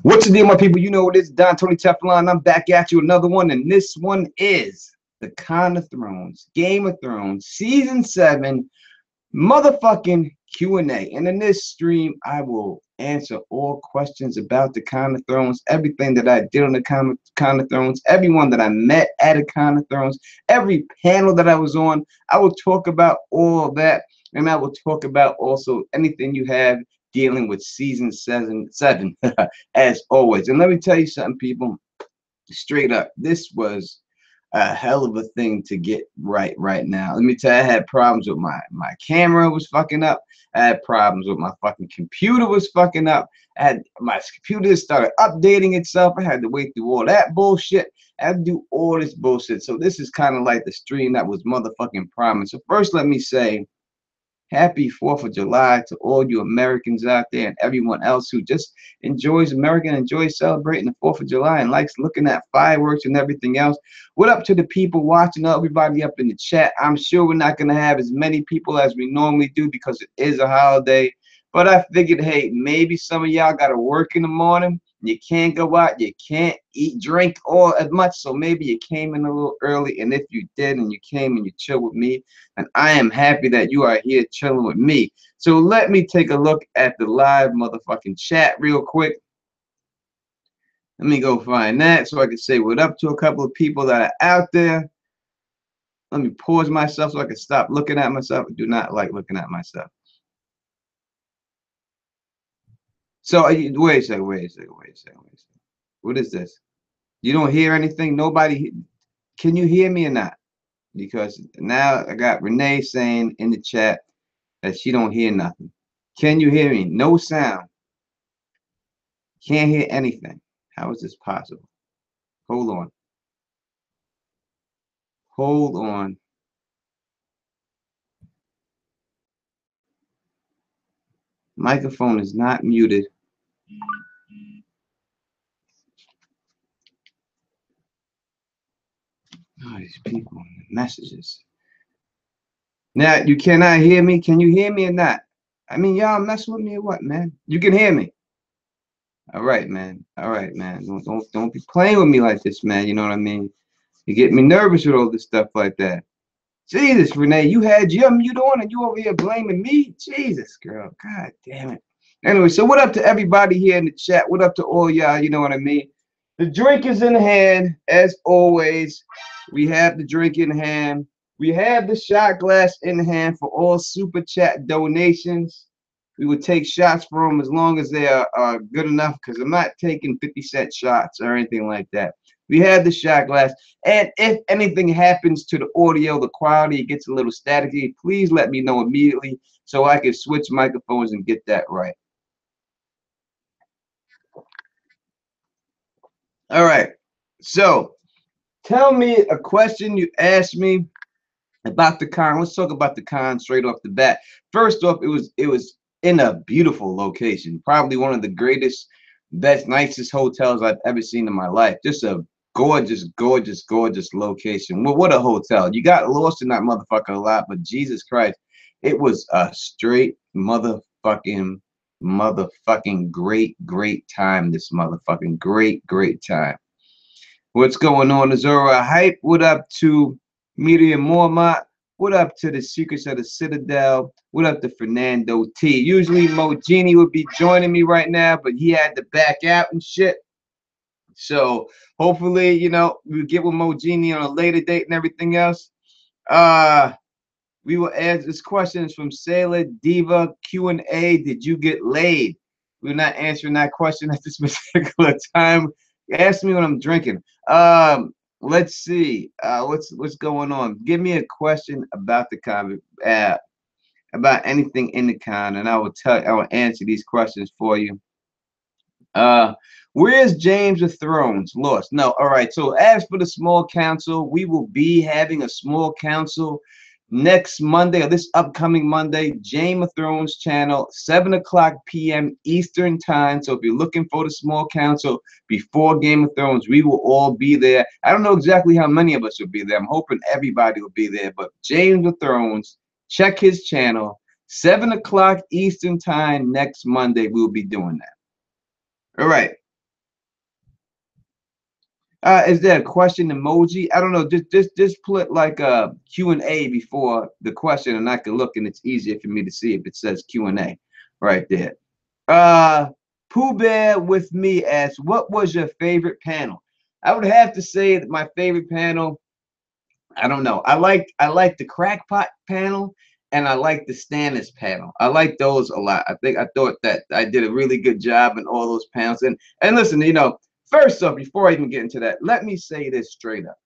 What's the deal, my people? You know it is Don Tony Teflon. I'm back at you, another one, and this one is the Kind of Thrones, Game of Thrones, Season 7, motherfucking Q&A. And in this stream, I will answer all questions about the Kind of Thrones, everything that I did on the Kind of Thrones, everyone that I met at a Kind of Thrones, every panel that I was on. I will talk about all that, and I will talk about also anything you have dealing with Season 7, as always. And let me tell you something, people, straight up, this was a hell of a thing to get right now. Let me tell you, I had problems with my camera was fucking up. I had problems with my fucking computer was fucking up. I had my computer started updating itself. I had to wait through all that bullshit. I had to do all this bullshit. So this is kind of like the stream that was motherfucking promised. So first, let me say happy 4th of July to all you Americans out there and everyone else who just enjoys America and enjoys celebrating the 4th of July and likes looking at fireworks and everything else. What up to the people watching, everybody up in the chat? I'm sure we're not going to have as many people as we normally do because it is a holiday. But I figured, hey, maybe some of y'all got to work in the morning. You can't go out, you can't eat, drink all as much, so maybe you came in a little early, and if you did and you came and you chill with me, and I am happy that you are here chilling with me. So let me take a look at the live motherfucking chat real quick. Let me go find that so I can say what up to a couple of people that are out there. Let me pause myself so I can stop looking at myself. I do not like looking at myself. So wait a second. What is this? You don't hear anything? Nobody? Can you hear me or not? Because now I got Renee saying in the chat that she don't hear nothing. Can you hear me? No sound. Can't hear anything. How is this possible? Hold on. Hold on. Microphone is not muted. Oh, these people, messages. Now, you cannot hear me? Can you hear me or not? I mean, y'all mess with me or what, man? You can hear me. All right, man. All right, man. Don't be playing with me like this, man. You know what I mean? You get me nervous with all this stuff like that. Jesus, Renee, you had your mute on and you over here blaming me? Jesus, girl. God damn it. Anyway, so what up to everybody here in the chat? What up to all y'all? You know what I mean? The drink is in hand, as always. We have the drink in hand. We have the shot glass in hand for all super chat donations. We would take shots for them as long as they are good enough, because I'm not taking 50-cent shots or anything like that. We have the shot glass, and if anything happens to the audio, the quality gets a little staticky, please let me know immediately so I can switch microphones and get that right. All right, so tell me a question you asked me about the con. Let's talk about the con straight off the bat. First off, it was in a beautiful location, probably one of the greatest, best, nicest hotels I've ever seen in my life. Just a gorgeous location. Well, what a hotel. You got lost in that motherfucker a lot, but Jesus Christ, it was a straight motherfucking great time. This motherfucking great time. What's going on, Zora Hype? What up to Miriam Mormont? What up to the Secrets of the Citadel? What up to Fernando T? Usually Mo Genie would be joining me right now, but he had to back out and shit. So hopefully, you know, we'll get with Mo Genie on a later date and everything else. We will answer this question is from Sailor Diva Q&A. Did you get laid? We're not answering that question at this particular time. Ask me when I'm drinking. Let's see. What's going on? Give me a question about the con, about anything in the con, and I will answer these questions for you. Where's James of Thrones? Lost. No. All right. So as for the small council, we will be having a small council next Monday, or this upcoming Monday, Game of Thrones channel, 7:00 p.m. Eastern time. So if you're looking for the small council before Game of Thrones, we will all be there. I don't know exactly how many of us will be there. I'm hoping everybody will be there, but Game of Thrones Check his channel. 7 o'clock Eastern time next Monday. We'll be doing that. All right. Is there a question emoji? I don't know. Just put like a Q&A before the question, and I can look, and it's easier for me to see if it says Q&A right there. Pooh Bear with me asks, what was your favorite panel? I would have to say that my favorite panel, I don't know. I like the Crackpot panel, and I like the Stannis panel. I like those a lot. I thought that I did a really good job in all those panels. And listen, you know, first off, before I even get into that, let me say this straight up.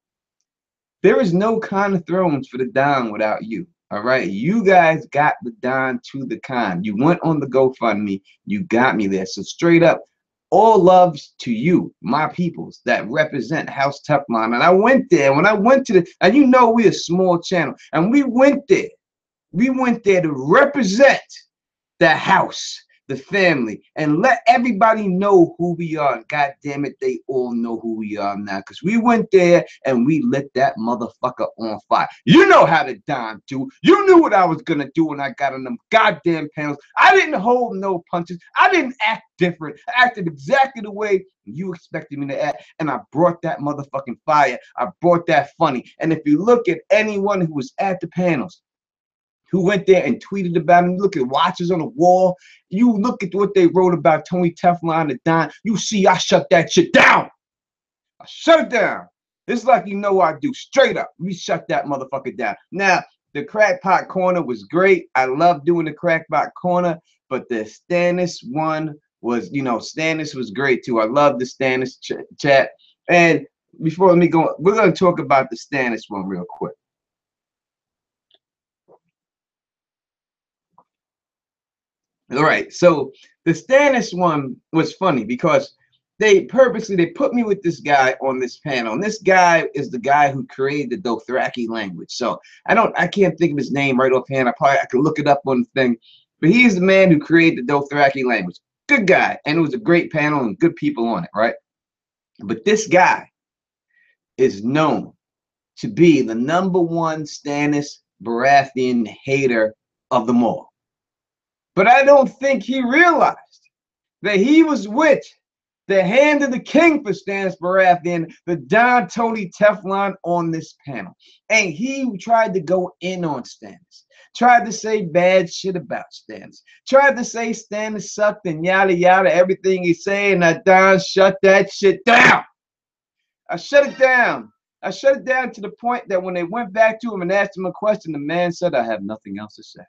There is no Con of Thrones for the Don without you. All right. You guys got the Don to the Con. You went on the GoFundMe. You got me there. So straight up, all loves to you, my peoples that represent House Teflon. And I went there. When I went to the, and you know we're a small channel, and we went there. We went there to represent the house, the family, and let everybody know who we are. And God damn it, they all know who we are now, because we went there and we lit that motherfucker on fire. You know how to Don do. You knew what I was gonna do when I got on them goddamn panels. I didn't hold no punches. I didn't act different. I acted exactly the way you expected me to act, and I brought that motherfucking fire. I brought that funny. And if you look at anyone who was at the panels, who went there and tweeted about him, look at watches on the wall, you look at what they wrote about Tony Teflon and Don, you see I shut that shit down. I shut it down. It's like you know I do. Straight up, we shut that motherfucker down. Now, the Crackpot Corner was great. I love doing the Crackpot Corner, but the Stannis one was, you know, Stannis was great too. I love the Stannis chat. And before let me go, we're going to talk about the Stannis one real quick. All right, so the Stannis one was funny because they purposely put me with this guy on this panel, and this guy is the guy who created the Dothraki language. So I can't think of his name right offhand. I could look it up on the thing, but he is the man who created the Dothraki language. Good guy, and it was a great panel and good people on it, right? But this guy is known to be the #1 Stannis Baratheon hater of them all. But I don't think he realized that he was with the hand of the king for Stannis Baratheon, the Don Tony Teflon on this panel. And he tried to go in on Stannis, tried to say bad shit about Stannis, tried to say Stannis sucked and yada yada, everything he said, and I Don shut that shit down. I shut it down. I shut it down to the point that when they went back to him and asked him a question, the man said, I have nothing else to say.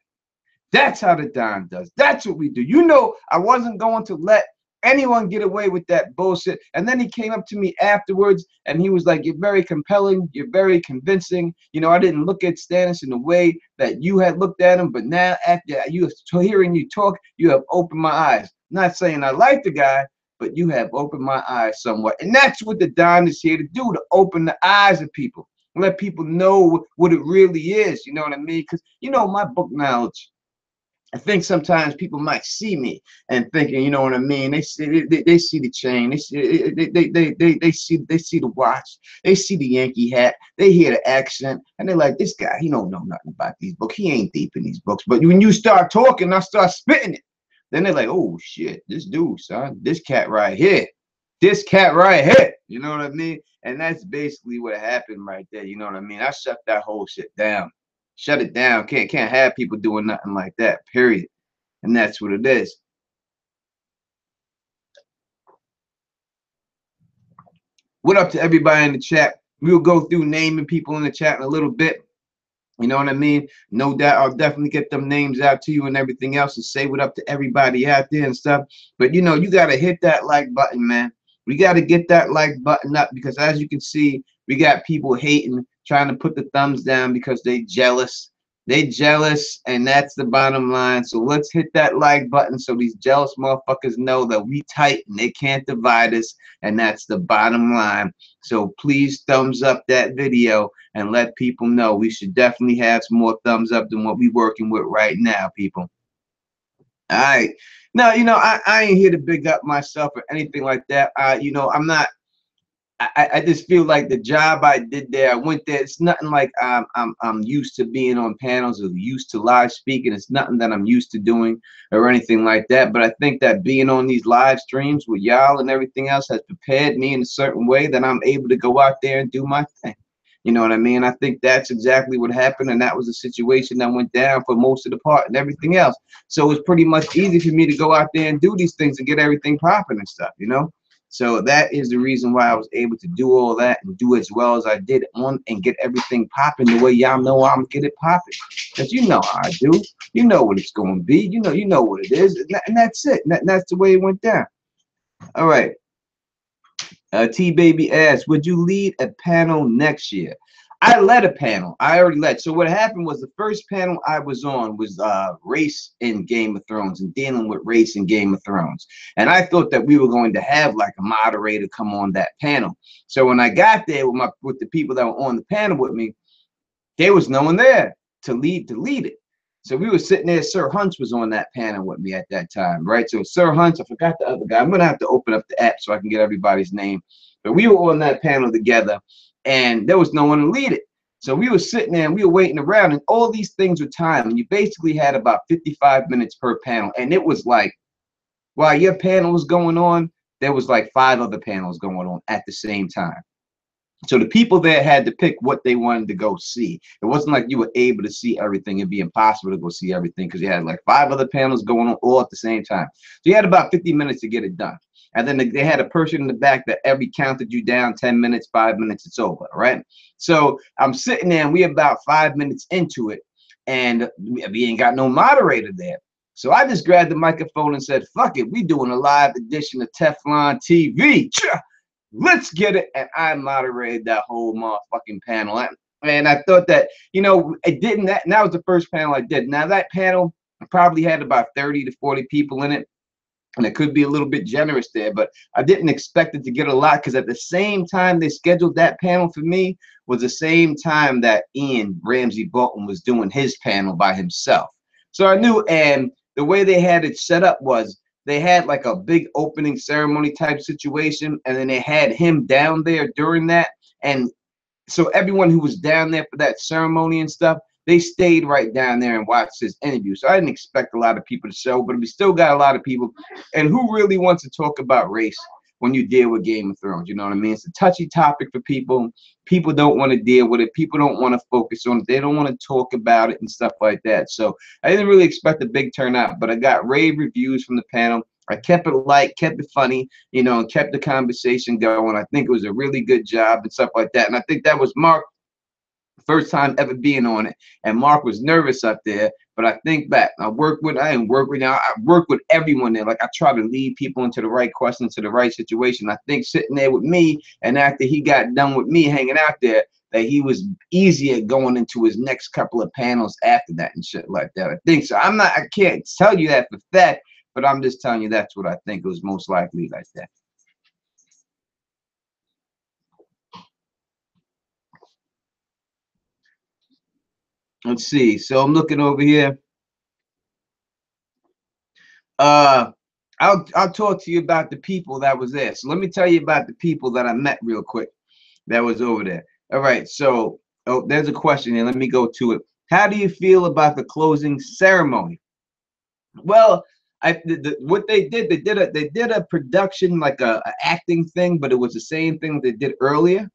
That's how the Don does. That's what we do. You know, I wasn't going to let anyone get away with that bullshit. And then he came up to me afterwards and he was like, you're very compelling. You're very convincing. You know, I didn't look at Stannis in the way that you had looked at him. But now after you hearing you talk, you have opened my eyes. Not saying I like the guy, but you have opened my eyes somewhat. And that's what the Don is here to do, to open the eyes of people. Let people know what it really is. You know what I mean? Because, you know, my book knowledge, I think sometimes people might see me and thinking, you know what I mean? They see the chain, they see the watch, they see the Yankee hat, they hear the accent, and they're like, this guy, he don't know nothing about these books. He ain't deep in these books. But when you start talking, I start spitting it. Then they're like, oh shit, this dude, son, this cat right here. This cat right here. You know what I mean? And that's basically what happened right there. You know what I mean? I shut that whole shit down. Shut it down. Can't have people doing nothing like that, period. And that's what it is. What up to everybody in the chat? We'll go through naming people in the chat in a little bit. You know what I mean? No doubt I'll definitely get them names out to you and everything else and say what up to everybody out there and stuff. But, you know, you got to hit that like button, man. We got to get that like button up because, as you can see, we got people hating, trying to put the thumbs down because they jealous. They jealous, and that's the bottom line. So let's hit that like button so these jealous motherfuckers know that we tight and they can't divide us, and that's the bottom line. So please thumbs up that video and let people know. We should definitely have some more thumbs up than what we're working with right now, people. All right. Now, you know, I ain't here to big up myself or anything like that. You know, I'm not I just feel like the job I did there, I went there. It's nothing like I'm used to being on panels or used to live speaking. It's nothing that I'm used to doing or anything like that. But I think that being on these live streams with y'all and everything else has prepared me in a certain way that I'm able to go out there and do my thing. You know what I mean? I think that's exactly what happened, and that was a situation that went down for most of the part and everything else. So it's pretty much easy for me to go out there and do these things and get everything popping and stuff, you know? So that is the reason why I was able to do all that and do as well as I did on and get everything popping the way y'all know I'm gonna get it popping. Because you know how I do. You know what it's going to be. You know what it is. And that's it. That's the way it went down. All right. T-Baby asks, would you lead a panel next year? I led a panel. I already led. So what happened was the first panel I was on was race in Game of Thrones and dealing with race in Game of Thrones. And I thought that we were going to have like a moderator come on that panel. So when I got there with the people that were on the panel with me, there was no one there to lead it. So we were sitting there. Sir Hunch was on that panel with me at that time, right? So Sir Hunch, I forgot the other guy. I'm gonna have to open up the app so I can get everybody's name. But we were on that panel together, and there was no one to lead it. So we were sitting there and we were waiting around, and all these things were timed. And you basically had about 55 minutes per panel, and it was like while your panel was going on, there was like 5 other panels going on at the same time. So the people there had to pick what they wanted to go see. It wasn't like you were able to see everything. It'd be impossible to go see everything because you had like 5 other panels going on all at the same time. So you had about 50 minutes to get it done. And then they had a person in the back that every counted you down 10 minutes, 5 minutes, it's over, right? So I'm sitting there and we're about 5 minutes into it and we ain't got no moderator there. So I just grabbed the microphone and said, fuck it, we doing a live edition of Teflon TV. Let's get it. And I moderated that whole motherfucking panel. And I thought that, you know, it didn't, that was the first panel I did. Now that panel probably had about 30 to 40 people in it. And it could be a little bit generous there, but I didn't expect it to get a lot because at the same time they scheduled that panel for me was the same time that Ian Ramsey Bolton was doing his panel by himself. So I knew, and the way they had it set up was they had like a big opening ceremony type situation, and then they had him down there during that. And so everyone who was down there for that ceremony and stuff, they stayed right down there and watched his interview. So I didn't expect a lot of people to show, but we still got a lot of people. And who really wants to talk about race when you deal with Game of Thrones? You know what I mean? It's a touchy topic for people. People don't want to deal with it. People don't want to focus on it. They don't want to talk about it and stuff like that. So I didn't really expect a big turnout, but I got rave reviews from the panel. I kept it light, kept it funny, you know, and kept the conversation going. I think it was a really good job and stuff like that. And I think that was Mark. First time ever being on it, and Mark was nervous up there. But I think back, I work with everyone there. Like I try to lead people into the right questions, to the right situation. I think sitting there with me, and after he got done with me hanging out there, that he was easier going into his next couple of panels after that and shit like that. I think so. I can't tell you that for fact, but I'm just telling you that's what I think it was most likely like that. Let's see. So I'm looking over here. I'll talk to you about the people that was there. So let me tell you about the people that I met real quick that was over there. All right. So there's a question here. Let me go to it. How do you feel about the closing ceremony? Well, what they did a production like a acting thing, but it was the same thing they did earlier.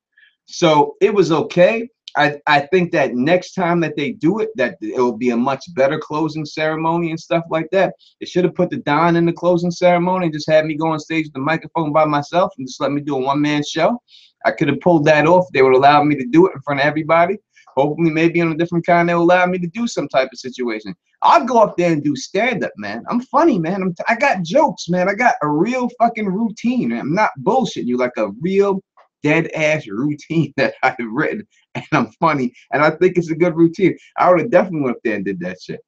So it was okay. I think that next time that they do it, that it will be a much better closing ceremony and stuff like that. They should have put the Don in the closing ceremony and just had me go on stage with the microphone by myself and just let me do a one-man show. I could have pulled that off. They would allow me to do it in front of everybody. Hopefully, maybe on a different kind, they'll allow me to do some type of situation. I'll go up there and do stand-up, man. I'm funny, man. I got jokes, man. I got a real fucking routine. I'm not bullshitting you, like a real dead-ass routine that I've written, and I'm funny, and I think it's a good routine. I would have definitely went up there and did that shit.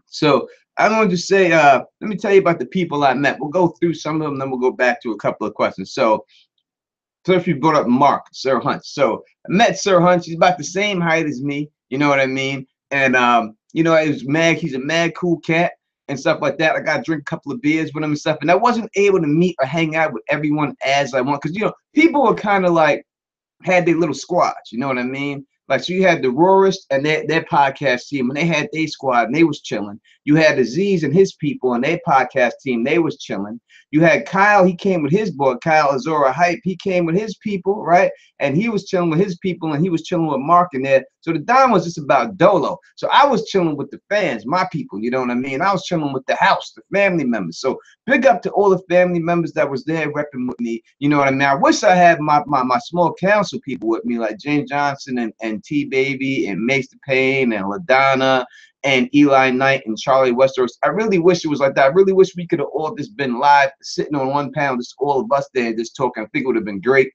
So I want to say, let me tell you about the people I met. We'll go through some of them, then we'll go back to a couple of questions. So if you brought up Mark, Sir Hunch. So I met Sir Hunch. He's about the same height as me. You know what I mean? And you know, he's a mad cool cat. and stuff like that. I got to drink a couple of beers with them and stuff. And I wasn't able to meet or hang out with everyone as I want. Because, you know, people were kind of like, had their little squads, you know what I mean? Like, so you had the Roorist and their podcast team, and they had their squad, and they was chilling. You had Aziz and his people and their podcast team, they was chilling. You had Kyle, he came with his boy, Kyle Zora Hype, he came with his people, right? And he was chilling with his people, and he was chilling with Mark in there. So the Don was just about Dolo. So I was chilling with the fans, my people, you know what I mean? I was chilling with the house, the family members. So big up to all the family members that was there repping with me, you know what I mean? I wish I had my small council people with me, like James Johnson and T-Baby and Mace the Pain and LaDonna and Eli Knight and Charlie Westeros. I really wish it was like that. I really wish we could have all just been live, sitting on one panel, just all of us there, just talking. I think it would have been great.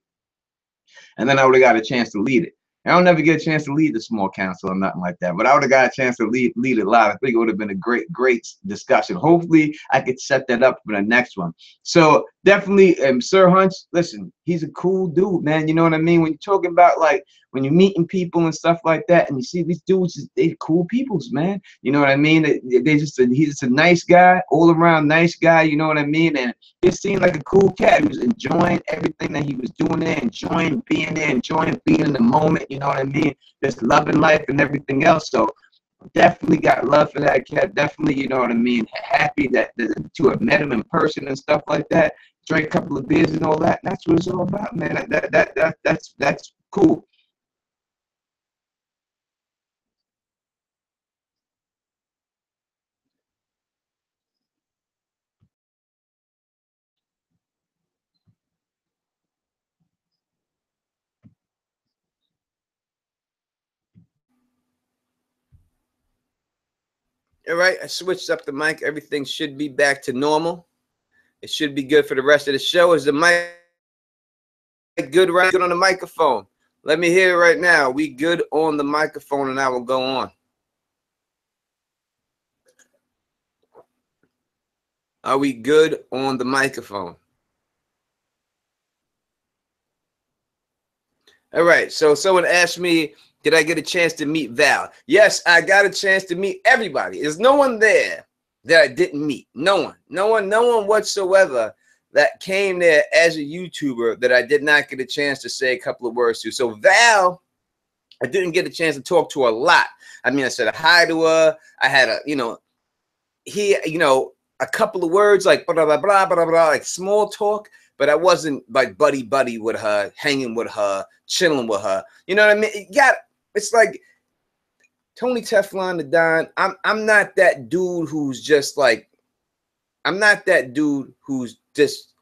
And then I would have got a chance to lead it. I don't never get a chance to lead the small council or nothing like that, but I would have got a chance to lead it live. I think it would have been a great discussion. Hopefully, I could set that up for the next one. So definitely, Sir Hunch, listen, he's a cool dude, man. You know what I mean? When you're talking about, like, when you're meeting people and stuff like that, and you see these dudes, they cool peoples, man. You know what I mean? He's just a nice guy, all around nice guy. You know what I mean? And it seemed like a cool cat. He was enjoying everything that he was doing there, enjoying being there, enjoying being in the moment. You know what I mean? Just loving life and everything else. So definitely got love for that cat. Definitely, you know what I mean? Happy that to have met him in person and stuff like that. Drank a couple of beers and all that. That's what it's all about, man. That's cool. All right, I switched up the mic. Everything should be back to normal. It should be good for the rest of the show. Is the mic good right good on the microphone? Let me hear it right now. We good on the microphone, and I will go on. Are we good on the microphone? All right, so someone asked me, did I get a chance to meet Val? Yes, I got a chance to meet everybody. There's no one there that I didn't meet. No one whatsoever that came there as a YouTuber that I did not get a chance to say a couple of words to. So Val, I didn't get a chance to talk to her a lot. I mean, I said hi to her. I had a, a couple of words like blah, blah, blah, blah, blah, like small talk, but I wasn't like buddy with her, hanging with her, chilling with her. You know what I mean? It's like Tony Teflon the Don. I'm not that dude who's just like, I'm not that dude who's just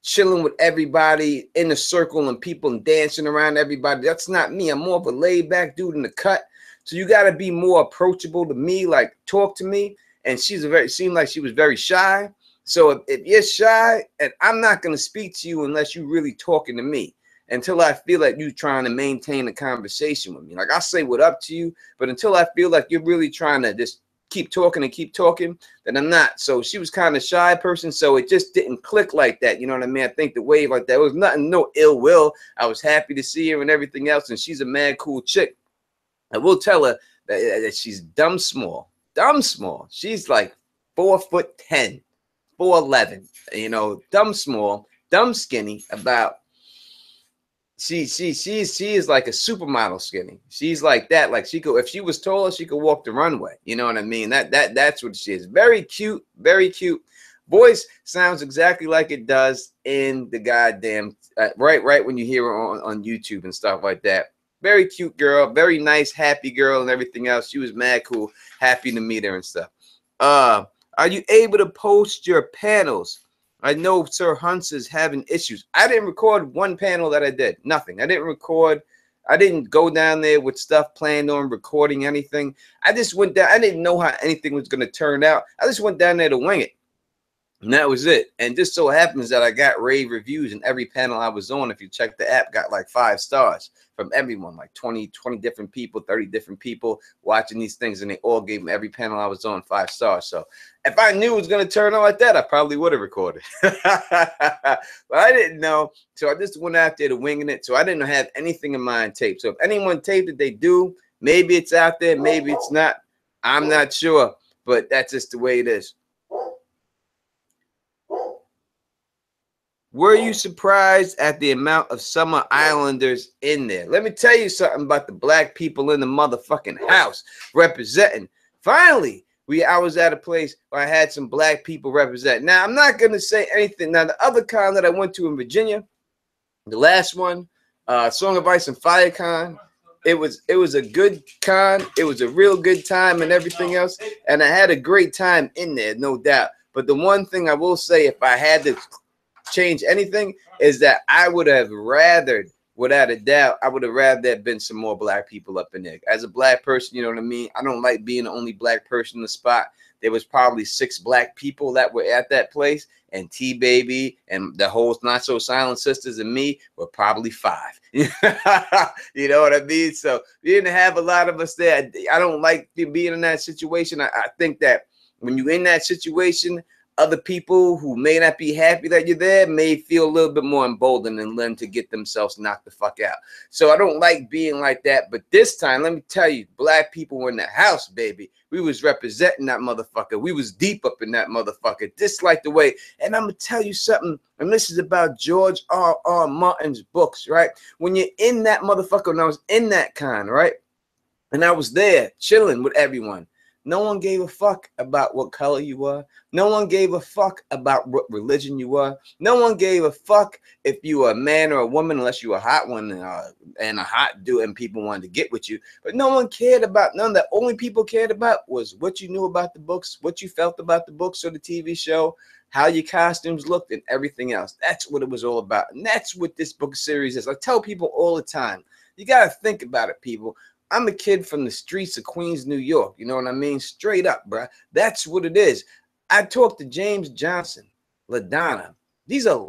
chilling with everybody in a circle and people and dancing around everybody. That's not me. I'm more of a laid back dude in the cut. So you got to be more approachable to me, like talk to me. And seemed like she was very shy. So if you're shy, and I'm not going to speak to you unless you're really talking to me, until I feel like you're trying to maintain a conversation with me. Like, I'll say what up to you, but until I feel like you're really trying to just keep talking, then I'm not. So she was kind of shy person, so it just didn't click like that. You know what I mean? I think the wave like that, it was nothing, no ill will. I was happy to see her and everything else, and she's a mad cool chick. I will tell her that she's dumb small. She's like 4'10", 4'11", you know, dumb small, dumb skinny. About she is like a supermodel skinny. She's like that. Like she could, if she was taller, she could walk the runway. You know what I mean? That's what she is. Very cute, very cute. Voice sounds exactly like it does in the goddamn right when you hear her on YouTube and stuff like that. Very cute girl, very nice, happy girl, and everything else. She was mad cool, happy to meet her and stuff. Are you able to post your panels? I know Sir Hunch is having issues. I didn't record one panel that I did. Nothing. I didn't record. I didn't go down there with stuff planned on recording anything. I just went down. I didn't know how anything was going to turn out. I just went down there to wing it. And that was it. And just so happens that I got rave reviews, and every panel I was on, if you check the app, got like 5 stars from everyone, like 20 different people, 30 different people watching these things, and they all gave me every panel I was on 5 stars. So if I knew it was going to turn out like that, I probably would have recorded. But I didn't know. So I just went out there to winging it. So I didn't have anything in mind taped. So if anyone taped it, they do. Maybe it's out there. Maybe it's not. I'm not sure. But that's just the way it is. Were you surprised at the amount of Summer Islanders in there? Let me tell you something about the black people in the motherfucking house representing. Finally, I was at a place where I had some black people represent. Now, I'm not going to say anything. Now, the other con that I went to in Virginia, the last one, Song of Ice and Fire con, it was a good con. It was a real good time and everything else. And I had a great time in there, no doubt. But the one thing I will say, if I had to change anything, is that I would have rather, without a doubt, I would have rather there been some more black people up in there. As a black person, you know what I mean? I don't like being the only black person in the spot. There was probably 6 black people that were at that place, and T-Baby and the whole Not So Silent Sisters and me were probably 5. You know what I mean? So we didn't have a lot of us there. I don't like being in that situation. I think that when you're in that situation, other people who may not be happy that you're there may feel a little bit more emboldened and learn to get themselves knocked the fuck out. So I don't like being like that. But this time, let me tell you, black people were in the house, baby. We was representing that motherfucker. We was deep up in that motherfucker. Just like the way, and I'm going to tell you something, and this is about George R.R. Martin's books, right? When you're in that motherfucker, when I was in that con, right? And I was there chilling with everyone. No one gave a fuck about what color you were. No one gave a fuck about what religion you were. No one gave a fuck if you were a man or a woman, unless you were a hot one and a hot dude and people wanted to get with you. But no one cared about none. The only people cared about was what you knew about the books, what you felt about the books or the TV show, how your costumes looked, and everything else. That's what it was all about. And that's what this book series is. I tell people all the time, you got to think about it, people. I'm a kid from the streets of Queens, New York. You know what I mean? Straight up, bro. That's what it is. I talked to James Johnson, LaDonna. These are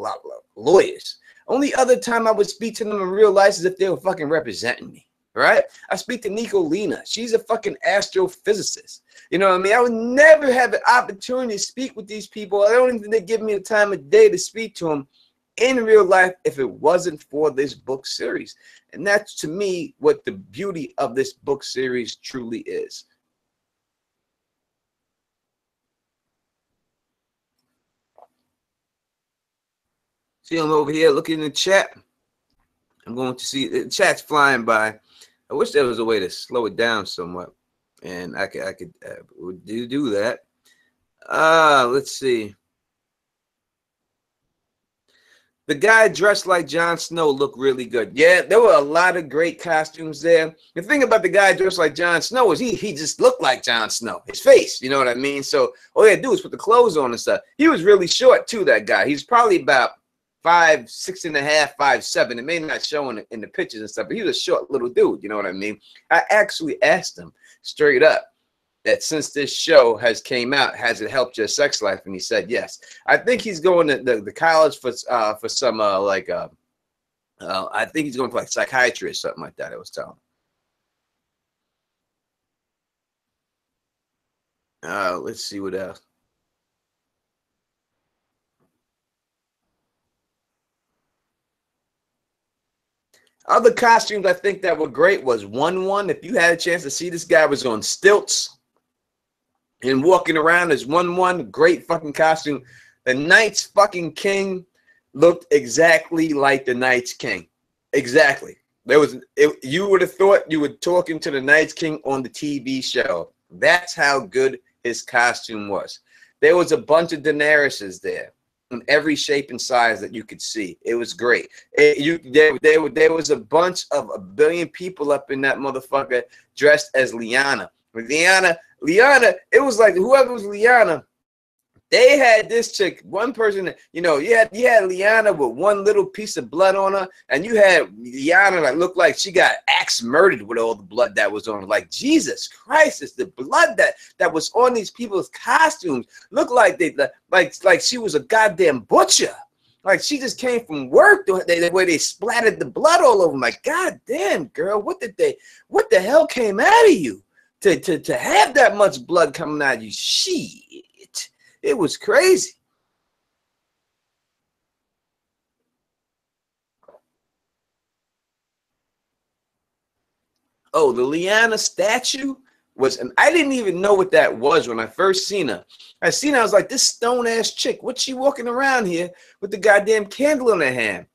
lawyers. Only other time I would speak to them in real life is if they were fucking representing me, right? I speak to Nico Lena. She's a fucking astrophysicist. You know what I mean? I would never have an opportunity to speak with these people. I don't even think they give me the time of day to speak to them in real life if it wasn't for this book series. And that's, to me, what the beauty of this book series truly is. See, I'm over here looking in the chat. I'm going to see the chat's flying by. I wish there was a way to slow it down somewhat, and I could do that. Let's see. The guy dressed like Jon Snow looked really good. Yeah, there were a lot of great costumes there. The thing about the guy dressed like Jon Snow is he just looked like Jon Snow. His face, you know what I mean? So all he had to do was put the clothes on and stuff. He was really short too, that guy. He's probably about 5'6.5", 5'7". It may not show in the pictures and stuff, but he was a short little dude, you know what I mean? I actually asked him straight up that since this show has came out, has it helped your sex life? And he said yes. I think he's going to the college for some I think he's going for like psychiatry or something like that. I was telling him. Let's see what else. Other costumes I think that were great was one. If you had a chance to see, this guy was on stilts and walking around as one. Great fucking costume. The Night's fucking King looked exactly like the Night's King. Exactly. You would have thought you were talking to the Night's King on the TV show. That's how good his costume was. There was a bunch of Daenerys's there in every shape and size that you could see. It was great. There was a bunch of a billion people up in that motherfucker dressed as Lyanna. Lyanna, it was like whoever was Lyanna, they had this chick, one person, you know, you had Lyanna with one little piece of blood on her, and you had Lyanna that looked like she got axe murdered with all the blood that was on her. Like, Jesus Christ, it's the blood that was on these people's costumes. Looked like like she was a goddamn butcher. Like she just came from work the way they splattered the blood all over them. Like, God damn, girl, what the hell came out of you to have that much blood coming out of you? Shit. It was crazy. Oh, the Lyanna statue was, and I didn't even know what that was when I first seen her. I was like, this stone-ass chick, what's she walking around here with the goddamn candle in her hand?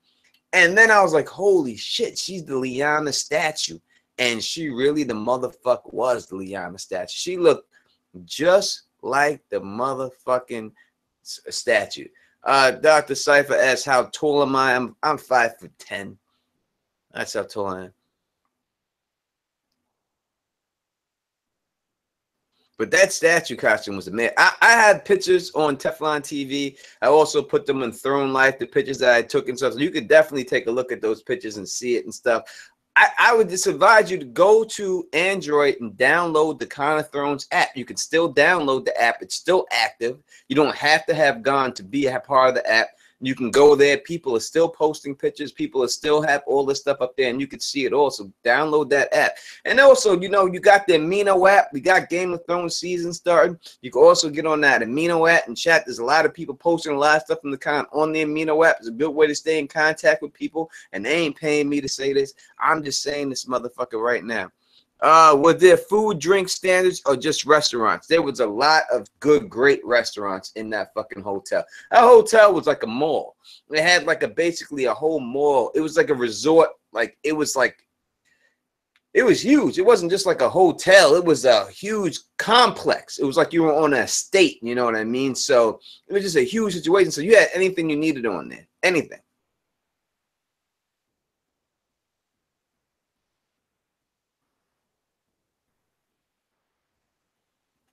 And then I was like, holy shit, she's the Lyanna statue. And she really, the motherfucker, was the Lyanna statue. She looked just like the motherfucking statue. Dr. Cypher asks, how tall am I? I'm 5'10". That's how tall I am. But that statue costume was amazing. I had pictures on Teflon TV. I also put them in Throne Life, the pictures that I took and stuff. So you could definitely take a look at those pictures and see it and stuff. I would just advise you to go to Android and download the Con of Thrones app. You can still download the app. It's still active. You don't have to have gone to be a part of the app. You can go there. People are still posting pictures. People are still have all this stuff up there, and you can see it all. So download that app. And also, you know, you got the Amino app. We got Game of Thrones season starting. You can also get on that Amino app and chat. There's a lot of people posting a lot of stuff from the con on the Amino app. It's a good way to stay in contact with people, and they ain't paying me to say this. I'm just saying this motherfucker right now. Were there food, drink standards, or just restaurants? There was a lot of good, great restaurants in that fucking hotel. That hotel was like a mall. It had like basically a whole mall. It was like a resort. It was huge. It wasn't just like a hotel. It was a huge complex. It was like you were on an estate. You know what I mean? So it was just a huge situation. So you had anything you needed on there. Anything.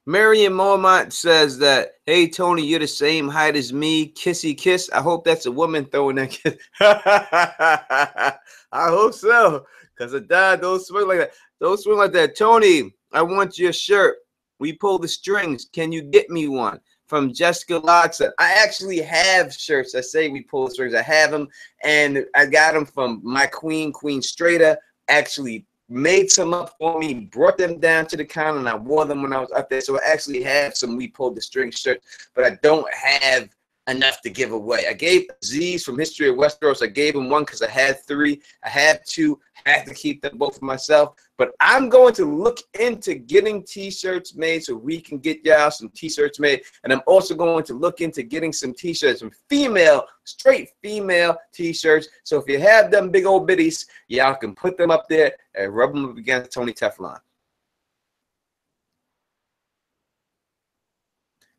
Marion Mormont says that, hey, Tony, you're the same height as me. Kissy kiss. I hope that's a woman throwing that kiss. I hope so. Because dad, don't swing like that. Don't swing like that. Tony, I want your shirt. We pull the strings. Can you get me one? From Jessica Lodson. I actually have shirts that say we pull the strings. I have them. And I got them from my queen, Queen Strata. Actually made some up for me, brought them down to the con, and I wore them when I was up there. So I actually have some We Pulled the String shirts, but I don't have enough to give away. I gave Z's from History of Westeros. I gave him one because I had 3. I had 2. I had to keep them both for myself. But I'm going to look into getting T-shirts made so we can get y'all some T-shirts made. And I'm also going to look into getting some T-shirts, some female, straight female T-shirts. So if you have them big old bitties, y'all can put them up there and rub them up against Tony Teflon.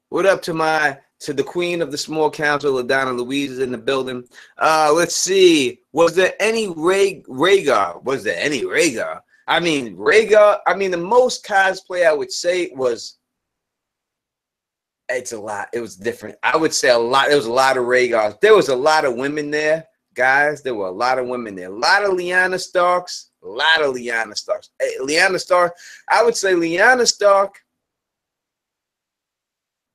What up to the queen of the small council, LaDonna Louise is in the building. Let's see. Was there any Rhaegar? Was there any Rhaegar? I mean, Rhaegar, the most cosplay I would say was, it's a lot. It was different. I would say a lot. There was a lot of Rhaegars. There was a lot of women there, guys. There were a lot of women there. A lot of Lyanna Starks. A lot of Lyanna Starks. Hey, Lyanna Stark, I would say Lyanna Stark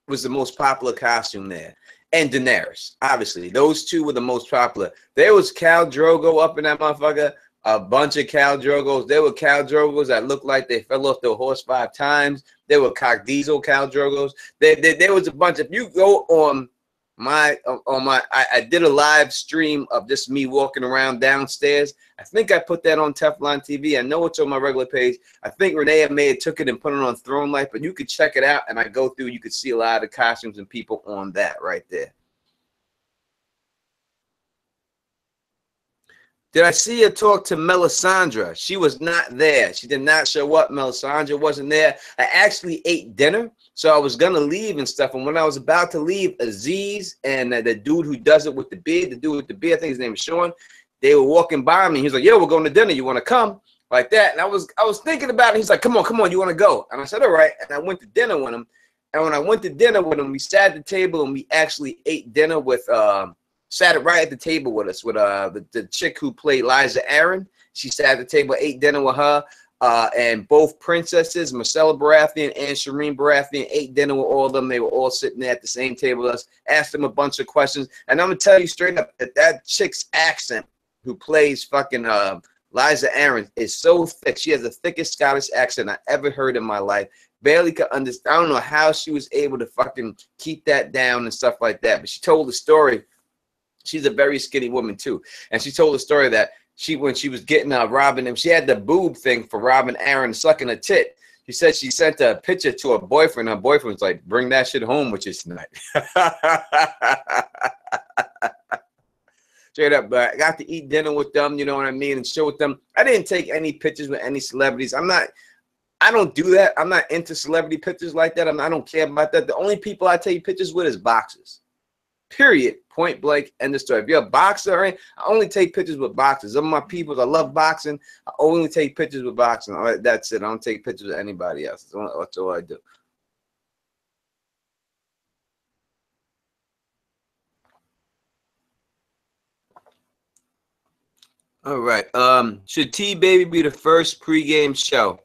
was the most popular costume there. And Daenerys, obviously. Those two were the most popular. There was Khal Drogo up in that motherfucker. A bunch of Khal Drogos. There were Khal Drogos that looked like they fell off their horse 5 times. There were cock diesel Khal Drogos. There was a bunch. If you go on I did a live stream of just me walking around downstairs. I think I put that on Teflon TV. I know it's on my regular page. I think Renee may have took it and put it on Throne Life, but you could check it out, and I go through. You could see a lot of the costumes and people on that right there. Did I see her talk to Melisandre? She was not there. She did not show up. Melisandre wasn't there. I actually ate dinner, so I was going to leave and stuff. And when I was about to leave, Aziz and the dude who does it with the beard, I think his name is Sean, they were walking by me. He was like, yo, we're going to dinner. You want to come? Like that. And I was thinking about it. He's like, come on, you want to go? And I said, all right. And I went to dinner with him. And when I went to dinner with him, we sat at the table and we actually ate dinner with sat right at the table with us with the chick who played Liza Aaron. She sat at the table, ate dinner with her, and both princesses, Marcella Baratheon and Shireen Baratheon, ate dinner with all of them. They were all sitting there at the same table with us, asked them a bunch of questions. And I'm gonna tell you straight up that chick's accent, who plays fucking Liza Aaron, is so thick. She has the thickest Scottish accent I ever heard in my life. Barely could understand. I don't know how she was able to fucking keep that down and stuff like that. But she told the story. She's a very skinny woman too, and she told the story that when she was getting Robin, and she had the boob thing for Robin Aaron sucking a tit. She said she sent a picture to her boyfriend. Her boyfriend was like, bring that shit home with you tonight. Straight up, but I got to eat dinner with them, you know what I mean, and show with them. I didn't take any pictures with any celebrities. I don't do that. I'm not into celebrity pictures like that. I don't care about that. The only people I take pictures with is boxers. Period. Point blank. End of story. If you're a boxer, I only take pictures with boxers. Some of my people, I love boxing. I only take pictures with boxing. All right, that's it. I don't take pictures with anybody else. That's all I do. All right. Should T Baby be the first pregame show?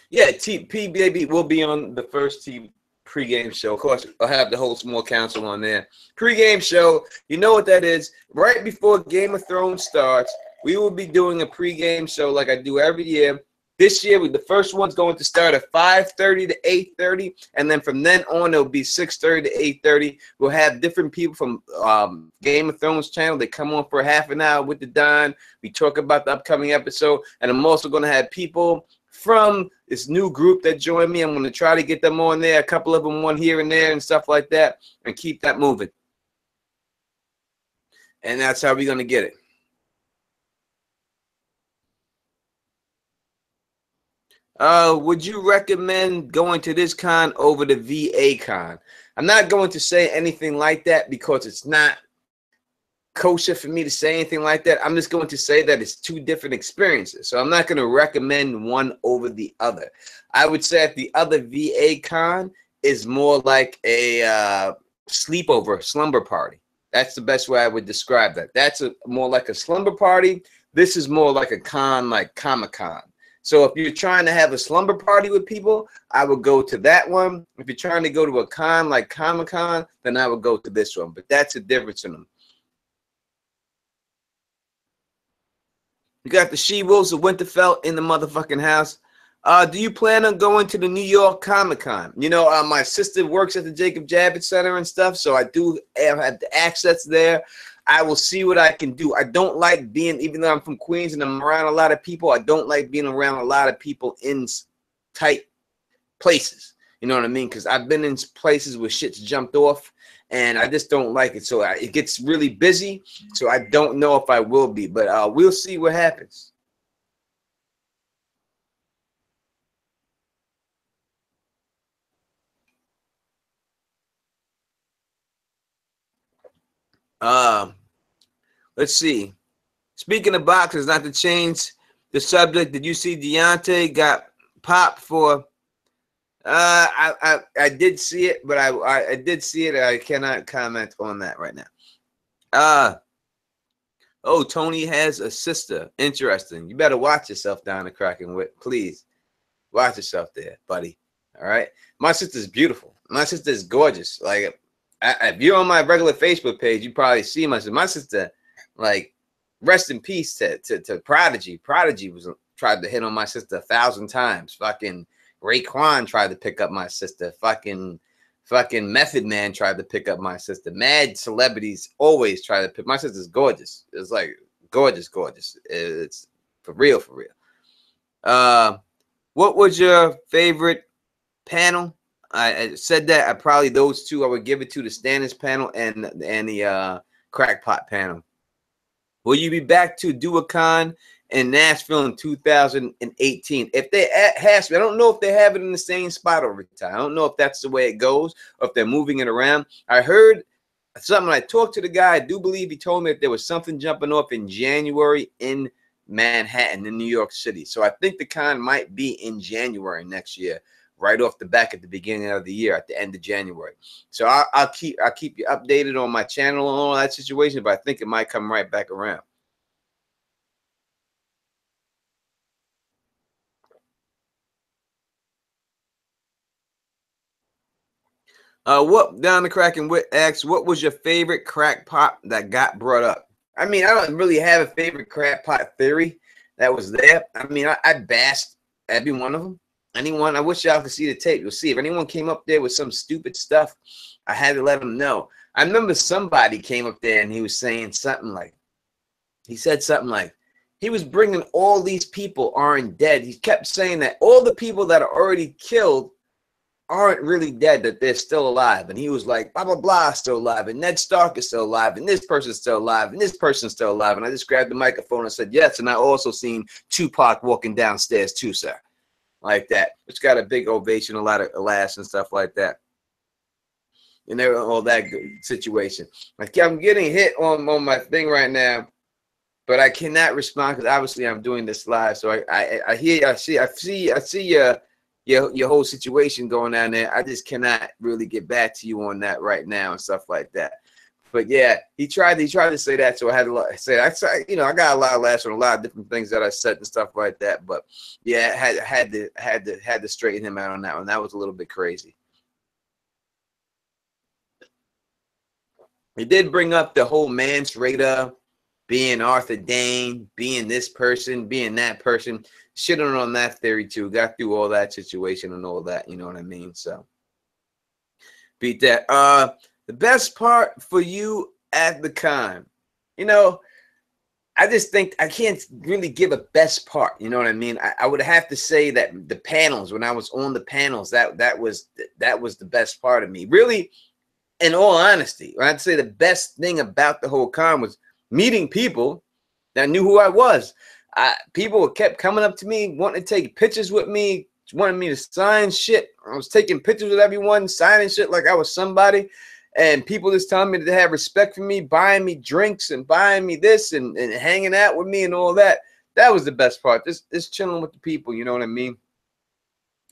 Yeah, P Baby will be on the first pregame show. Of course, I'll have the whole small council on there. Pregame show, you know what that is. Right before Game of Thrones starts, we will be doing a pregame show like I do every year. This year, the first one's going to start at 5:30 to 8:30, and then from then on, it'll be 6:30 to 8:30. We'll have different people from Game of Thrones channel. They come on for half an hour with the Don. We talk about the upcoming episode, and I'm also going to have people from this new group that joined me. I'm going to try to get them on there, a couple of them one here and there and stuff like that, and keep that moving. And that's how we're going to get it. Would you recommend going to this con over the VA con? I'm not going to say anything like that because it's not kosher for me to say anything like that. I'm just going to say that it's two different experiences. So I'm not going to recommend one over the other. I would say that the other VA con is more like a sleepover, slumber party. That's the best way I would describe that. That's more like a slumber party. This is more like a con, like Comic-Con. So if you're trying to have a slumber party with people, I would go to that one. If you're trying to go to a con like Comic-Con, then I would go to this one. But that's the difference in them. You got the She-Wolves of Winterfell in the motherfucking house. Do you plan on going to the New York Comic-Con? You know, my sister works at the Jacob Javits Center and stuff, so I do have the access there. I will see what I can do. I don't like being, even though I'm from Queens and I'm around a lot of people, I don't like being around a lot of people in tight places. You know what I mean? Because I've been in places where shit's jumped off, and I just don't like it. So it gets really busy, so I don't know if I will be. But we'll see what happens. Let's see. Speaking of boxers, not to change the subject, did you see Deontay got popped for? I did see it, but I did see it. I cannot comment on that right now. Oh, Tony has a sister. Interesting. You better watch yourself down the Cracking Whip, please. Watch yourself there, buddy. All right. My sister's beautiful. My sister is gorgeous. Like, if you're on my regular Facebook page, you probably see my sister. My sister, like, rest in peace to Prodigy. Prodigy tried to hit on my sister 1,000 times. Fucking Raekwon tried to pick up my sister. Fucking Method Man tried to pick up my sister. Mad celebrities always try to pick. My sister's gorgeous. It's like gorgeous, gorgeous. It's for real, for real. What was your favorite panel? I said that. I probably those two. I would give it to the Stannis panel and the Crackpot panel. Will you be back to do a con in Nashville in 2018? If they have, I don't know if they have it in the same spot every time. I don't know if that's the way it goes or if they're moving it around. I heard something. I talked to the guy. I do believe he told me that there was something jumping off in January in Manhattan, in New York City. So I think the con might be in January next year, right off the back at the beginning of the year, at the end of January. So I'll keep you updated on my channel and all that situation, but I think it might come right back around. What down the Cracking Wit asks, what was your favorite crackpot that got brought up? I mean, I don't really have a favorite crackpot theory that was there. I mean, I bashed every one of them. Anyone, I wish y'all could see the tape. You'll see if anyone came up there with some stupid stuff, I had to let them know. I remember somebody came up there and he was saying something like, he said something like, he was bringing all these people aren't dead. He kept saying that all the people that are already killed aren't really dead, that they're still alive. And he was like, blah, blah, blah, still alive. And Ned Stark is still alive. And this person's still alive. And this person's still alive. And I just grabbed the microphone and said, yes. And I also seen Tupac walking downstairs too, sir. Like that. Which got a big ovation, a lot of laughs and stuff like that. And there all that good situation. Like, I'm getting hit on my thing right now, but I cannot respond because obviously I'm doing this live. So I hear, I see your whole situation going down there. I just cannot really get back to you on that right now and stuff like that. But yeah, he tried to say that, so I had to say, I got a lot of laughs on a lot of different things that I said and stuff like that. But yeah, had to straighten him out on that one. That was a little bit crazy. He did bring up the whole Mance Rayder being Arthur Dayne, being this person, being that person. Shitting on that theory too. Got through all that situation and all that, you know what I mean? So beat that. The best part for you at the con, you know, I just think I can't really give a best part, you know what I mean? I would have to say that the panels, when I was on the panels, that was the best part of me. Really, in all honesty, I'd say the best thing about the whole con was meeting people that knew who I was. People kept coming up to me, wanting to take pictures with me, wanting me to sign shit. I was taking pictures with everyone, signing shit like I was somebody. And people just telling me that they have respect for me, buying me drinks and buying me this and hanging out with me and all that. That was the best part. Just chilling with the people, you know what I mean?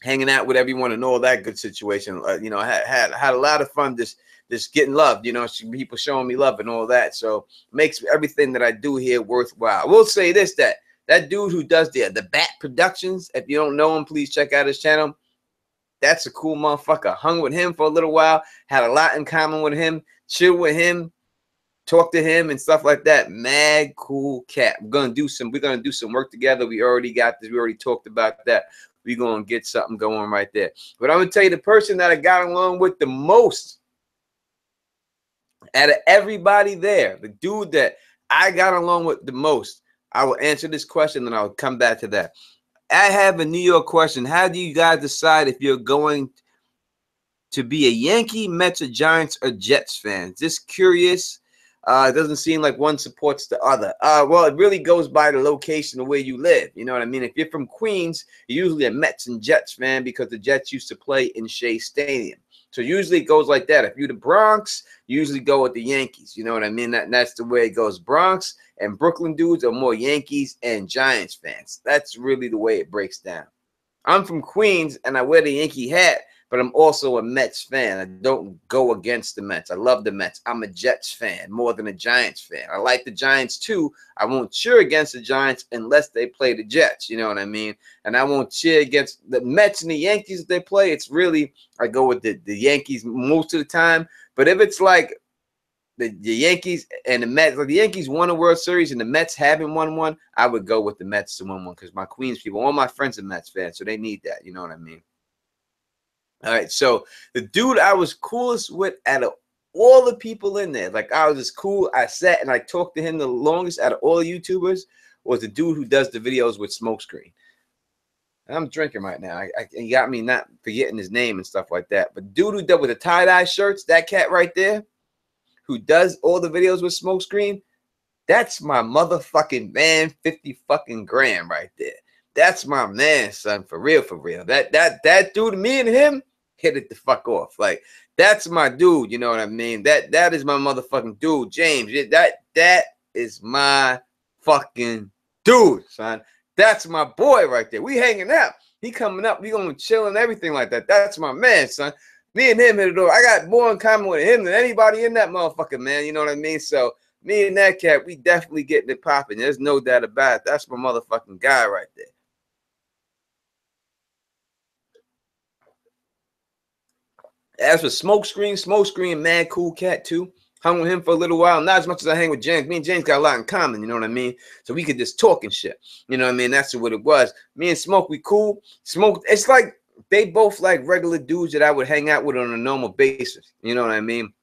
Hanging out with everyone and all that good situation. You know, I had a lot of fun just getting loved, you know, people showing me love and all that. So makes everything that I do here worthwhile. I will say this, that dude who does the Bat Productions, if you don't know him, please check out his channel. That's a cool motherfucker. Hung with him for a little while, had a lot in common with him, chill with him, talk to him and stuff like that. Mad cool cat. We're gonna do some work together. We already got this, we already talked about that. We're gonna get something going right there. But I'm gonna tell you the person that I got along with the most out of everybody there, the dude that I got along with the most. I will answer this question and I'll come back to that. I have a New York question. How do you guys decide if you're going to be a Yankee, Mets, or Giants, or Jets fan? Just curious. It doesn't seem like one supports the other. Well, it really goes by the location of where you live. You know what I mean? If you're from Queens, you're usually a Mets and Jets fan because the Jets used to play in Shea Stadium. So usually it goes like that. If you're the Bronx, you usually go with the Yankees. You know what I mean? That's the way it goes. Bronx and Brooklyn dudes are more Yankees and Giants fans. That's really the way it breaks down. I'm from Queens, and I wear the Yankee hat, but I'm also a Mets fan. I don't go against the Mets. I love the Mets. I'm a Jets fan more than a Giants fan. I like the Giants too. I won't cheer against the Giants unless they play the Jets. You know what I mean? And I won't cheer against the Mets and the Yankees if they play. It's really, I go with the Yankees most of the time. But if it's like the Yankees and the Mets, like the Yankees won a World Series and the Mets haven't won one, I would go with the Mets to win one because my Queens people, all my friends are Mets fans, so they need that. You know what I mean? All right, so the dude I was coolest with out of all the people in there, like I was just cool. I sat and I talked to him the longest out of all the YouTubers was the dude who does the videos with Smokescreen. I'm drinking right now. He got me not forgetting his name and stuff like that. But dude who did with the tie-dye shirts, that cat right there, who does all the videos with Smokescreen, that's my motherfucking man, 50 fucking grand right there. That's my man, son, for real, for real. That dude, me and him, hit it the fuck off. Like, that's my dude, you know what I mean? That is my motherfucking dude, James. That is my fucking dude, son. That's my boy right there. We hanging out. He coming up. We gonna chill and everything like that. That's my man, son. Me and him hit it off. I got more in common with him than anybody in that motherfucker, man. You know what I mean? So me and that cat, we definitely getting it popping. There's no doubt about it. That's my motherfucking guy right there. As for Smokescreen, mad cool cat too. Hung with him for a little while. Not as much as I hang with James. Me and James got a lot in common, you know what I mean? So we could just talk and shit. You know what I mean? That's what it was. Me and Smoke, we cool. Smoke, it's like they both like regular dudes that I would hang out with on a normal basis. You know what I mean?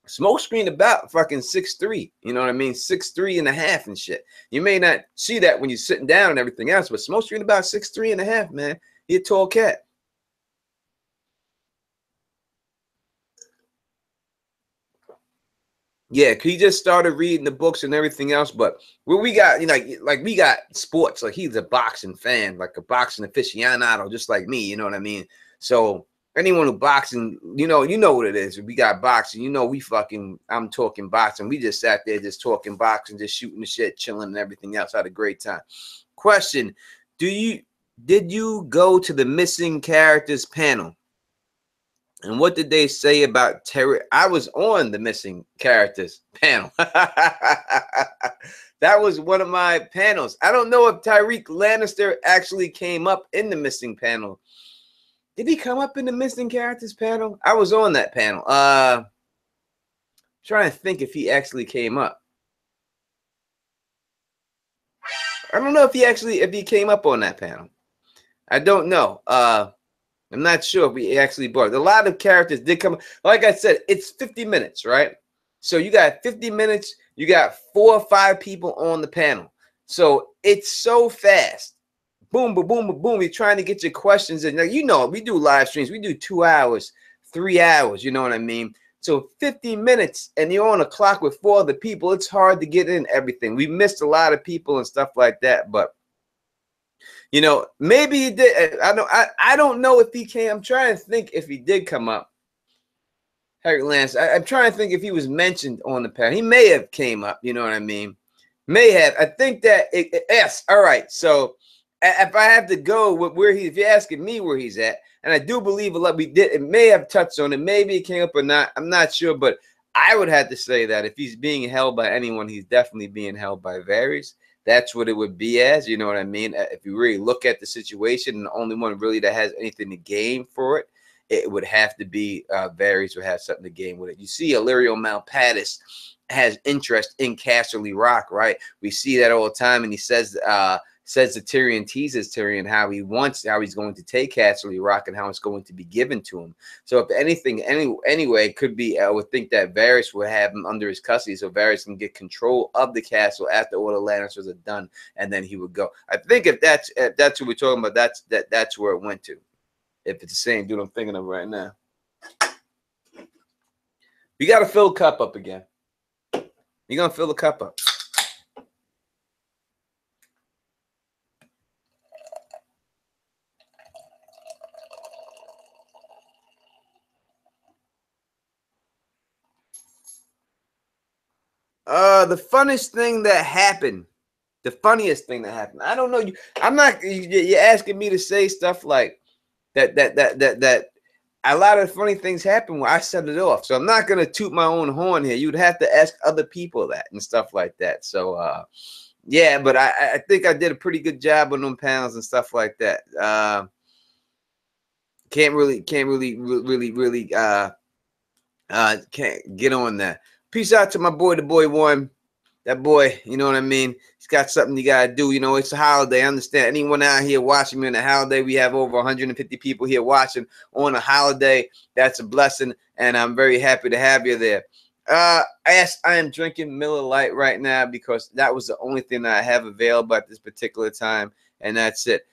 Smokescreen about fucking 6'3", you know what I mean? 6'3.5" and shit. You may not see that when you're sitting down and everything else, but Smokescreen about 6'3.5", man. He a tall cat. Yeah, he just started reading the books and everything else. But where we got, you know, like we got sports. Like he's a boxing fan, like a boxing aficionado, just like me. You know what I mean? So anyone who boxing, you know what it is. We got boxing. You know, I'm talking boxing. We just sat there just talking boxing, just shooting the shit, chilling, and everything else. Had a great time. Question: did you go to the missing characters panel? And what did they say about Terry? I was on the missing characters panel. That was one of my panels. I don't know if Tyrion Lannister actually came up in the missing panel. Did he come up in the missing characters panel? I was on that panel. Trying to think if he actually came up. I don't know if he came up on that panel. I don't know. I'm not sure if we actually bought it. A lot of characters did come. Like I said, it's 50 minutes, right? So you got 50 minutes. You got 4 or 5 people on the panel. So it's so fast. Boom, boom, boom, boom, boom. You're trying to get your questions in. Now, you know, we do live streams. We do 2 hours, 3 hours. You know what I mean? So 50 minutes and you're on a clock with 4 other people. It's hard to get in everything. We missed a lot of people and stuff like that. But you know, maybe he did. I don't know if he came. I'm trying to think if he did come up. Harry Lance. I'm trying to think if he was mentioned on the panel. He may have came up. You know what I mean? May have. I think that. Yes. All right. So if I have to go with where if you're asking me where he's at, and I do believe a lot we did. It may have touched on it. Maybe it came up or not. I'm not sure, but I would have to say that if he's being held by anyone, he's definitely being held by Varys. That's what it would be as, you know what I mean? If you really look at the situation, and the only one really that has anything to gain for it, it would have to be Varys would have something to gain with it. You see, Illyrio Malpatis has interest in Casterly Rock, right? We see that all the time, and he says to Tyrion, teases Tyrion how he's going to take Casterly Rock and how it's going to be given to him. So if anything, anyway, it could be, I would think that Varys would have him under his custody, so Varys can get control of the castle after all the Lannisters are done, and then he would go. I think if that's what we're talking about, that's where it went to. If it's the same dude I'm thinking of right now. You got to fill the cup up again. You're going to fill the cup up. The funniest thing that happened. The funniest thing that happened. I don't know. You're asking me to say stuff like that. A lot of funny things happen when I set it off. So I'm not gonna toot my own horn here. You'd have to ask other people that and stuff like that. So yeah, but I think I did a pretty good job on them panels and stuff like that. Can't really can't get on that. Peace out to my boy, the boy one. That boy, you know what I mean? He's got something you gotta do. You know, it's a holiday. I understand anyone out here watching me on a holiday. We have over 150 people here watching on a holiday. That's a blessing, and I'm very happy to have you there. Yes, I am drinking Miller Lite right now because that was the only thing that I have available at this particular time, and that's it.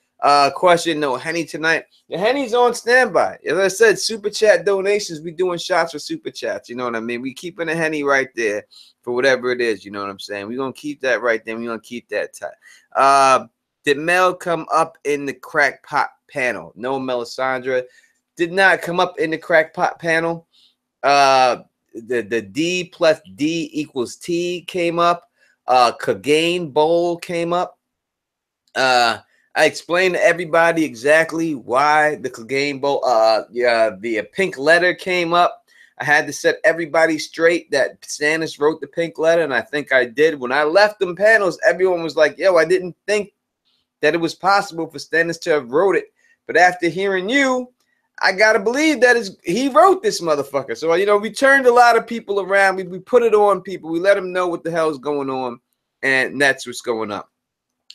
Question: no Henny tonight. The Henny's on standby. As I said, super chat donations. We doing shots for super chats. You know what I mean? We keeping the Henny right there for whatever it is. You know what I'm saying? We're gonna keep that right there. We're gonna keep that tight. Did Mel come up in the Crackpot panel? No, Melisandre did not come up in the Crackpot panel. The D plus D equals T came up. Clegane Bowl came up. I explained to everybody exactly why the Clegane Bowl, the pink letter came up. I had to set everybody straight that Stannis wrote the pink letter, and I think I did. When I left them panels, everyone was like, yo, I didn't think that it was possible for Stannis to have wrote it. But after hearing you, I got to believe that he wrote this motherfucker. So, you know, we turned a lot of people around. We put it on people. We let them know what the hell is going on, and that's what's going on.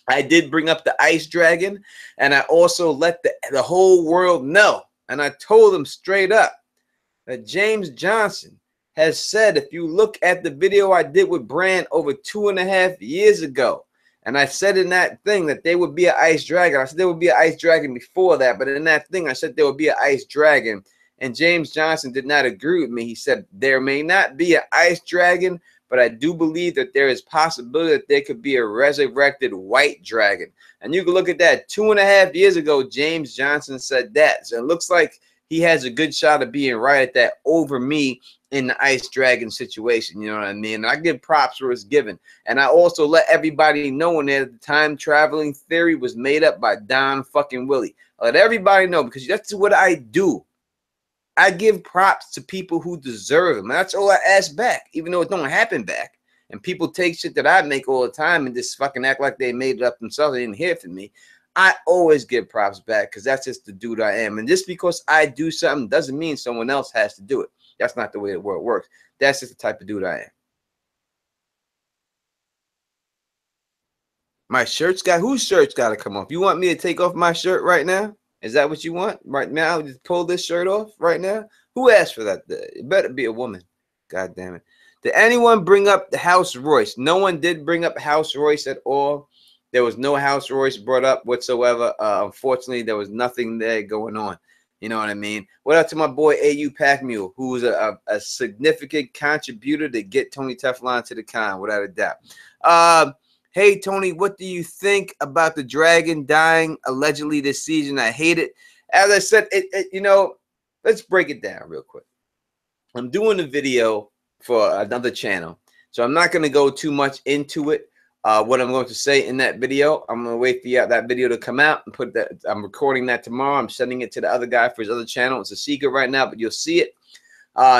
I did bring up the ice dragon, and I also let the whole world know, and I told them straight up that James Johnson has said, if you look at the video I did with Bran over 2.5 years ago, and I said in that thing that there would be an ice dragon. I said there would be an ice dragon before that, but in that thing I said there would be an ice dragon. And James Johnson did not agree with me. He said there may not be an ice dragon, but I do believe that there is possibility that there could be a resurrected white dragon. And you can look at that. 2.5 years ago, James Johnson said that. So it looks like he has a good shot of being right at that over me in the ice dragon situation. You know what I mean? And I give props where it's given. And I also let everybody know in there that the time traveling theory was made up by Don fucking Willie. I let everybody know, because that's what I do. I give props to people who deserve them. That's all I ask back, even though it don't happen back. And people take shit that I make all the time and just fucking act like they made it up themselves. They didn't hear from me. I always give props back, because that's just the dude I am. And just because I do something doesn't mean someone else has to do it. That's not the way the world works. That's just the type of dude I am. My shirt's got, whose shirt's got to come off? You want me to take off my shirt right now? Is that what you want right now? Just pull this shirt off right now? Who asked for that? It better be a woman. God damn it. Did anyone bring up the House Royce? No one did bring up House Royce at all. There was no House Royce brought up whatsoever. Unfortunately, there was nothing there going on. You know what I mean? What up to my boy AU Pack Mule, who was a significant contributor to get Tony Teflon to the con, without a doubt. Hey, Tony, what do you think about the dragon dying allegedly this season? I hate it. As I said, you know, let's break it down real quick. I'm doing a video for another channel, so I'm not going to go too much into it. What I'm going to say in that video, I'm going to wait for that video to come out and put that. I'm recording that tomorrow. I'm sending it to the other guy for his other channel. It's a secret right now, but you'll see it.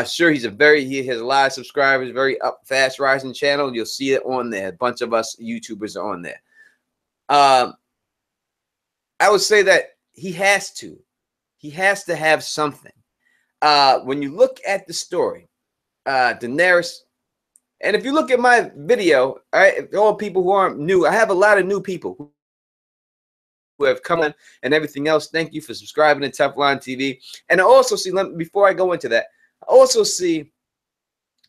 Sure, he has a lot of subscribers, very fast rising channel. You'll see it on there. A bunch of us YouTubers are on there. I would say that he has to have something. When you look at the story, Daenerys. And if you look at my video, all right, all people who aren't new, I have a lot of new people who have come on and everything else. Thank you for subscribing to Teflon TV. And I also see, before I go into that, I also see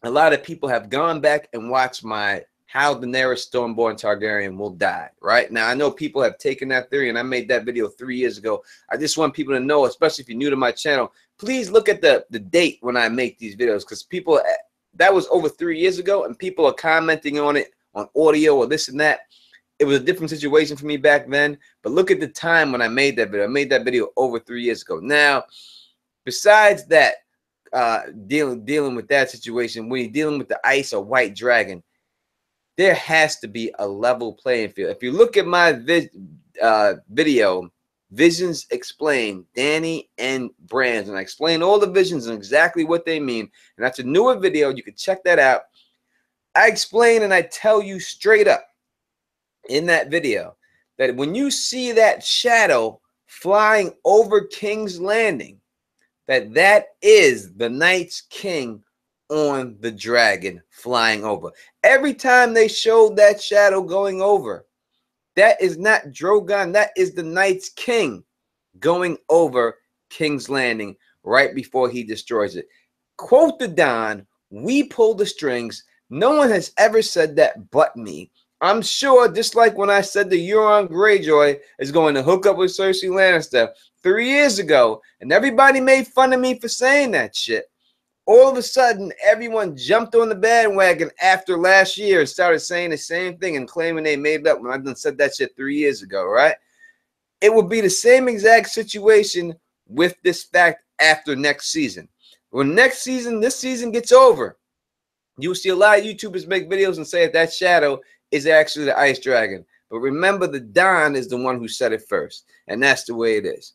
a lot of people have gone back and watched my How Daenerys Stormborn Targaryen Will Die. Right now, I know people have taken that theory, and I made that video 3 years ago. I just want people to know, especially if you're new to my channel, please look at the date when I make these videos, because people, that was over 3 years ago, and people are commenting on it on audio or this and that. It was a different situation for me back then, but look at the time when I made that video. I made that video over 3 years ago. Now, besides that, dealing with that situation, when you're dealing with the ice or white dragon, there has to be a level playing field. If you look at my video, Visions Explained, Danny and Brands, and I explain all the visions and exactly what they mean. And that's a newer video. You can check that out. I explain and I tell you straight up in that video that when you see that shadow flying over King's Landing, that is the Night's King on the dragon flying over. Every time they showed that shadow going over, that is not Drogon. That is the Night's King going over King's Landing right before he destroys it. Quote the Don, we pull the strings. No one has ever said that but me. I'm sure, just like when I said the Euron Greyjoy is going to hook up with Cersei Lannister 3 years ago, and everybody made fun of me for saying that shit. All of a sudden, everyone jumped on the bandwagon after last year and started saying the same thing and claiming they made it up when I done said that shit 3 years ago, right? It will be the same exact situation with this fact after next season. When next season, this season gets over, you'll see a lot of YouTubers make videos and say that shadow is actually the ice dragon. But remember, the Don is the one who said it first, and that's the way it is.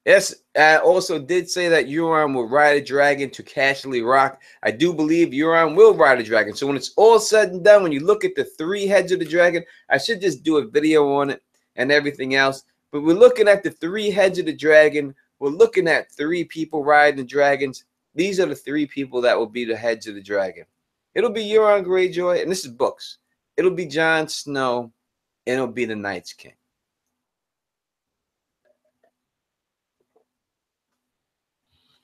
Yes, I also did say that Euron will ride a dragon to casually rock. I do believe Euron will ride a dragon. So when it's all said and done, when you look at the 3 heads of the dragon, I should just do a video on it and everything else. But we're looking at the 3 heads of the dragon. We're looking at 3 people riding the dragons. These are the 3 people that will be the heads of the dragon. It'll be Euron Greyjoy, and this is books. It'll be Jon Snow, and it'll be the Night's King.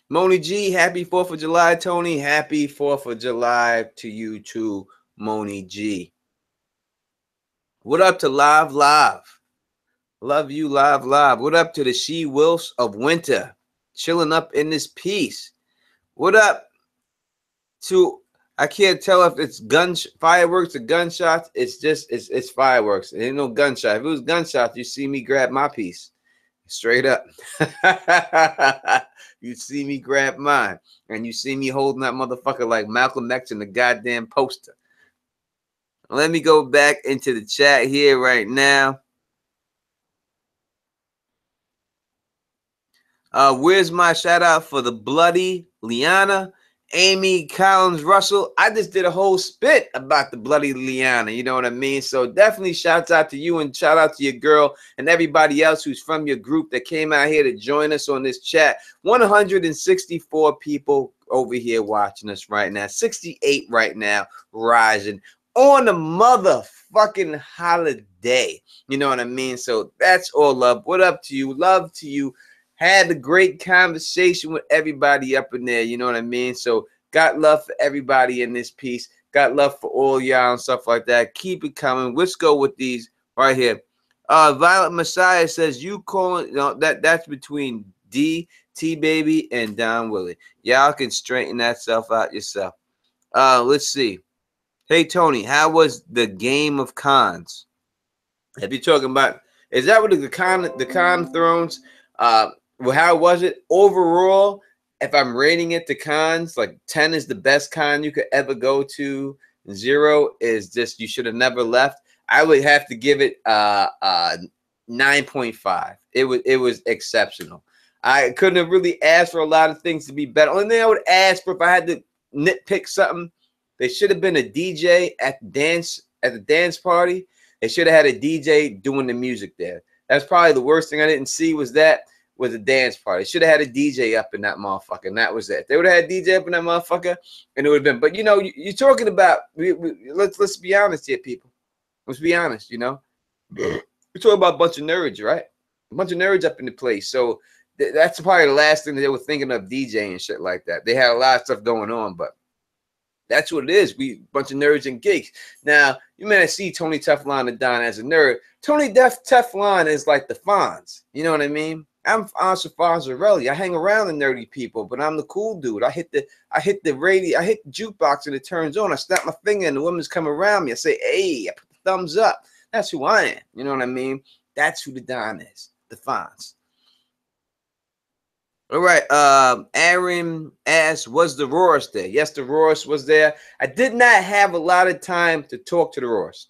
Moni G, happy 4th of July, Tony. Happy 4th of July to you too, Moni G. What up to Live Live? Love you, Live Live. What up to the She Wolves of Winter? Chilling up in this piece. What up to, I can't tell if it's fireworks or gunshots. It's just, it's fireworks. It ain't no gunshot. If it was gunshots, you see me grab my piece. Straight up. You see me grab mine. And you see me holding that motherfucker like Malcolm X in the goddamn poster. Let me go back into the chat here right now. Where's my shout out for the bloody Lyanna, Amy Collins Russell? I just did a whole spit about the bloody Lyanna, you know what I mean? So definitely shouts out to you and shout out to your girl and everybody else who's from your group that came out here to join us on this chat. 164 people over here watching us right now. 68 right now, rising on the motherfucking holiday. You know what I mean? So that's all love. What up to you? Love to you. Had a great conversation with everybody up in there. You know what I mean? So got love for everybody in this piece. Got love for all y'all and stuff like that. Keep it coming. Let's go with these right here. Violet Messiah says, you calling, you know, that's between D, T Baby, and Don Willie. Y'all can straighten that stuff out yourself. Let's see. Hey Tony, how was the Game of Cons? If you're talking about, is that what the Con Thrones? Well, how was it overall? If I'm rating it to cons, like 10 is the best con you could ever go to. 0 is just you should have never left. I would have to give it 9.5. It was exceptional. I couldn't have really asked for a lot of things to be better. Only thing I would ask for if I had to nitpick something, there should have been a DJ at the dance party. They should have had a DJ doing the music there. That's probably the worst thing I didn't see was a dance party. Should have had a DJ up in that motherfucker, and that was it. They would have had a DJ up in that motherfucker, and it would have been. But you know, you're talking about. Let's be honest here, people. Let's be honest. You know, we're talking about a bunch of nerds, right? A bunch of nerds up in the place. So that's probably the last thing that they were thinking of, DJ and shit like that. They had a lot of stuff going on, but that's what it is. We bunch of nerds and geeks. Now, you may not see Tony Teflon and Don as a nerd. Tony Teflon is like the Fonz. You know what I mean? I'm Fonz Fonzarelli. I hang around the nerdy people, but I'm the cool dude. I hit the radio, I hit the jukebox and it turns on. I snap my finger and the women's come around me. I say, hey, I put the thumbs up. That's who I am. You know what I mean? That's who the Don is. The Fonz. All right, Aaron asked, was the Roors there? Yes, the Roors was there. I did not have a lot of time to talk to the Roors.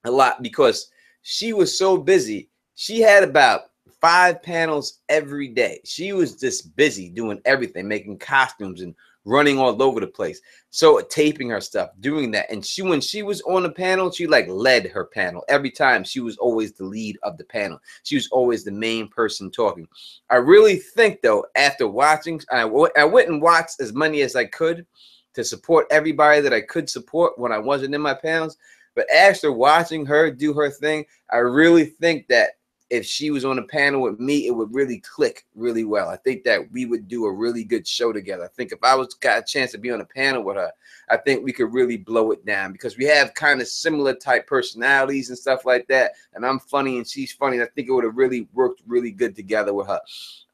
A lot, because she was so busy. She had about 5 panels every day. She was just busy doing everything, making costumes and running all over the place. So taping her stuff, doing that. And when she was on the panel, she like led her panel. Every time she was always the lead of the panel. She was always the main person talking. I really think though, after watching, I went and watched as many as I could to support everybody that I could support when I wasn't in my panels. But after watching her do her thing, I really think that if she was on a panel with me, it would really click really well. I think that we would do a really good show together. I think if I got a chance to be on a panel with her, I think we could really blow it down because we have kind of similar type personalities and stuff like that. And I'm funny and she's funny. And I think it would have really worked really good together with her.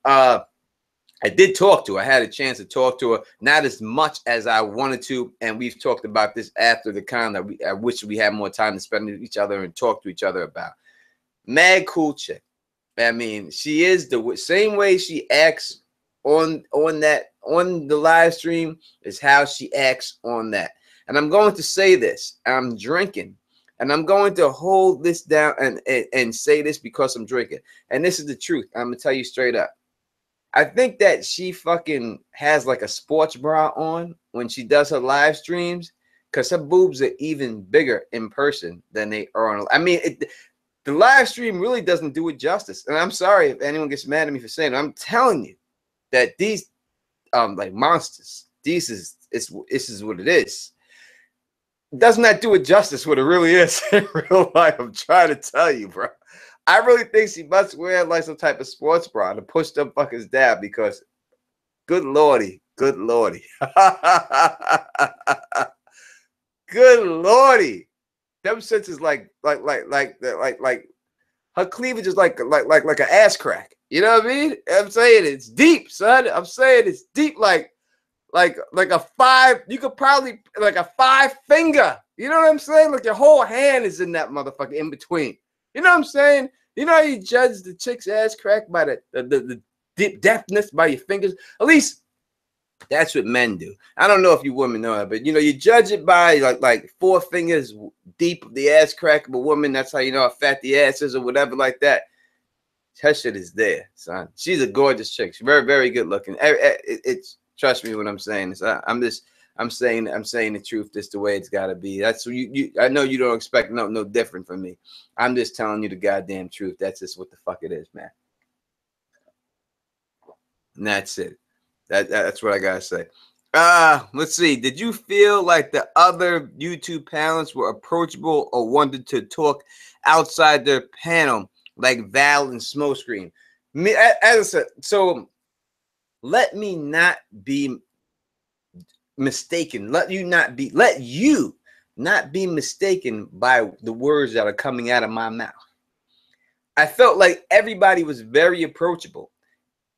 I did talk to her. I had a chance to talk to her, not as much as I wanted to. And we've talked about this after the con that I wish we had more time to spend with each other and talk to each other about. Mad cool chick. I mean, she is the same way she acts on the live stream is how she acts on that. And I'm going to say this. I'm drinking. And I'm going to hold this down and say this because I'm drinking. And this is the truth. I'm going to tell you straight up. I think that she fucking has like a sports bra on when she does her live streams because her boobs are even bigger in person than they are on. I mean, the live stream really doesn't do it justice. And I'm sorry if anyone gets mad at me for saying it. I'm telling you that these like monsters, this is what it is. It does not do it justice what it really is in real life. I'm trying to tell you, bro. I really think she must wear like some type of sports bra to push them fuckers down because Good lordy. Good lordy. Good lordy. Them shits is like her cleavage is like an ass crack. You know what I mean? I'm saying it's deep, son. I'm saying it's deep, like a five. You could probably like a 5-finger. You know what I'm saying? Like your whole hand is in that motherfucker in between. You know what I'm saying? You know how you judge the chick's ass crack by the deep depthness by your fingers? At least that's what men do. I don't know if you women know it, but you know, you judge it by like 4 fingers deep of the ass crack of a woman. That's how you know how fat the ass is or whatever like that. Her shit is there, son. She's a gorgeous chick. She's very, very good looking. It's trust me when I'm saying this. I'm saying the truth. This the way it's gotta be. That's you. I know you don't expect no different from me. I'm just telling you the goddamn truth. That's just what the fuck it is, man. And that's it. That's what I gotta say. Let's see. Did you feel like the other YouTube panelists were approachable or wanted to talk outside their panel, like Val and Smokescreen? Me, as I said, so let me not be mistaken. Let you not be mistaken by the words that are coming out of my mouth. I felt like everybody was very approachable.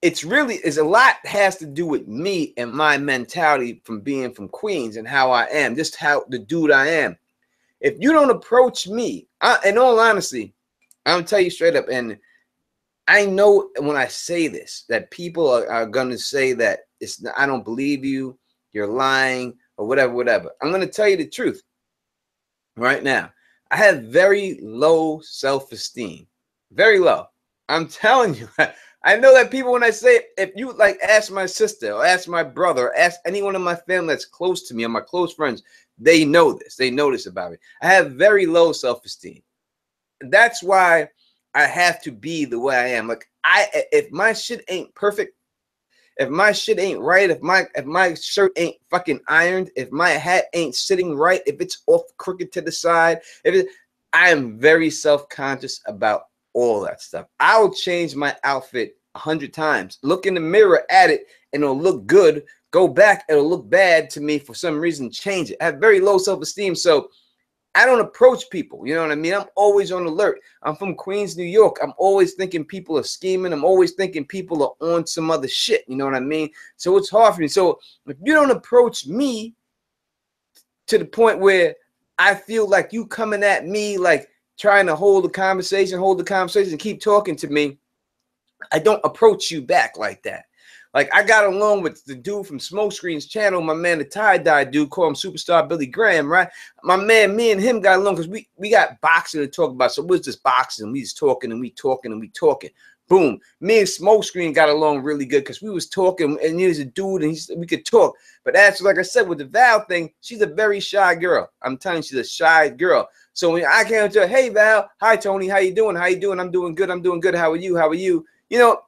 It's a lot has to do with me and my mentality from being from Queens and how I am, just how the dude I am. If you don't approach me, in all honesty, I'm gonna tell you straight up, and I know when I say this that people are gonna say that I don't believe you, you're lying, or whatever. I'm gonna tell you the truth right now. I have very low self-esteem, very low. I'm telling you. I know that people, when I say, if you like ask my sister or ask my brother, or ask anyone in my family that's close to me or my close friends, they know this. They know this about me. I have very low self-esteem. That's why I have to be the way I am. Like if my shit ain't perfect, if my shit ain't right, if my shirt ain't fucking ironed, if my hat ain't sitting right, if it's off crooked to the side, I am very self-conscious about all that stuff. I'll change my outfit 100 times. Look in the mirror at it and it'll look good. Go back, it'll look bad to me for some reason. Change it. I have very low self-esteem, so I don't approach people. You know what I mean? I'm always on alert. I'm from Queens, New York. I'm always thinking people are scheming. I'm always thinking people are on some other shit. You know what I mean? So it's hard for me. So if you don't approach me to the point where I feel like you coming at me like trying to hold the conversation, keep talking to me, I don't approach you back like that. Like I got along with the dude from Smokescreen's channel, my man, the tie-dye dude, called him Superstar Billy Graham, right? My man, me and him got along because we got boxing to talk about. So it was just boxing. We just talking and we talking. Boom. Me and Smokescreen got along really good because we was talking, and he was a dude and we could talk. But that's like I said with the Val thing, she's a very shy girl. I'm telling you, she's a shy girl. So when I came to her, hey Val, hi Tony, how you doing? How you doing? I'm doing good. How are you? You know,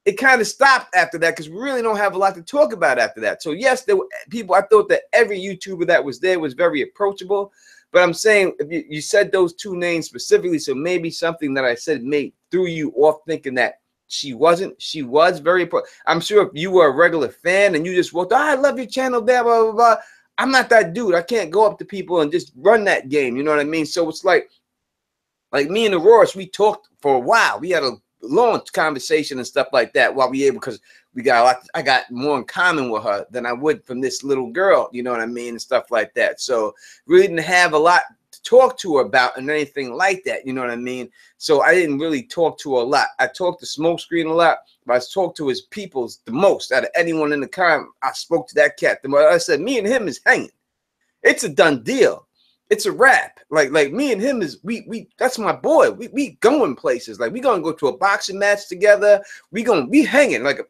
it kind of stopped after that because we really don't have a lot to talk about after that. So yes, there were people. I thought that every YouTuber that was there was very approachable. But I'm saying if you said those 2 names specifically, so maybe something that I said threw you off thinking that she wasn't. She was very approachable. I'm sure if you were a regular fan and you just walked, oh, I love your channel, blah, blah, blah, blah. I'm not that dude. I can't go up to people and just run that game. You know what I mean? So it's like me and the Roors, we talked for a while. We had a long conversation and stuff like that while we able, because we got a lot. I got more in common with her than I would from this little girl. You know what I mean? And stuff like that. So really didn't have a lot to talk to her about and anything like that. You know what I mean? So I didn't really talk to her a lot. I talked to Smokescreen a lot, but I talked to his peoples the most out of anyone in the car. I spoke to that cat the most. I said, me and him is hanging. It's a done deal. It's a wrap. Like me and him is we that's my boy. We going places. Like we gonna go to a boxing match together. We hanging. Like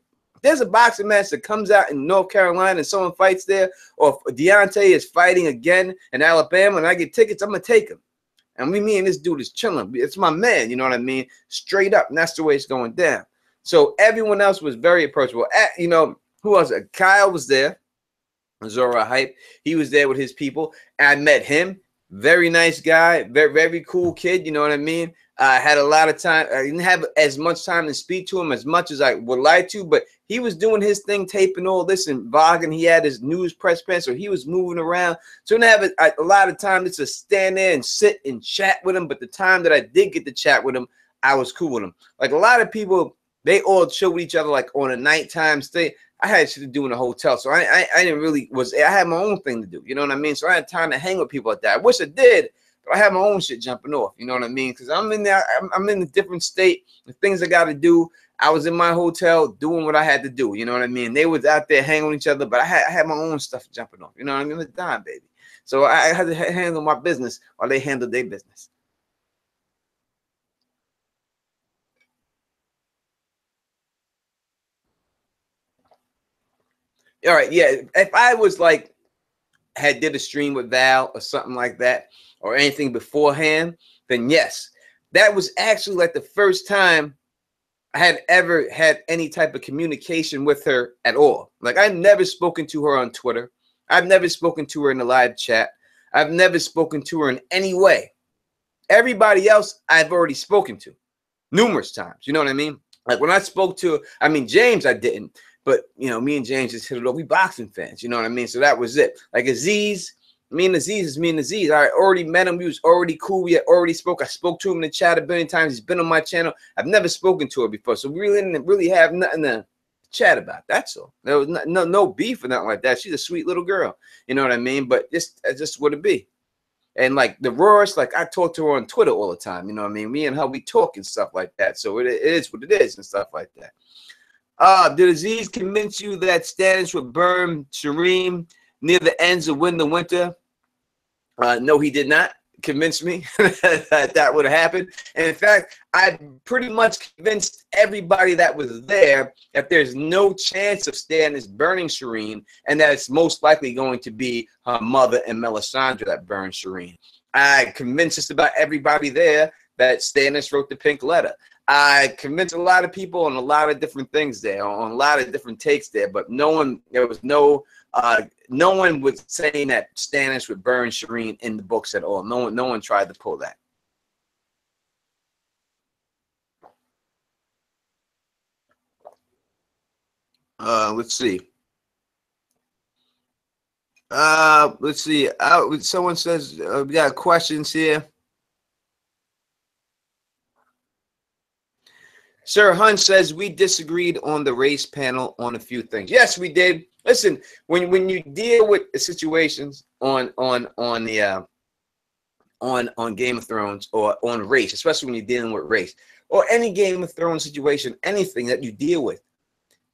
there's a boxing match that comes out in North Carolina and someone fights there, or if Deontay is fighting again in Alabama and I get tickets, I'm gonna take him. And me and this dude is chilling. It's my man, you know what I mean? Straight up. And that's the way it's going down. So everyone else was very approachable. You know, who else? Kyle was there. Zora Hype. He was there with his people. And I met him. Very nice guy. Very, very cool kid. You know what I mean? I had a lot of time. I didn't have as much time to speak to him as much as I would like to, but he was doing his thing, taping all this and vlogging. He had his news press pen, so he was moving around. So I didn't have a lot of time just to stand there and sit and chat with him. But the time that I did get to chat with him, I was cool with him. Like a lot of people, they all chill with each other like on a nighttime stay. I had shit to do in a hotel, so I didn't really I had my own thing to do. You know what I mean? So I had time to hang with people like that. I wish I did. I have my own shit jumping off, you know what I mean? Because I'm in there, I'm in a different state. The things I got to do, I was in my hotel doing what I had to do, you know what I mean? They was out there hanging with each other, but I had my own stuff jumping off, you know what I mean? I'm a dime, baby. So I had to handle my business while they handled their business. All right, yeah. If I was like, did a stream with Val or something like that, or anything beforehand, then yes, that was actually like the first time I had ever had any type of communication with her at all. Like I've never spoken to her on Twitter. I've never spoken to her in a live chat. I've never spoken to her in any way. Everybody else I've already spoken to numerous times. You know what I mean? Like when I spoke to, I mean, James, I didn't, but you know, me and James just hit it off. We boxing fans, you know what I mean? So that was it. Like Aziz, me and Aziz. I already met him. He was already cool. We had already spoke. I spoke to him in the chat a billion times. He's been on my channel. I've never spoken to her before, so we really didn't really have nothing to chat about. That's all. There was no beef or nothing like that. She's a sweet little girl. You know what I mean? But that's just what it be. And like the Roars, like I talk to her on Twitter all the time. You know what I mean? Me and her, we talk and stuff like that. So it is what it is and stuff like that. Did Aziz convince you that Stannis would burn Shireen near the ends of winter? No, he did not convince me that would have happened. And in fact, I pretty much convinced everybody that was there that there's no chance of Stannis burning Shireen, and that it's most likely going to be her mother and Melisandre that burn Shireen. I convinced just about everybody there that Stannis wrote the pink letter. I convinced a lot of people on a lot of different things there, on a lot of different takes there, but there was no one was saying that Stannis would burn Shireen in the books at all. No one tried to pull that. Let's see. Let's see. Someone says we got questions here. Sir Hunch says we disagreed on the race panel on a few things. Yes, we did. Listen, when you deal with situations on Game of Thrones or on race, especially when you're dealing with race or any Game of Thrones situation, anything that you deal with,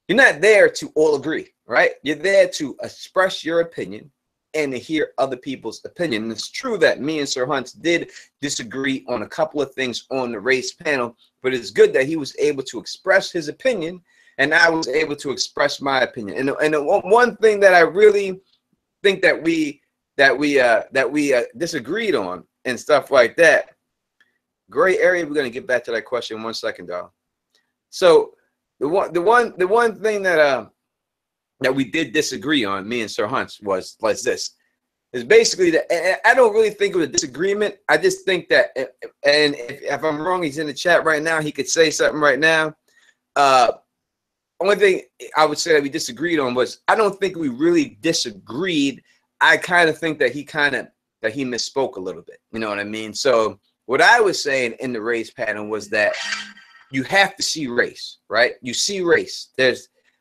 you're not there to all agree, right? You're there to express your opinion and to hear other people's opinion. And it's true that me and Sir Hunch did disagree on a couple of things on the race panel, but it's good that he was able to express his opinion and I was able to express my opinion. And one thing that I really think that we disagreed on and stuff like that, gray area. We're gonna get back to that question in 1 second, dog. So the one thing that we did disagree on, me and Sir Hunch, was this. Is basically that, and I don't really think it was a disagreement. I just think that, and if I'm wrong, he's in the chat right now. He could say something right now. Only thing I would say that we disagreed on was, I don't think we really disagreed. I kind of think that he misspoke a little bit. You know what I mean? So what I was saying in the race panel was that you have to see race, right? You see race.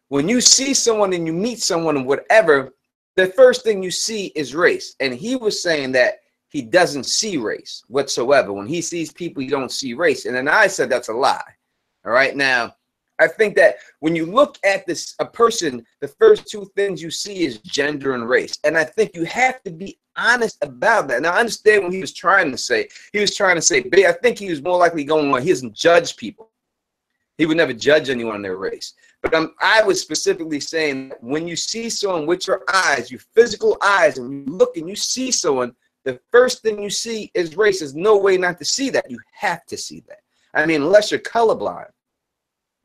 When you see someone and you meet someone and whatever, the first thing you see is race. And he was saying that he doesn't see race whatsoever. When he sees people, he don't see race. And then I said that's a lie. All right. Now, I think that when you look at a person, the first two things you see is gender and race. And I think you have to be honest about that. Now, I understand what he was trying to say. But I think he was more likely going on, he doesn't judge people. He would never judge anyone on their race. But I was specifically saying that when you see someone with your eyes, your physical eyes, and you look and you see someone, the first thing you see is race. There's no way not to see that. You have to see that. I mean, unless you're colorblind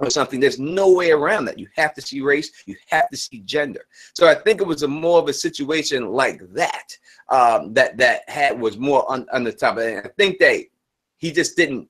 or something, there's no way around that. You have to see race. You have to see gender. So I think it was more of a situation like that, was more on the top. And I think that he just didn't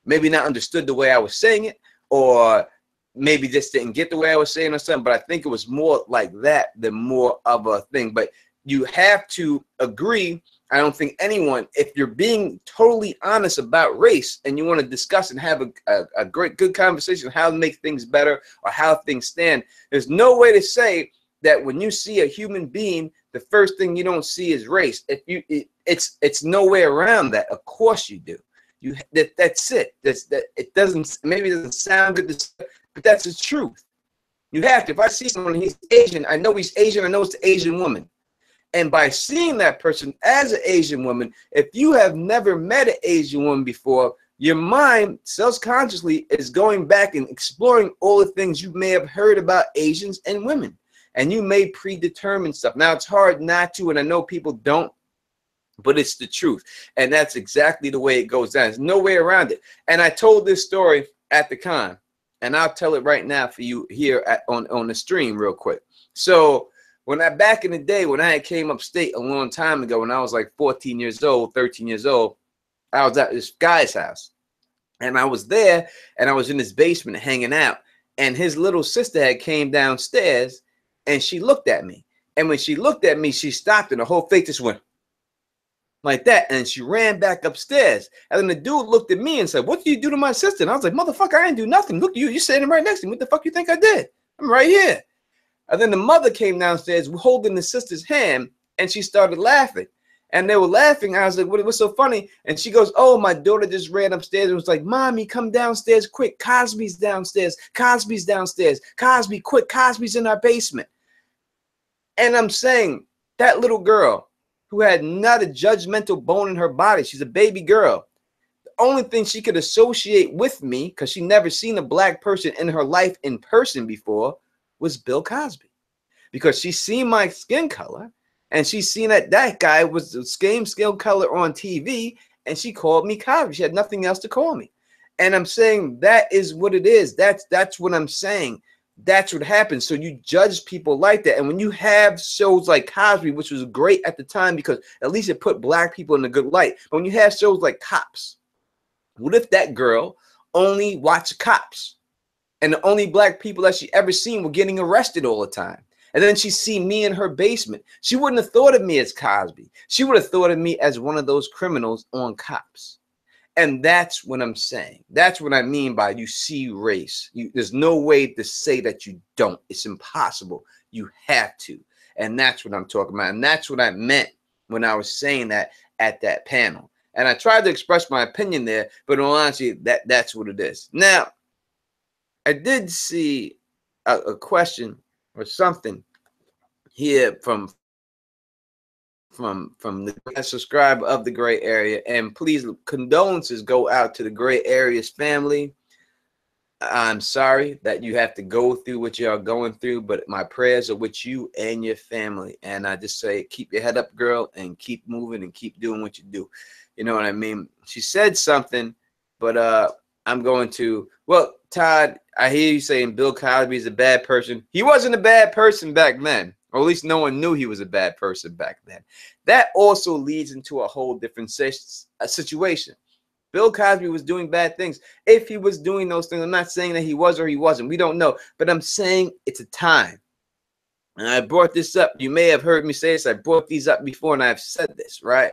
maybe not understood the way I was saying it, or maybe just didn't get the way I was saying or something. But I think it was more like that than more of a thing. But you have to agree. I don't think anyone, if you're being totally honest about race and you want to discuss and have a good conversation how to make things better or how things stand, there's no way to say that when you see a human being, the first thing you don't see is race. It's no way around that. Of course you do. That's it. It doesn't, maybe it doesn't sound good to say, but that's the truth. You have to. If I see someone, he's Asian, I know he's Asian, I know it's the Asian woman. And by seeing that person as an Asian woman, if you have never met an Asian woman before, your mind self-consciously is going back and exploring all the things you may have heard about Asians and women. And you may predetermine stuff. Now, it's hard not to, and I know people don't, but it's the truth. And that's exactly the way it goes down. There's no way around it. And I told this story at the con, and I'll tell it right now for you here on the stream real quick. So back in the day, when I came upstate a long time ago, when I was like 14 years old, 13 years old, I was at this guy's house. And I was there, and I was in his basement hanging out. And his little sister had came downstairs, and she looked at me. And when she looked at me, she stopped, and her whole face just went like that. And she ran back upstairs. And then the dude looked at me and said, "What did you do to my sister?" And I was like, "Motherfucker, I didn't do nothing. Look at you. You're sitting right next to me. What the fuck you think I did? I'm right here." And then the mother came downstairs holding the sister's hand, and she started laughing. And they were laughing. I was like, "What's so funny?" And she goes, "Oh, my daughter just ran upstairs and was like, 'Mommy, come downstairs quick. Cosby's downstairs. Cosby's downstairs. Cosby, quick. Cosby's in our basement.'" And I'm saying that little girl who had not a judgmental bone in her body, she's a baby girl. The only thing she could associate with me, because she never seen a black person in her life in person before, was Bill Cosby, because she's seen my skin color and she's seen that guy was the same skin color on TV, and she called me Cosby. She had nothing else to call me. And I'm saying that is what it is. That's what I'm saying. That's what happens. So you judge people like that. And when you have shows like Cosby, which was great at the time because at least it put black people in a good light. But when you have shows like Cops, what if that girl only watched Cops? And the only black people that she ever seen were getting arrested all the time. And then she see me in her basement. She wouldn't have thought of me as Cosby. She would have thought of me as one of those criminals on Cops. And that's what I'm saying. That's what I mean by you see race. There's no way to say that you don't. It's impossible. You have to. And that's what I'm talking about. And that's what I meant when I was saying that at that panel. And I tried to express my opinion there, but in all honesty, that's what it is. Now, I did see a question or something here from the subscriber of the Gray Area, and please, condolences go out to the Gray Area's family. I'm sorry that you have to go through what you are going through, but my prayers are with you and your family. And I just say, keep your head up, girl, and keep moving and keep doing what you do. You know what I mean? She said something, but I'm going to, well, Todd, I hear you saying Bill Cosby is a bad person. He wasn't a bad person back then. Or at least no one knew he was a bad person back then. That also leads into a whole different situation. Bill Cosby was doing bad things. If he was doing those things, I'm not saying that he was or he wasn't. We don't know. But I'm saying it's a time. And I brought this up. You may have heard me say this. I brought these up before, and I've said this, right?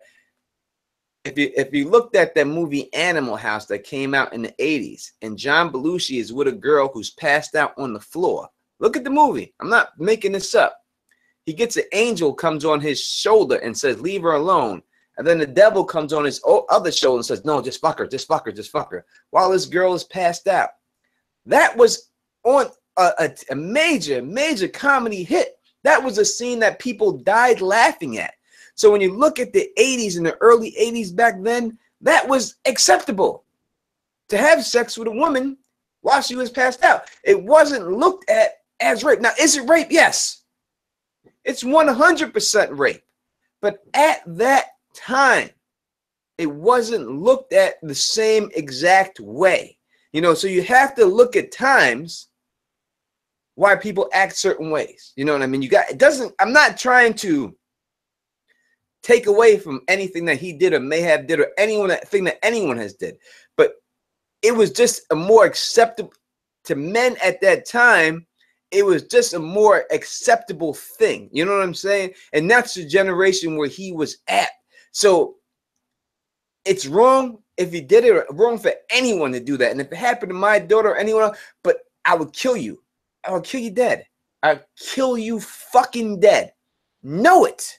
If you looked at that movie Animal House that came out in the 80s, and John Belushi is with a girl who's passed out on the floor. Look at the movie. I'm not making this up. He gets an angel, comes on his shoulder and says, "Leave her alone." And then the devil comes on his other shoulder and says, "No, just fuck her, just fuck her, just fuck her," while this girl is passed out. That was on a major comedy hit. That was a scene that people died laughing at. So when you look at the 80s and the early 80s back then, that was acceptable to have sex with a woman while she was passed out. It wasn't looked at as rape. Now, is it rape? Yes. It's 100% rape. But at that time, it wasn't looked at the same exact way. You know, so you have to look at times why people act certain ways. You know what I mean? I'm not trying to take away from anything that he did or may have did or thing that anyone has did. But it was just a more acceptable to men at that time. It was just a more acceptable thing. You know what I'm saying? And that's the generation where he was at. So it's wrong if he did it, or wrong for anyone to do that. And if it happened to my daughter or anyone else, but I would kill you. I would kill you dead. I'd kill you fucking dead. Know it.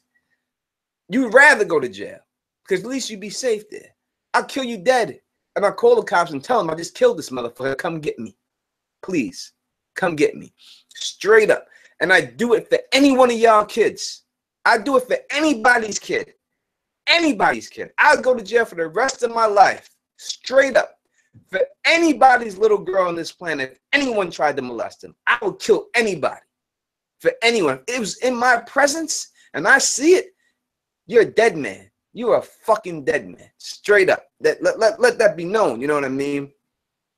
You'd rather go to jail because at least you'd be safe there. I'll kill you dead. And I'll call the cops and tell them I just killed this motherfucker. Come get me. Please. Come get me. Straight up. And I do it for any one of y'all kids. I do it for anybody's kid. Anybody's kid. I'll go to jail for the rest of my life. Straight up. For anybody's little girl on this planet, if anyone tried to molest them, I will kill anybody. For anyone. It was in my presence and I see it. You're a dead man. You are a fucking dead man. Straight up. Let that be known. You know what I mean?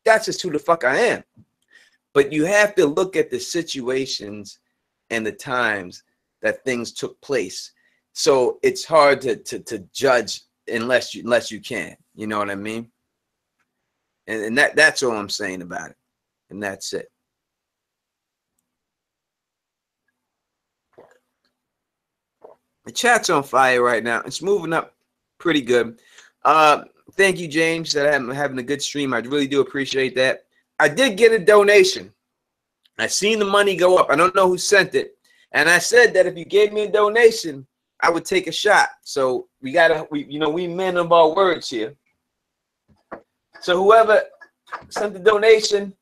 That's just who the fuck I am. But you have to look at the situations and the times that things took place. So it's hard to judge unless you can. You know what I mean? And that's all I'm saying about it. And that's it. The chat's on fire right now. It's moving up pretty good. Thank you, James, that I'm having a good stream. I really do appreciate that. I did get a donation. I seen the money go up. I don't know who sent it. And I said that if you gave me a donation, I would take a shot. So we men of our words here. So whoever sent the donation,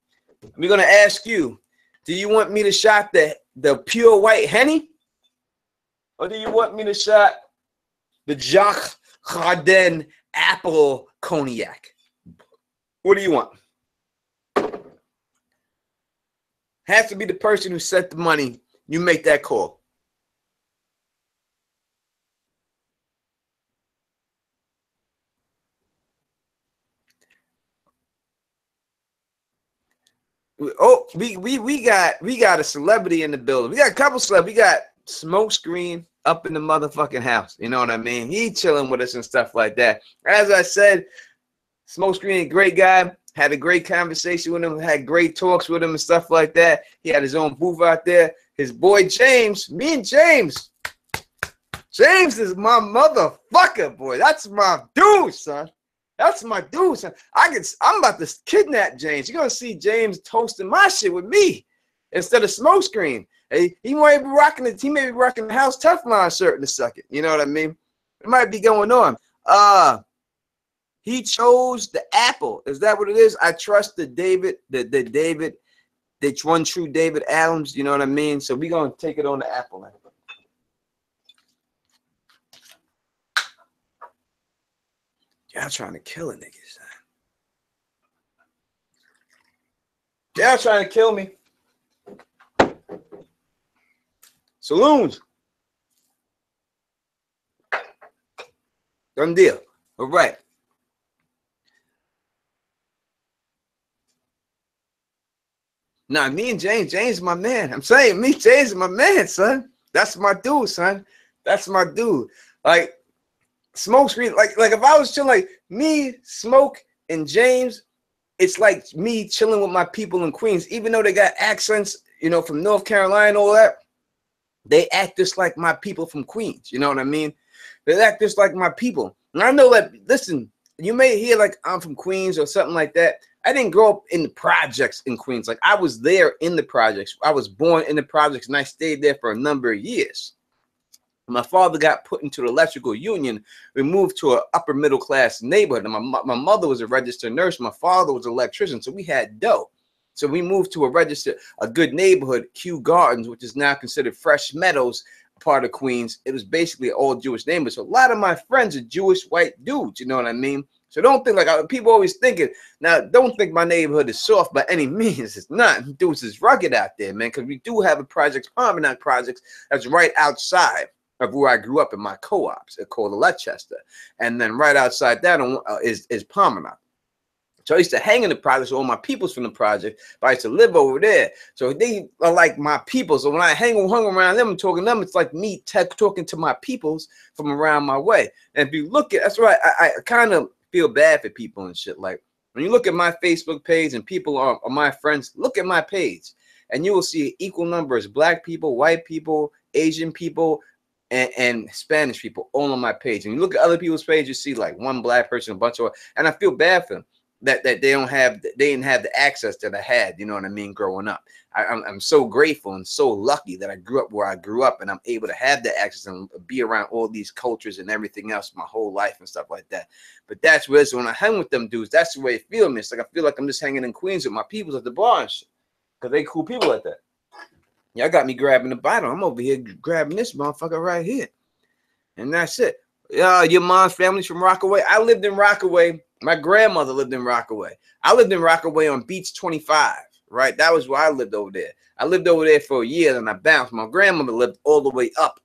we're gonna ask you, do you want me to shot the pure white Henny? Or do you want me to shot the Jacques Chardin apple cognac? What do you want? Has to be the person who sent the money. You make that call. Oh, we got a celebrity in the building. We got a couple celebrities. We got Smokescreen up in the motherfucking house. You know what I mean? He chilling with us and stuff like that. As I said, Smokescreen, a great guy. Had a great conversation with him. Had great talks with him and stuff like that. He had his own booth out there. His boy James, me and James. James is my motherfucker, boy. That's my dude, son. That's my dude, son. I'm about to kidnap James. You're gonna see James toasting my shit with me instead of Smokescreen. He may be rocking the House Teflon shirt in a second. You know what I mean? It might be going on. He chose the apple. Is that what it is? I trust the one true David Adams. You know what I mean? So we're gonna take it on the apple now. Y'all trying to kill a nigga, son. Y'all trying to kill me. Saloons. Done deal. All right. Nah, me and James is my man. I'm saying me, James is my man, son. That's my dude, son. That's my dude. Like Smokescreen, like if I was chilling, like me, Smoke, and James, it's like me chilling with my people in Queens. Even though they got accents, you know, from North Carolina and all that, they act just like my people from Queens. You know what I mean? They act just like my people. And I know that, listen, you may hear like I'm from Queens or something like that. I didn't grow up in the projects in Queens. Like I was there in the projects. I was born in the projects and I stayed there for a number of years. My father got put into the electrical union. We moved to an upper middle class neighborhood. And my mother was a registered nurse. My father was an electrician. So we had dough. So we moved to a good neighborhood, Kew Gardens, which is now considered Fresh Meadows, part of Queens. It was basically all Jewish neighborhood. So a lot of my friends are Jewish white dudes. You know what I mean? So don't think like people always thinking. Now, don't think my neighborhood is soft by any means. It's not. Dudes is rugged out there, man, because we do have a project, Promenade Projects, that's right outside of where I grew up in my co-ops. It's called Leicester. And then right outside that is Promenade. So I used to hang in the project. So all my people's from the project, but I used to live over there. So they are like my people. So when I hung around them and talking to them, it's like me talking to my peoples from around my way. And if you look at, that's right, I kind of feel bad for people and shit. Like When you look at my Facebook page and people are my friends, look at my page and you will see equal numbers, black people, white people, Asian people, and Spanish people all on my page. And you look at other people's page, you see like one black person, a bunch of, and I feel bad for them that they didn't have the access that I had, you know what I mean, growing up. I'm so grateful and so lucky that I grew up where I grew up and I'm able to have the access and be around all these cultures and everything else my whole life and stuff like that. But that's where it's when I hang with them dudes, that's the way it feels. It's like I feel like I'm just hanging in Queens with my peoples at the bar and shit. Because they cool people like that. Y'all got me grabbing the bottle. I'm over here grabbing this motherfucker right here. And that's it. Your mom's family's from Rockaway. I lived in Rockaway. My grandmother lived in Rockaway. I lived in Rockaway on Beach 25, right? That was where I lived over there. I lived over there for a year, and I bounced. My grandmother lived all the way up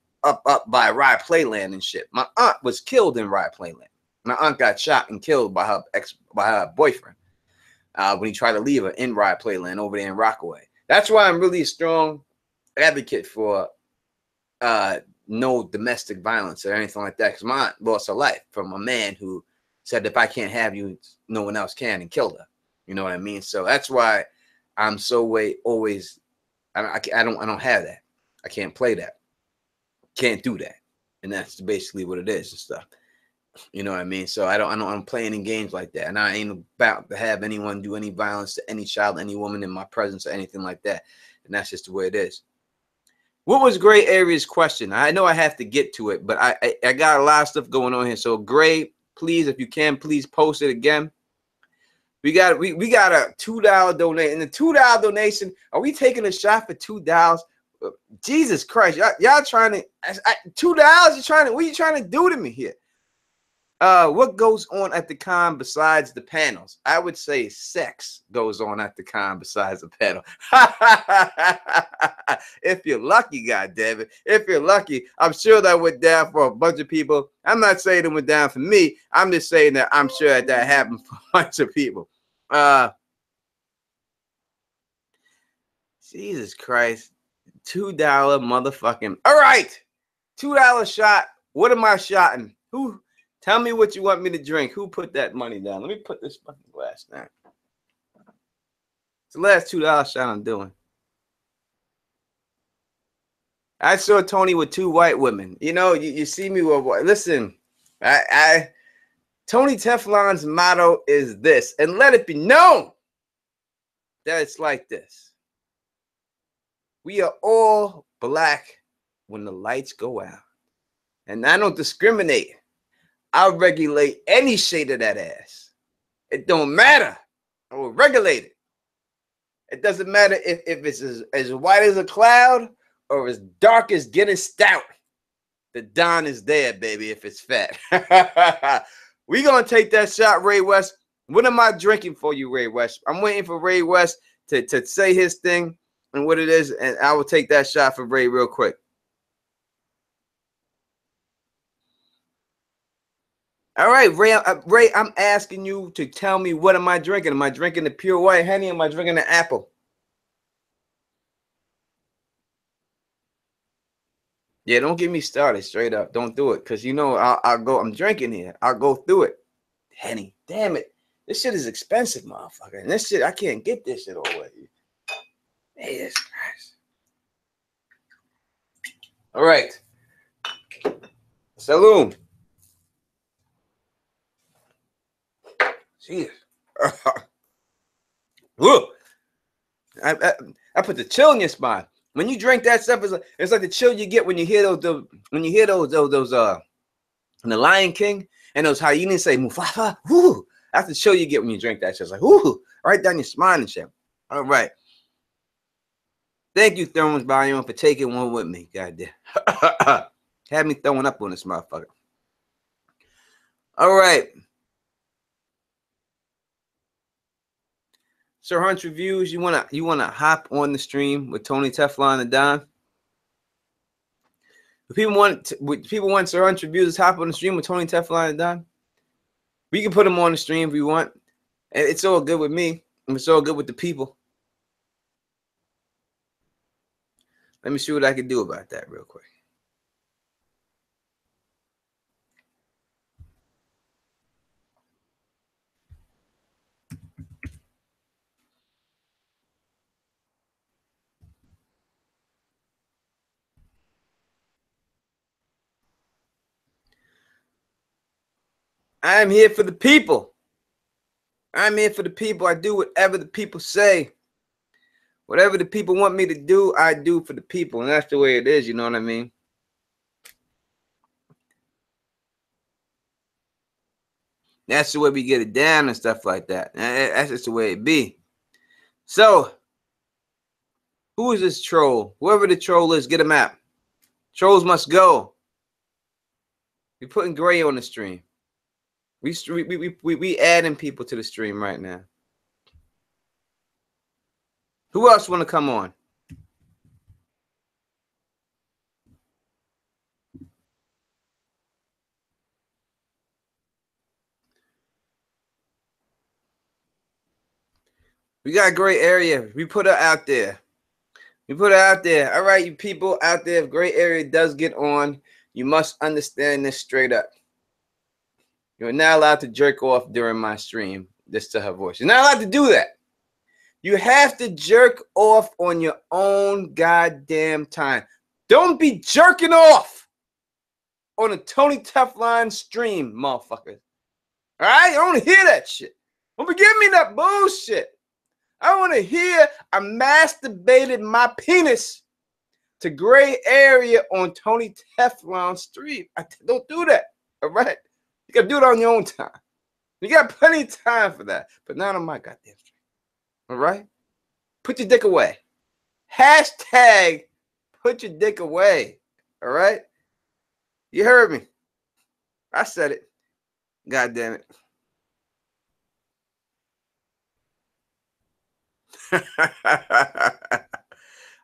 by Rye Playland and shit. My aunt was killed in Rye Playland. My aunt got shot and killed by her boyfriend when he tried to leave her in Rye Playland over there in Rockaway. That's why I'm really a strong advocate for no domestic violence or anything like that, because my aunt lost her life from a man who said, if I can't have you, no one else can, and killed her. You know what I mean? So that's why I'm so always I don't have that. I can't play that. Can't do that. And that's basically what it is and stuff. You know what I mean? So I'm playing in games like that. And I ain't about to have anyone do any violence to any child, any woman in my presence or anything like that. And that's just the way it is. What was Gray Area's question? I know I have to get to it, but I got a lot of stuff going on here. So Gray, please, if you can, please post it again. We got a $2 donation. And the $2 donation, are we taking a shot for $2? Jesus Christ, y'all trying to $2? What are you trying to do to me here? What goes on at the con besides the panels? I would say sex goes on at the con besides the panel. If you're lucky, goddammit. If you're lucky, I'm sure that went down for a bunch of people. I'm not saying it went down for me. I'm just saying that I'm sure that happened for a bunch of people. Jesus Christ. $2 motherfucking. All right. $2 shot. What am I shotting? Who? Tell me what you want me to drink. Who put that money down? Let me put this fucking glass down. It's the last $2 shot I'm doing. I saw Tony with 2 white women. You know, you see me with what? Listen, Tony Teflon's motto is this, and let it be known that it's like this. We are all black when the lights go out. And I don't discriminate. I'll regulate any shade of that ass. It don't matter. I will regulate it. It doesn't matter if it's as white as a cloud or as dark as getting stout. The Don is there, baby, if it's fat. We gonna take that shot, Ray West. What am I drinking for you, Ray West? I'm waiting for Ray West to say his thing and what it is, and I will take that shot for Ray real quick. All right, Ray, I'm asking you to tell me, what am I drinking? Am I drinking the pure white Henny? Am I drinking the apple? Yeah, don't get me started straight up. Don't do it, because you know I'll go. I'm drinking here. I'll go through it. Henny, damn it. This shit is expensive, motherfucker. And this shit, I can't get this shit all the way. Jesus Christ. All right. Saloon. Jeez. Look. I put the chill in your spine. When you drink that stuff, it's like the chill you get when you hear those in the Lion King and those hyenas say Mufafa. Whoo! That's the chill you get when you drink that shit. It's like whoo, right down your spine and shit. All right. Thank you, Thermos Volume, for taking one with me. Goddamn. Had me throwing up on this motherfucker. All right. Sir Hunch Reviews, you wanna hop on the stream with Tony Teflon and Don? People want Sir Hunch Reviews to hop on the stream with Tony Teflon and Don? We can put them on the stream if we want. It's all good with me. And it's all good with the people. Let me see what I can do about that real quick. I am here for the people. I'm here for the people. I do whatever the people say. Whatever the people want me to do, I do for the people. And that's the way it is, you know what I mean? That's the way we get it down and stuff like that. That's just the way it be. So, who is this troll? Whoever the troll is, get him out. Trolls must go. We're putting Gray on the stream. We adding people to the stream right now. Who else want to come on? We got a great area. We put her out there. We put her out there. All right, you people out there, if gray area does get on, you must understand this straight up. You're not allowed to jerk off during my stream. This to her voice. You're not allowed to do that. You have to jerk off on your own goddamn time. Don't be jerking off on a Tony Teflon stream, motherfuckers. All right? I don't want to hear that shit. Don't be giving me that bullshit. I want to hear I masturbated my penis to gray area on Tony Teflon stream. Don't do that. All right? You got to do it on your own time. You got plenty of time for that, but not on my goddamn stream. All right? Put your dick away. Hashtag put your dick away. All right? You heard me. I said it. God damn it.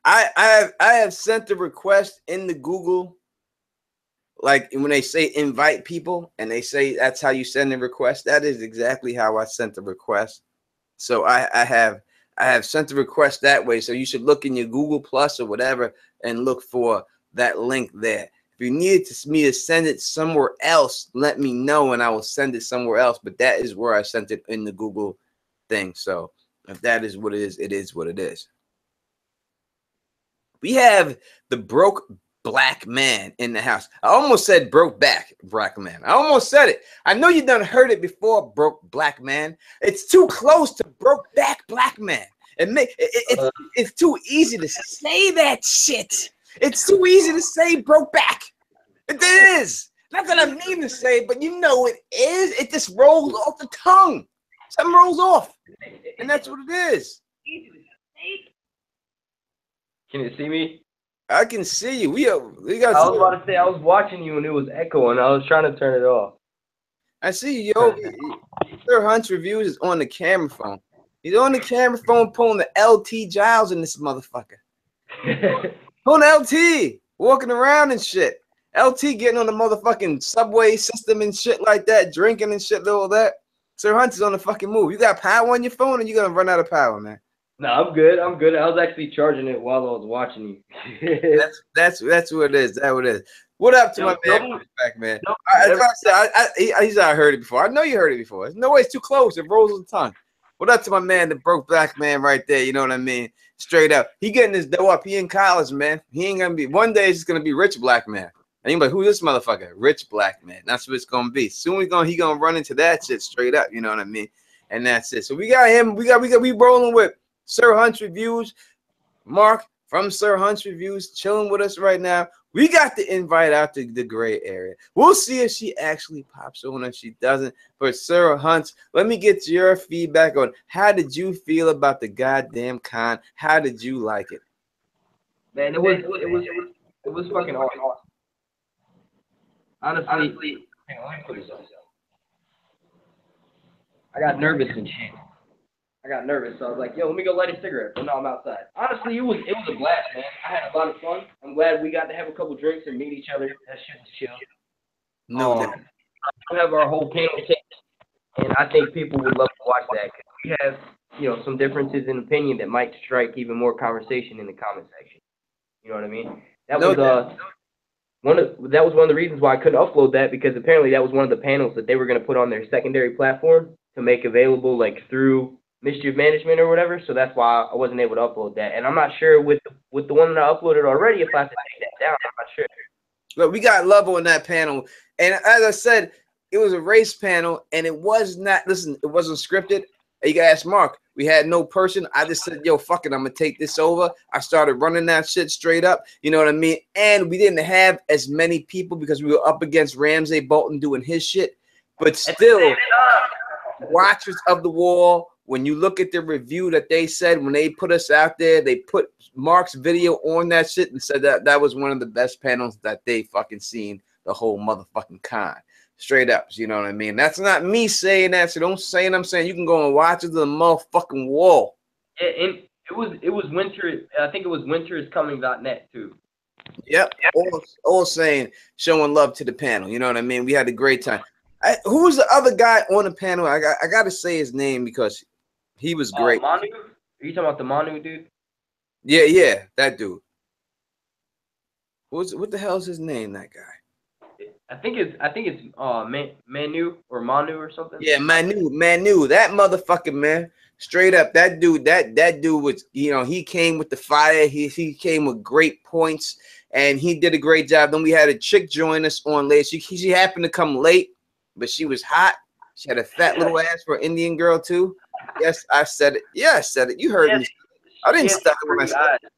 I have sent a request in the Google, like when they say invite people and they say that's how you send a request. That is exactly how I sent the request. So I have sent the request that way. So you should look in your Google Plus or whatever and look for that link there. If you need me to send it somewhere else, let me know and I will send it somewhere else. But that is where I sent it in the Google thing. So if that is what it is what it is. We have the broke black man in the house. I almost said broke back black man. I almost said it. I know you done heard it before, broke black man. It's too close to broke back black man. It's too easy to say that shit. It's too easy to say broke back. It is. Not that I mean to say, but you know it is. It just rolls off the tongue. Something rolls off. And that's what it is. Can you see me? I can see you. We got. I was about to say I was watching you and it was echoing. I was trying to turn it off. I see you. Yo, Sir Hunch Reviews is on the camera phone. He's on the camera phone pulling the LT Giles in this motherfucker. Pulling LT, walking around and shit. LT getting on the motherfucking subway system and shit like that, drinking and shit, all that. Sir Hunch is on the fucking move. You got power on your phone, or you gonna run out of power, man? No, I'm good. I'm good. I was actually charging it while I was watching you. that's what it is. That's what it is. What up to my man? Back, man. He's I heard it before. I know you heard it before. No way, it's too close. It rolls on the tongue. What up to my man, the broke black man right there? You know what I mean? Straight up. He getting his dough up. He in college, man. He ain't gonna be. One day he's gonna be rich black man. And you're like, who's this motherfucker? Rich black man. That's what it's gonna be. Soon he gonna run into that shit straight up. You know what I mean? And that's it. So we got him. We rolling with Sir Hunch Reviews. Mark from Sir Hunch Reviews chilling with us right now. We got the invite out to the gray area. We'll see if she actually pops on, if she doesn't. But Sir Hunch, let me get your feedback on how did you feel about the goddamn con? How did you like it? Man, it was fucking awesome. Honestly, I got nervous and shit. So I was like, yo, let me go light a cigarette. But no, I'm outside. Honestly, it was a blast, man. I had a lot of fun. I'm glad we got to have a couple drinks and meet each other. That shit was chill. No, we have our whole panel taped, and I think people would love to watch that because we have, you know, some differences in opinion that might strike even more conversation in the comment section. You know what I mean? That was one of the reasons why I couldn't upload that, because apparently that was one of the panels that they were going to put on their secondary platform to make available like through Mischief Management or whatever. So that's why I wasn't able to upload that. And I'm not sure with the one that I uploaded already if I have to take that down. I'm not sure. But we got love on that panel. And as I said, it was a race panel, and it was not. Listen, it wasn't scripted. You gotta ask Mark. We had no person. I just said, yo, fuck it, I'm gonna take this over. I started running that shit straight up. You know what I mean? And we didn't have as many people because we were up against Ramsay Bolton doing his shit. But still, watchers of the wall, when you look at the review that they said when they put us out there, they put Mark's video on that shit and said that that was one of the best panels that they fucking seen the whole motherfucking con. Straight up, you know what I mean? That's not me saying that, so don't say it. I'm saying you can go and watch it to the motherfucking wall. Yeah, and it was winter. I think it was winteriscoming.net too. Yep, all saying showing love to the panel. You know what I mean? We had a great time. Who was the other guy on the panel? I got to say his name because he was great. Manu? Are you talking about the Manu dude? Yeah, that dude. What the hell's his name? That guy. I think it's Manu or Manu or something. Yeah, Manu, that motherfucker, man. Straight up, that dude was, you know, he came with the fire. He came with great points, and he did a great job. Then we had a chick join us on late. She happened to come late, but she was hot. She had a fat little ass for an Indian girl too. Yes, I said it. Yeah, I said it. You heard me. I didn't stop when I said it.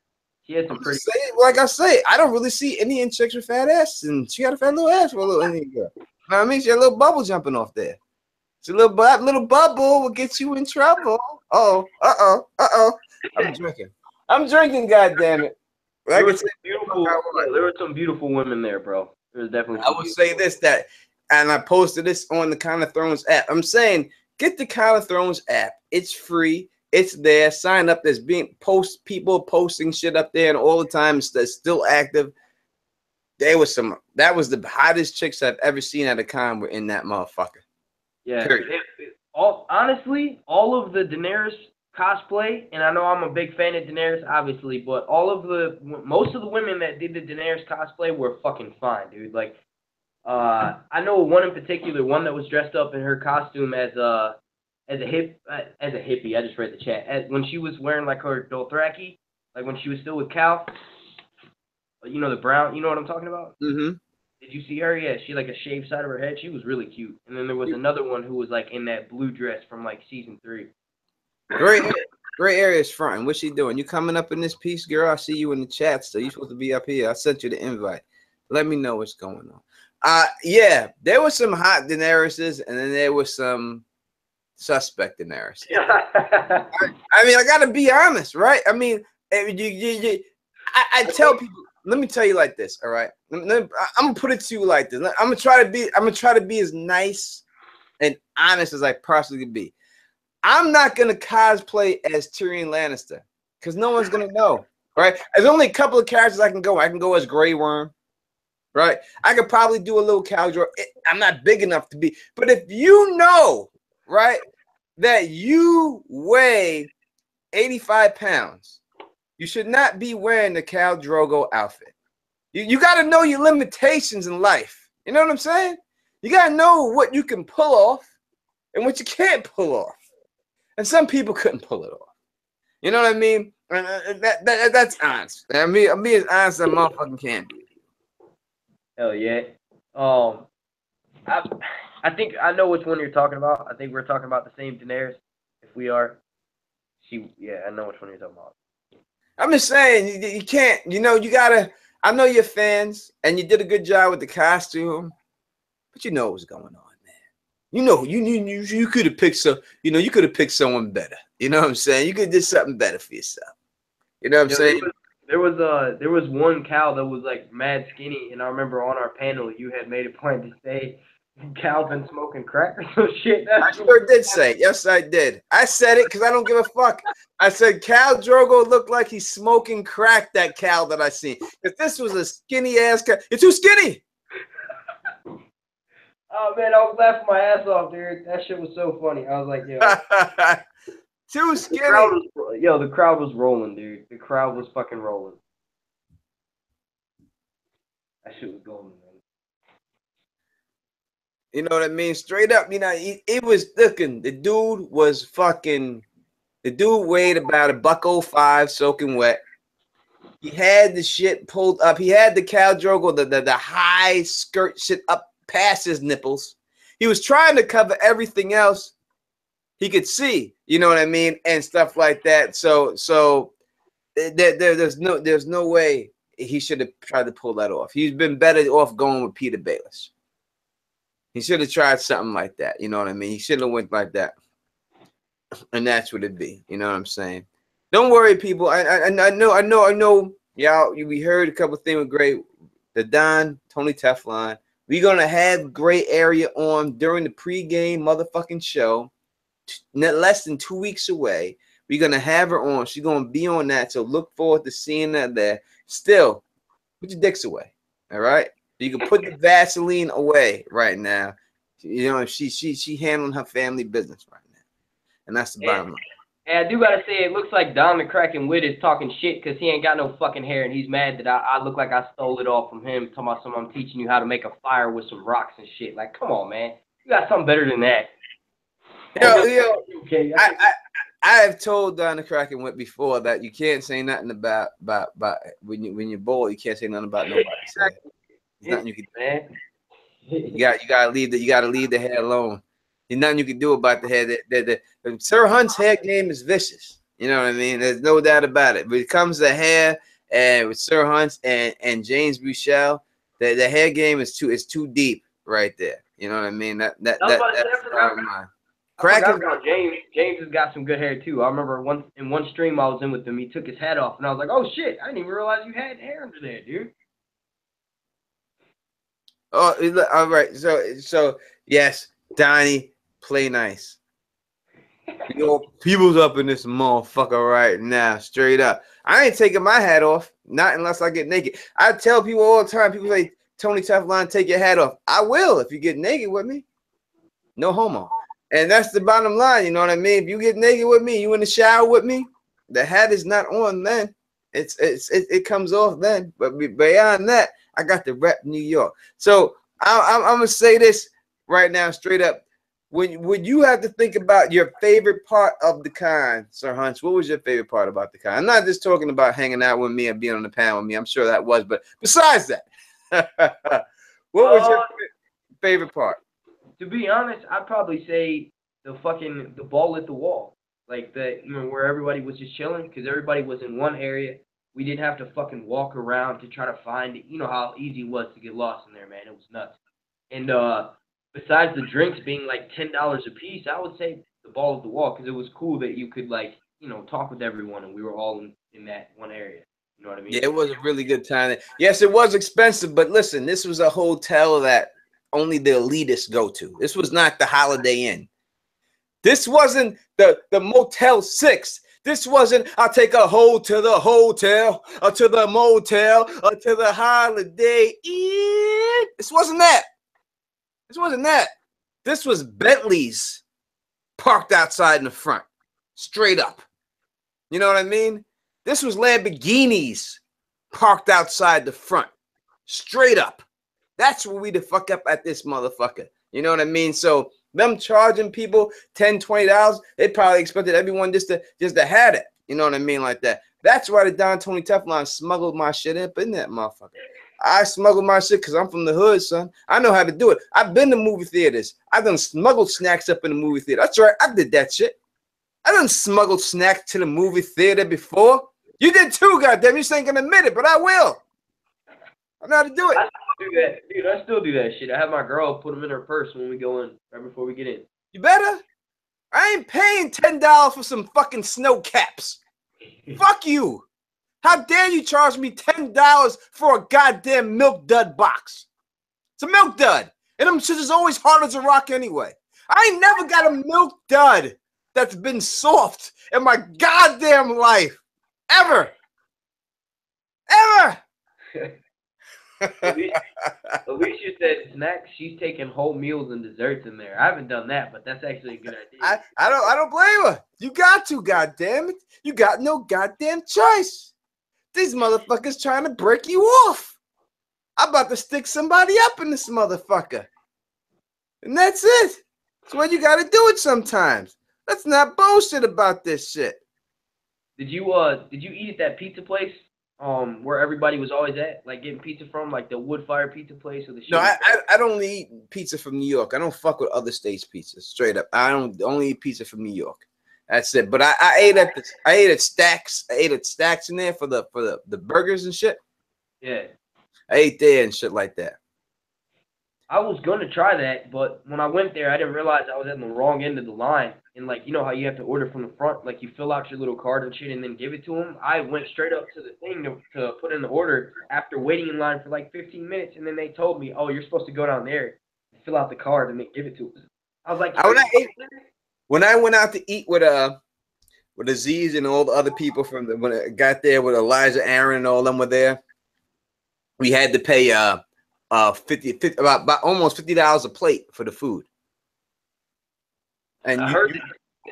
She had some pretty. Like I say, I don't really see Indian chicks with fat ass, and she got a fat little ass for a little Indian girl. You know what I mean? She had a little bubble jumping off there. It's a little bubble will get you in trouble. I'm drinking. Goddamn it. There were some beautiful women there, bro. There was definitely. I would say this and I posted this on the Kind of Thrones app. I'm saying get the Kind of Thrones app. It's free. It's there. Sign up. There's people posting shit up there and all the time. It's still active. That was the hottest chicks I've ever seen at a con were in that motherfucker. Yeah. Honestly, all of the Daenerys cosplay, and I know I'm a big fan of Daenerys, obviously, but most of the women that did the Daenerys cosplay were fucking fine, dude. Like, I know one in particular, one that was dressed up in her costume as a hippie. I just read the chat. When she was wearing like her Dothraki, like when she was still with Cal, you know, the brown, you know what I'm talking about? Mm-hmm. Did you see her? Yeah, she like a shaved side of her head. She was really cute. And then there was another one who was like in that blue dress from like season 3. Great area's front. What's she doing? You coming up in this piece, girl? I see you in the chat, so you supposed to be up here. I sent you the invite. Let me know what's going on. Yeah, there was some hot Daenerys, and then there was some suspect Daenerys. I mean, I gotta be honest, right? I mean, I tell people. Let me tell you like this, all right? I'm gonna put it to you like this. I'm gonna try to be as nice and honest as I possibly can be. I'm not gonna cosplay as Tyrion Lannister because no one's gonna know, right? There's only a couple of characters I can go. I can go as Grey Worm, right? I could probably do a little Caldor. I'm not big enough to be, but if you know, right, that you weigh 85 pounds, you should not be wearing the Khal Drogo outfit. You got to know your limitations in life. You know what I'm saying? You got to know what you can pull off and what you can't pull off. And some people couldn't pull it off. You know what I mean? That's honest. I'm being as honest as a motherfucking can be. Hell yeah. I think I know which one you're talking about. I think we're talking about the same Daenerys. If we are, I know which one you're talking about. I'm just saying, you can't, you know, you gotta, I know you're fans, and you did a good job with the costume, but you know what's going on, man. You know, you could have picked you could have picked someone better. You know what I'm saying? You could have did something better for yourself. You know what I'm saying? There was one Cal that was like mad skinny, and I remember on our panel you had made a point to say Cal's been smoking crack or some shit. I sure did say. Yes, I did. I said it because I don't give a fuck. I said Khal Drogo looked like he's smoking crack, that Cal that I seen. If this was a skinny ass Cal, you're too skinny. Oh man, I was laughing my ass off, dude. That shit was so funny. I was like, yo. Too skinny. The crowd was rolling, dude. The crowd was fucking rolling. That shit was golden, man. You know what I mean? Straight up, you know, it was looking. The dude weighed about $105 soaking wet. He had the shit pulled up. He had the Khal Drogo, the high skirt shit up past his nipples. He was trying to cover everything else he could see, you know what I mean, and stuff like that. So there's no way he should have tried to pull that off. He's been better off going with Peter Baelish. He should have tried something like that. You know what I mean? He should have went like that, and that's what it'd be. You know what I'm saying? Don't worry, people. I know. Y'all, we heard a couple things with great. The Don, Tony Teflon. We're gonna have Gray Area on during the pregame motherfucking show. Less than 2 weeks away. We're gonna have her on. She's gonna be on that. So look forward to seeing that there. Still, put your dicks away. All right. You can put the Vaseline away right now. You know, she handling her family business right now, and that's the bottom line. And I do gotta say, it looks like Don the Kraken Wit is talking shit because he ain't got no fucking hair, and he's mad that I look like I stole it all from him. Talking about I'm teaching you how to make a fire with some rocks and shit. Like, come on, man, you got something better than that. Okay, I have told Don the Kraken Wit before that you can't say nothing about when you're bored. You can't say nothing about nobody. So there's nothing you can do. Man. You gotta leave the hair alone. There's nothing you can do about the hair. The Sir Hunt's hair game is vicious. You know what I mean? There's no doubt about it. But it comes to hair, and with Sir Hunt and James Buchel, the hair game is too deep right there. You know what I mean? That's mine. Kraken. James has got some good hair too. I remember in one stream I was in with him, he took his hat off, and I was like, "Oh shit! I didn't even realize you had hair under there, dude." Oh, all right. So yes, Donnie, play nice. You know, people's up in this motherfucker right now, straight up. I ain't taking my hat off, not unless I get naked. I tell people all the time. People say, "Tony Teflon, take your hat off." I will if you get naked with me. No homo. And that's the bottom line, you know what I mean? If you get naked with me, you in the shower with me, the hat is not on then. It comes off then. But beyond that, I got the rep New York. So I'm gonna say this right now, straight up. When you have to think about your favorite part of the con, Sir Hunch, what was your favorite part about the con? I'm not just talking about hanging out with me and being on the panel with me. I'm sure that was, but besides that, what was your favorite part? To be honest, I'd probably say the ball at the wall, like where everybody was just chilling because everybody was in one area. We didn't have to fucking walk around to try to find it. You know how easy it was to get lost in there, man. It was nuts. And besides the drinks being like $10 a piece, I would say the ball at the wall because it was cool that you could talk with everyone and we were all in that one area. You know what I mean? Yeah, it was a really good time. Yes, it was expensive, but listen, this was a hotel that only the elitists go to. This was not the Holiday Inn. This wasn't the Motel 6. This wasn't, I'll take a hoe to the hotel, or to the motel, or to the Holiday Inn. This wasn't that. This wasn't that. This was Bentleys parked outside in the front, straight up. You know what I mean? This was Lamborghinis parked outside the front, straight up. That's where we the fuck up at this motherfucker. You know what I mean? So them charging people $10, $20, they probably expected everyone just to have it. You know what I mean? Like that. That's why the Don Tony Teflon smuggled my shit up in that motherfucker. I smuggled my shit because I'm from the hood, son. I know how to do it. I've been to movie theaters. I've done smuggled snacks up in the movie theater. That's right. I did that shit. I done smuggled snacks to the movie theater before. You did too, goddamn. You just ain't gonna admit it, but I will. I know how to do it. I still do that, dude. I still do that shit. I have my girl put them in her purse when we go in, right before we get in. You better. I ain't paying $10 for some fucking snow caps. Fuck you. How dare you charge me $10 for a goddamn Milk Dud box? It's a Milk Dud. And them shit is always hard as a rock anyway. I ain't never got a Milk Dud that's been soft in my goddamn life. Ever. Ever. Alicia said snacks. She's taking whole meals and desserts in there. I haven't done that, but that's actually a good idea. I don't blame her. You got to, goddamn it. You got no goddamn choice. These motherfuckers trying to break you off. I'm about to stick somebody up in this motherfucker. And that's it. That's what you got to do it sometimes. Let's not bullshit about this shit. Did you eat at that pizza place where everybody was always at, like getting pizza from, like the wood fire pizza place or the No, shit? I don't eat pizza from New York. I don't fuck with other states' pizzas. Straight up, I don't only eat pizza from New York. That's it. But I ate at Stacks. I ate at Stacks in there for the burgers and shit. Yeah. I ate there and shit like that. I was gonna try that, but when I went there, I didn't realize I was at the wrong end of the line. And like, you know how you have to order from the front, like you fill out your little card and shit, and then give it to them. I went straight up to the thing to put in the order after waiting in line for like 15 minutes, and then they told me, "Oh, you're supposed to go down there, and fill out the card, and then give it to us." I was like, when I went out to eat with Aziz and all the other people from when I got there with Elijah, Aaron, and all them were there, we had to pay about almost $50 a plate for the food. And I heard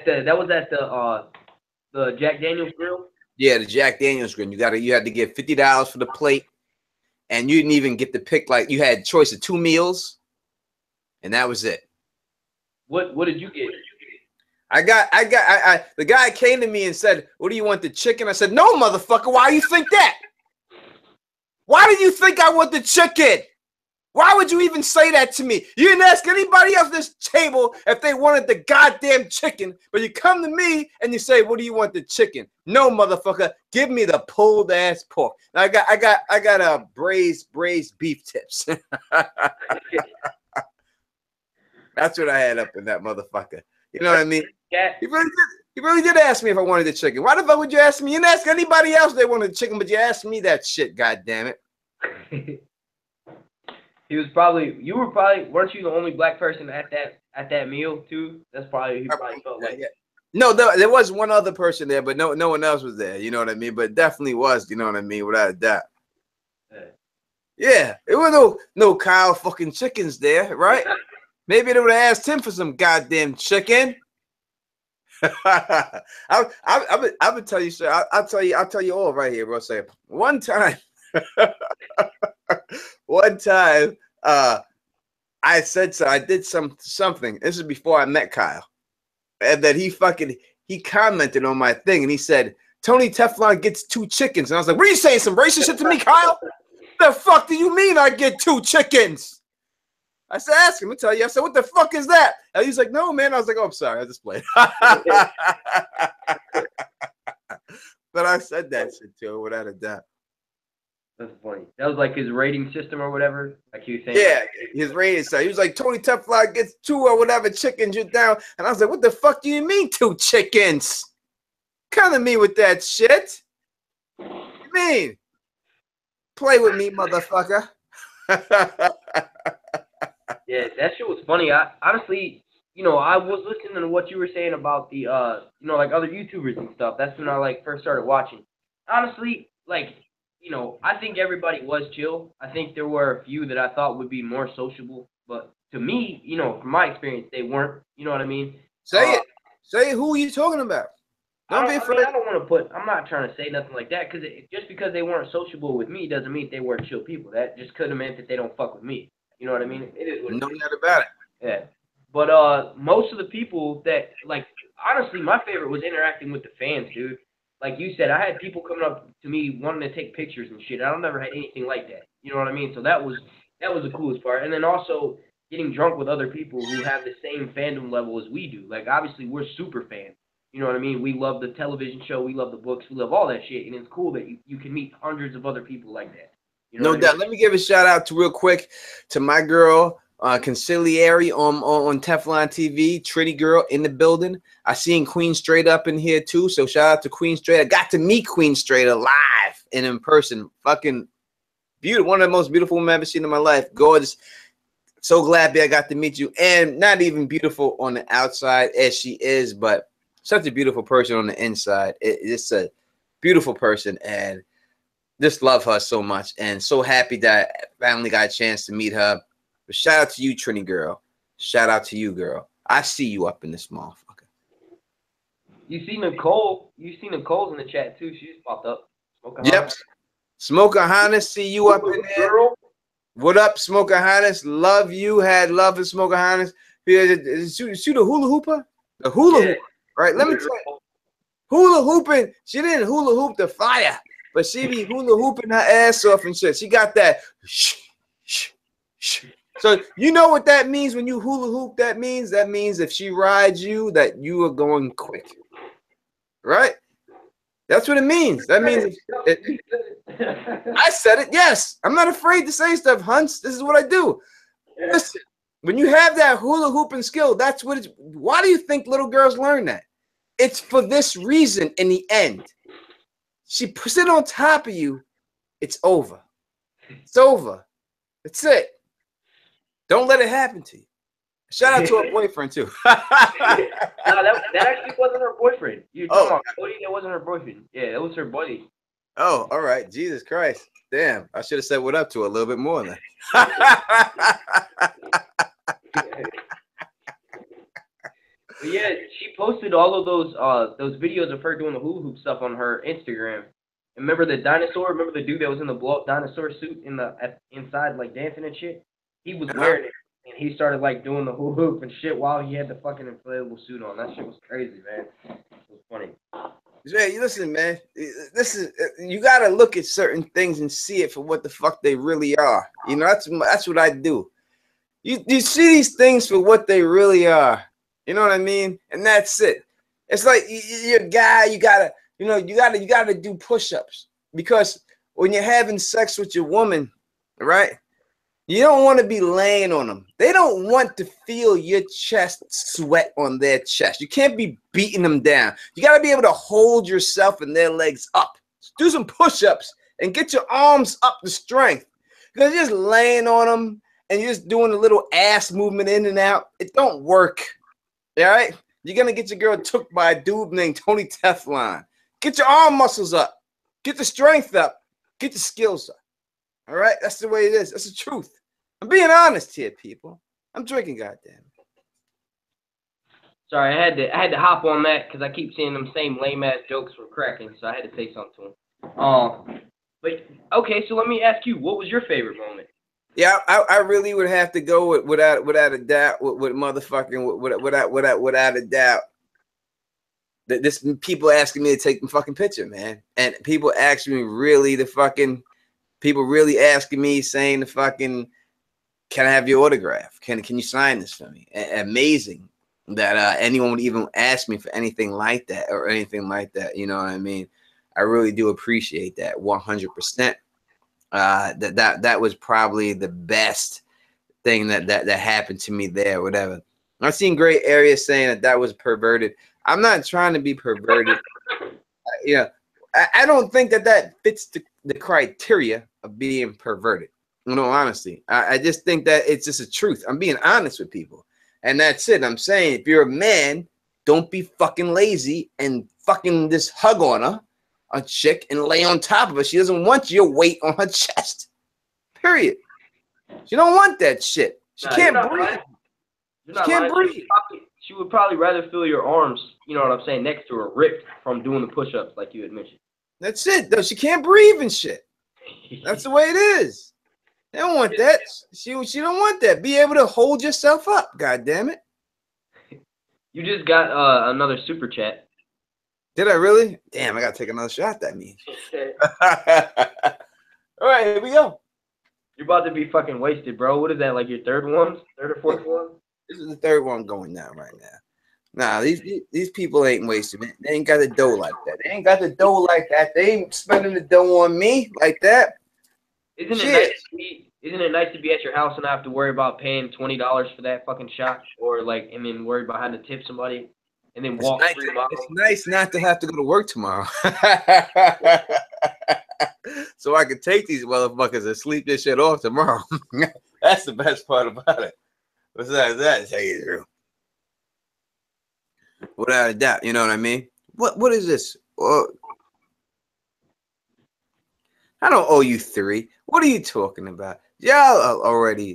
that was at the Jack Daniel's grill. Yeah, the Jack Daniel's grill. You had to get $50 for the plate, and you didn't even get to pick, like, you had a choice of 2 meals, and that was it. What did you get? The guy came to me and said, "What do you want, the chicken?" I said, "No, motherfucker. Why do you think that? Why do you think I want the chicken? Why would you even say that to me? You didn't ask anybody else at this table if they wanted the goddamn chicken, but you come to me and you say, 'What do you want, the chicken?' No, motherfucker. Give me the pulled ass pork." Now, I got braised beef tips. That's what I had up in that motherfucker. You know what I mean? Yeah. He really did ask me if I wanted the chicken. Why the fuck would you ask me? You didn't ask anybody else if they wanted the chicken, but you asked me that shit, goddamn it. Weren't you the only black person at that meal too? That's probably, he probably felt like. Yeah. No, there was one other person there, but no one else was there. You know what I mean? But it definitely was, you know what I mean, without a doubt. Yeah, it was no Kyle fucking chickens there, right? Maybe they would have asked him for some goddamn chicken. I would tell you, sir. I'll tell you all right here, bro. Say one time, I said so. I did something. This is before I met Kyle, and then he commented on my thing, and he said, "Tony Teflon gets 2 chickens," and I was like, "What are you saying? Some racist shit to me, Kyle? The fuck do you mean I get 2 chickens?" I said, "Ask him." I'll tell you. I said, "What the fuck is that?" And he's like, "No, man." I was like, "Oh, I'm sorry. I just played." But I said that shit to him without a doubt. That's funny. That was like his rating system or whatever. Like he was saying. Yeah, his rating system. He was like, "Tony Teflon gets 2 or whatever chickens. You're down." And I was like, "What the fuck do you mean 2 chickens? Come to me with that shit. What you mean? Play with me, motherfucker." Yeah, that shit was funny. I honestly, I was listening to what you were saying about the, like other YouTubers and stuff. That's when I like first started watching. Honestly, like, I think everybody was chill. I think there were a few that I thought would be more sociable, but to me, from my experience, they weren't. You know what I mean? Say it. Who are you talking about? Don't be afraid. I'm not trying to say nothing like that, because just because they weren't sociable with me doesn't mean they weren't chill people. That just could have meant that they don't fuck with me. You know what I mean? It is what it is. No doubt about it. Yeah. But most of the people that, like, honestly, my favorite was interacting with the fans, dude. Like you said, I had people coming up to me wanting to take pictures and shit. I never had anything like that. You know what I mean? So that was the coolest part. And then also getting drunk with other people who have the same fandom level as we do. Like, obviously, we're super fans. You know what I mean? We love the television show. We love the books. We love all that shit. And it's cool that you can meet hundreds of other people like that. You know no doubt. Let me give a shout out real quick to my girl, Conciliary on Teflon TV, Trinity girl in the building. I seen Queen Straight Up in here too, so shout out to Queen Straight. I got to meet Queen Straight live and in person. Fucking beautiful, one of the most beautiful women I've ever seen in my life. Gorgeous. So glad I got to meet you, and not even beautiful on the outside as she is, but such a beautiful person on the inside. It's a beautiful person, and just love her so much, and so happy that I finally got a chance to meet her. But shout out to you, Trini girl. Shout out to you, girl. I see you up in this motherfucker. You see Nicole? You see Nicole's in the chat too. She just popped up. Yep. Smoker Hannes, see you up in there. Girl. What up, Smoker Hannes? Love you. Had love for Smoker Hannes. Shoot a hula hooper? The hula hooper. Right? Let me tell you. Hula hooping. She didn't hula hoop the fire. but she be hula hooping her ass off and shit. She got that. So you know what that means when you hula hoop? That means if she rides you, that you are going quick, right? That's what it means. That means I said it. Yes, I'm not afraid to say stuff, Hunch. This is what I do. Listen, when you have that hula hooping skill, that's what it's. Why do you think little girls learn that? It's for this reason. In the end, she puts it on top of you. It's over. It's over. That's it. Don't let it happen to you. Shout out to her boyfriend too. No, that actually wasn't her boyfriend. You're talking about Cody. That wasn't her boyfriend. Yeah, that was her buddy. Oh, all right. Jesus Christ. Damn. I should have said what up to her a little bit more then. But yeah, she posted all of those videos of her doing the hula hoop stuff on her Instagram. And remember the dinosaur? Remember the dude that was in the blow up dinosaur suit inside like dancing and shit? He was wearing it, and he started like doing the hula hoop and shit while he had the fucking inflatable suit on. That shit was crazy, man. It was funny. Yeah, listen, man. This is you gotta look at certain things and see it for what the fuck they really are. You know, that's what I do. You see these things for what they really are. You know what I mean? And that's it. It's like you're a guy. You gotta do push-ups, because when you're having sex with your woman, right? You don't want to be laying on them. They don't want to feel your chest sweat on their chest. You can't be beating them down. You got to be able to hold yourself and their legs up. Do some push-ups and get your arms up to strength. Because you're just laying on them and you're just doing a little ass movement in and out. It don't work. All right? You're going to get your girl took by a dude named Tony Teflon. Get your arm muscles up. Get the strength up. Get the skills up. All right? That's the way it is. That's the truth. I'm being honest here, people. I'm drinking, goddamn. Sorry, I had to hop on that because I keep seeing them same lame ass jokes from cracking, so I had to say something to him. But okay, so let me ask you, what was your favorite moment? Yeah, I really would have to go without a doubt with motherfucking without a doubt. This people asking me to take the fucking picture, man, and people asking me really asking me, saying the fucking, can I have your autograph? Can you sign this for me? Amazing that anyone would even ask me for anything like that or anything like that. You know what I mean? I really do appreciate that 100%. That was probably the best thing that happened to me there. Whatever. I've seen great areas saying that was perverted. I'm not trying to be perverted. I don't think that fits the criteria of being perverted. No, honestly, I just think that it's just a truth. I'm being honest with people, and that's it. I'm saying, if you're a man, don't be fucking lazy and fucking just hug on her, a chick, and lay on top of her. She doesn't want your weight on her chest. Period. She don't want that shit. She can't breathe. She can't breathe. She would probably rather feel your arms, you know what I'm saying, next to her, ripped from doing the push-ups like you had mentioned. That's it, though. She can't breathe and shit. That's the way it is. They don't want that. She don't want that. Be able to hold yourself up. God damn it. You just got another super chat. Did I really? Damn, I gotta take another shot. That means. All right, here we go. You're about to be fucking wasted, bro. What is that? Like your third or fourth one? This is the third one going down right now. Nah, these people ain't wasted, man. They ain't got the dough like that. They ain't got the dough like that. They ain't spending the dough on me like that. Isn't it nice to be at your house and not have to worry about paying $20 for that fucking shot, or like, and then worry about having to tip somebody, and then walk 3 miles? It's nice not to have to go to work tomorrow, so I can take these motherfuckers and sleep this shit off tomorrow. That's the best part about it. Besides that, tell you the truth, without a doubt. You know what I mean? What is this? I don't owe you 3. What are you talking about? Y'all are already.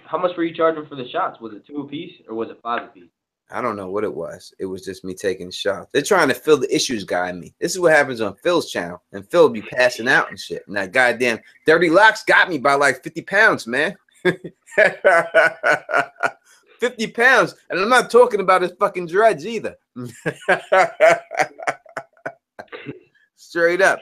How much were you charging for the shots? Was it 2 apiece or was it 5 apiece? I don't know what it was. It was just me taking shots. They're trying to fill the issues guy in me. This is what happens on Phil's channel, and Phil be passing out and shit. And that goddamn Dirty Locks got me by like 50 pounds, man. 50 pounds, and I'm not talking about his fucking dreads either. Straight up.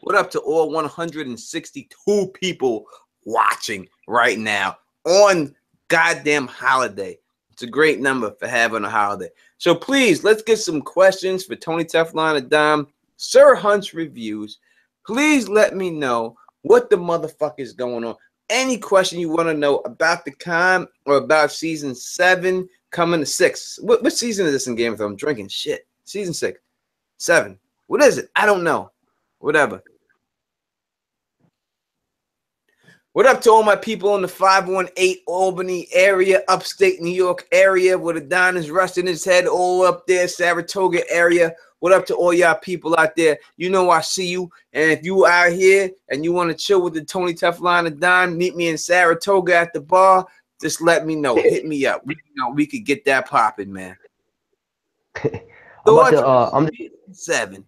What up to all 162 people watching right now on goddamn holiday? It's a great number for having a holiday. So please, let's get some questions for Tony Teflon and Dom. Sir Hunch reviews. Please let me know what the motherfucker is going on. Any question you want to know about the con or about season 7 coming to 6. What season is this in Game of Thrones? I'm drinking shit. Season 6, 7. What is it? I don't know. Whatever. What up to all my people in the 518 Albany area, upstate New York area, where the Don is resting his head, all up there, Saratoga area. What up to all y'all people out there? You know I see you. And if you out here and you want to chill with the Tony Teflon and Don, meet me in Saratoga at the bar. Just let me know. Hit me up. We could get that popping, man. I'm 7.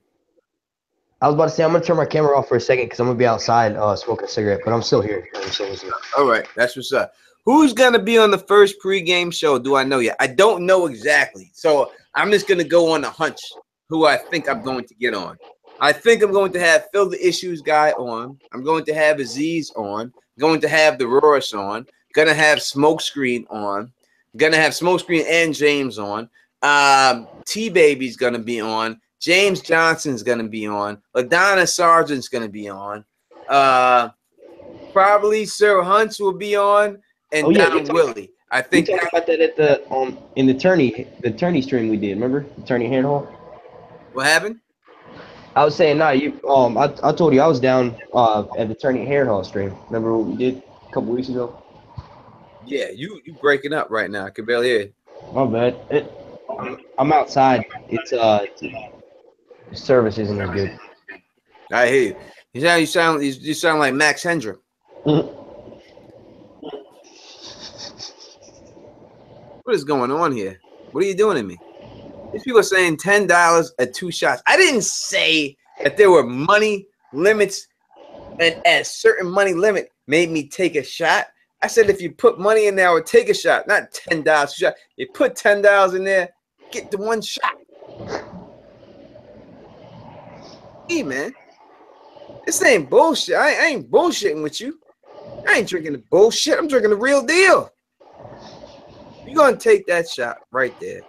I was about to say I'm gonna turn my camera off for a second because I'm gonna be outside smoking a cigarette, but I'm still here. All right, that's what's up. Who's gonna be on the first pregame show? Do I know yet? I don't know exactly, so I'm just gonna go on a hunch. Who I think I'm going to get on? I think I'm going to have Phil the Issues guy on. I'm going to have Aziz on. I'm going to have the Roris on. Gonna have Smokescreen on. Gonna have Smokescreen and James on. T Baby's gonna be on. James Johnson's gonna be on. LaDonna Sargent's gonna be on. Probably Sir Hunch will be on, and Don Willie. I think we talked about that at the in the tourney stream we did. Remember the tourney handhole? What happened? I was saying, nah, you I told you I was down at the tourney handhole stream. Remember what we did a couple weeks ago? Yeah, you breaking up right now. I can barely hear you. My bad. I'm outside. It's service isn't as good. I hear you. You sound like Max Hendrick. What is going on here? What are you doing to me? These people are saying $10 at 2 shots. I didn't say that there were money limits, and a certain money limit made me take a shot. I said if you put money in there, I would take a shot, not $10 a shot. You put $10 in there, get the 1 shot. Hey, man. This ain't bullshit. I ain't bullshitting with you. I ain't drinking the bullshit. I'm drinking the real deal. You're going to take that shot right there.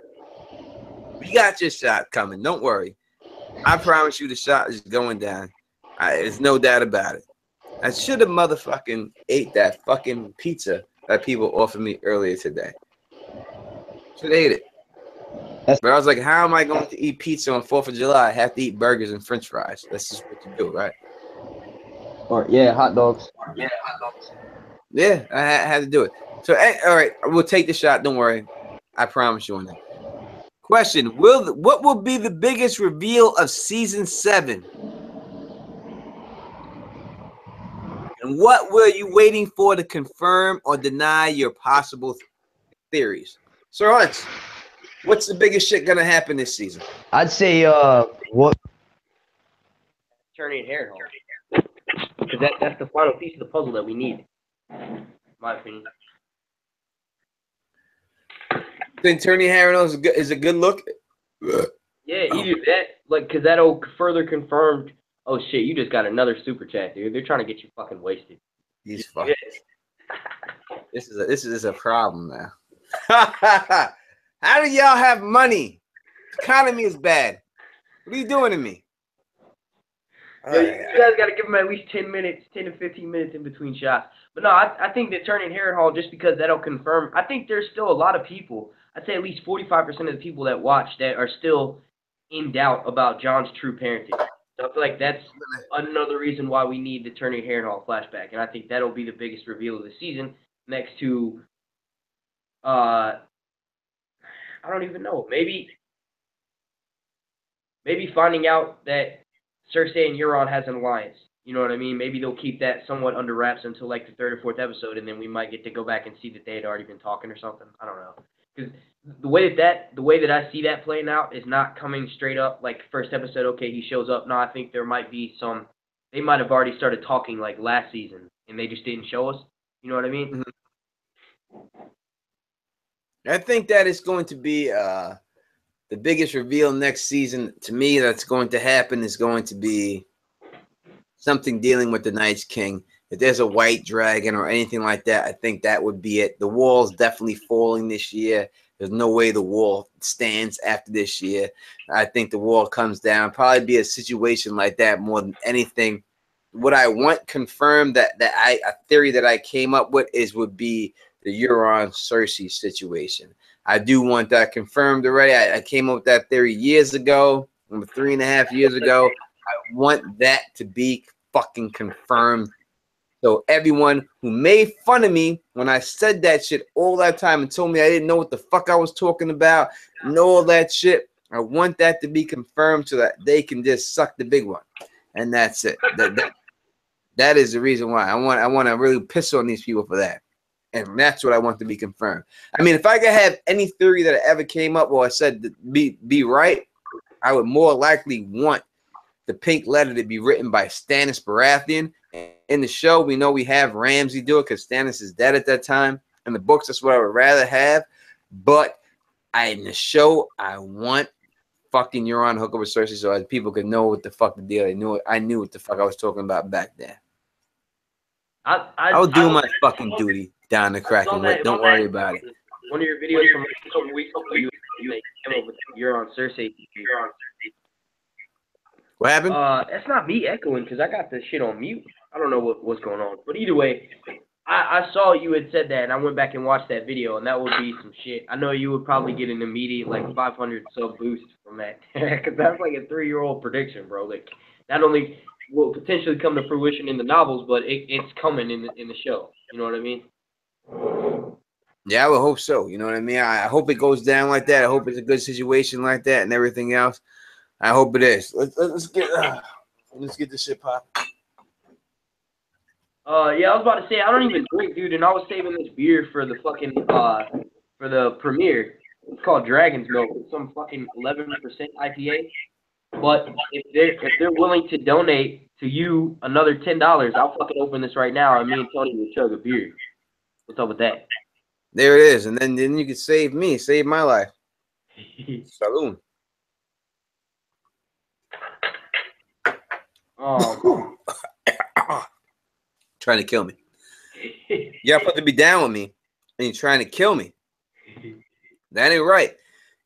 You got your shot coming. Don't worry. I promise you the shot is going down. There's no doubt about it. I should have motherfucking ate that fucking pizza that people offered me earlier today. Should have ate it. But I was like, how am I going to eat pizza on 4th of July? I have to eat burgers and french fries. That's just what you do, right? Or yeah, hot dogs. Yeah, I had to do it. So, all right, we'll take the shot. Don't worry. I promise you on that. Question: what will be the biggest reveal of season 7? And what were you waiting for to confirm or deny your possible theories? Sir Hunch, what's the biggest shit gonna happen this season? I'd say what? Turning hair because that's the final piece of the puzzle that we need. In my opinion. Think Turning Hair is a good look? Yeah, either that, like, because that'll further confirm. Oh shit, you just got another super chat, dude. They're trying to get you fucking wasted. These fuckers. This is a problem now. How do y'all have money? The economy is bad. What are you doing to me? Yeah, you guys got to give them at least 10 to 15 minutes in between shots. But no, I think that Turning Hair Hall, just because that'll confirm, I think there's still a lot of people, I'd say at least 45% of the people that watch that are still in doubt about Jon's true parenting. So I feel like that's another reason why we need the Turning Hair Hall flashback. And I think that'll be the biggest reveal of the season next to, I don't even know, maybe finding out that Cersei and Euron has an alliance. You know what I mean? Maybe they'll keep that somewhat under wraps until like the 3rd or 4th episode, and then we might get to go back and see that they had already been talking or something. I don't know. Because the way that I see that playing out is not coming straight up like first episode, okay, he shows up. No, I think there might be some, they might have already started talking like last season, and they just didn't show us. You know what I mean? Mm-hmm. I think that is going to be the biggest reveal next season. To me, that's going to happen is going to be something dealing with the Night's King. If there's a white dragon or anything like that, I think that would be it. The wall's definitely falling this year. There's no way the wall stands after this year. I think the wall comes down. Probably be a situation like that more than anything. What I want confirmed a theory that I came up with would be the Euron Cersei situation. I do want that confirmed already. I came up with that theory years ago, 3.5 years ago. I want that to be fucking confirmed. So everyone who made fun of me when I said that shit all that time and told me I didn't know what the fuck I was talking about and all that shit, I want that to be confirmed so that they can just suck the big one. And that's it. That is the reason why I want to really piss on these people for that. And that's what I want to be confirmed. I mean, if I could have any theory that I ever came up or I said to be right, I would more likely want the pink letter to be written by Stannis Baratheon. In the show, we know we have Ramsay do it because Stannis is dead at that time. In the books, that's what I would rather have. But in the show, I want fucking Euron hook up with Cersei so that people could know what the fuck the deal. I knew what the fuck I was talking about back then. I'll do my fucking duty down the crack and wait. Don't worry about it. One of your videos from a couple weeks ago, you came up with Euron Cersei. What happened? That's not me echoing because I got the shit on mute. I don't know what's going on. But either way, I saw you had said that, and I went back and watched that video, and that would be some shit. I know you would probably get an immediate, 500 sub boost from that. Because that's like a 3-year-old prediction, bro. Like, not only will potentially come to fruition in the novels, but it's coming in the show. You know what I mean? Yeah, I would hope so. You know what I mean? I hope it goes down like that. I hope it's a good situation like that and everything else. I hope it is. Let's get this shit popping. Yeah, I was about to say I don't even drink, dude, and I was saving this beer for the fucking for the premiere. It's called Dragon's Milk. It's some fucking 11% IPA. But if they're willing to donate to you another $10, I'll fucking open this right now, and me and Tony will chug a beer. What's up with that? There it is, and then you can save my life. Saloon. Oh. Trying to kill me. You're supposed to be down with me, and you're trying to kill me. That ain't right.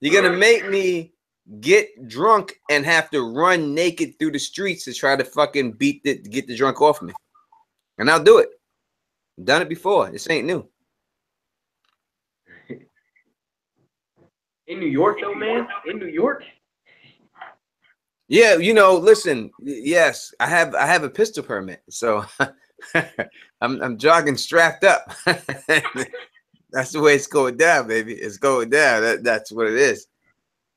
You're gonna make me get drunk and have to run naked through the streets to try to fucking get the drunk off me, and I'll do it. I've done it before. This ain't new. In New York, though, man. In New York. Yeah, listen. Yes, I have a pistol permit, so I'm jogging strapped up. That's the way it's going down, baby. It's going down. That's what it is.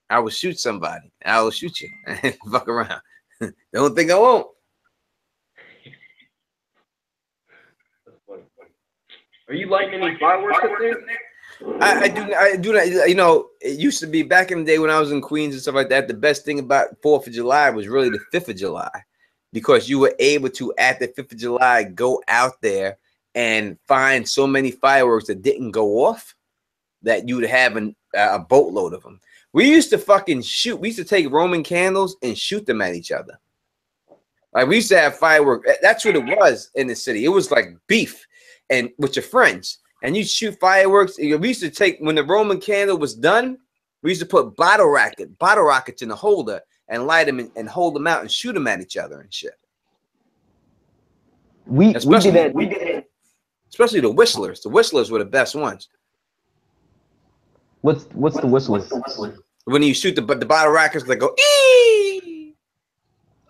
I will shoot somebody. I will shoot you. Fuck around. Don't think I won't. Are you lighting any fireworks up there? I do not. It used to be back in the day when I was in Queens and stuff like that. The best thing about 4th of July was really the 5th of July, because you were able to, at the 5th of July, go out there and find so many fireworks that didn't go off that you'd have a boatload of them. We used to fucking shoot. We used to take Roman candles and shoot them at each other. Like, we used to have fireworks. That's what it was in the city. It was like beef and with your friends. And you shoot fireworks. We used to take, when the Roman candle was done, we used to put bottle rockets in the holder and light them and hold them out and shoot them at each other and shit. We did that. Especially the whistlers. The whistlers were the best ones. What's the whistle? When you shoot the bottle rockets that go ee.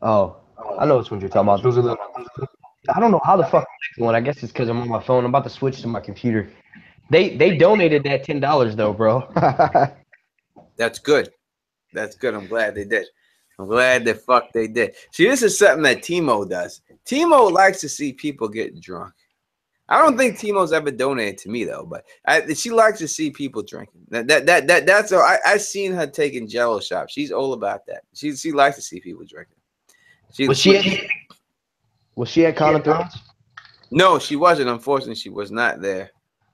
Oh, I know which ones you're talking about. Those are the. I don't know how the fuck one. I guess it's because I'm on my phone. I'm about to switch to my computer. They donated that $10 though, bro. That's good. That's good. I'm glad they did. I'm glad the fuck they did. See, this is something that Timo does. Timo likes to see people get drunk. I don't think Timo's ever donated to me though, but she likes to see people drinking. That's all. I seen her taking Jello shots. She's all about that. She likes to see people drinking. Was she at Con of Thrones? No, she wasn't. Unfortunately, she was not there.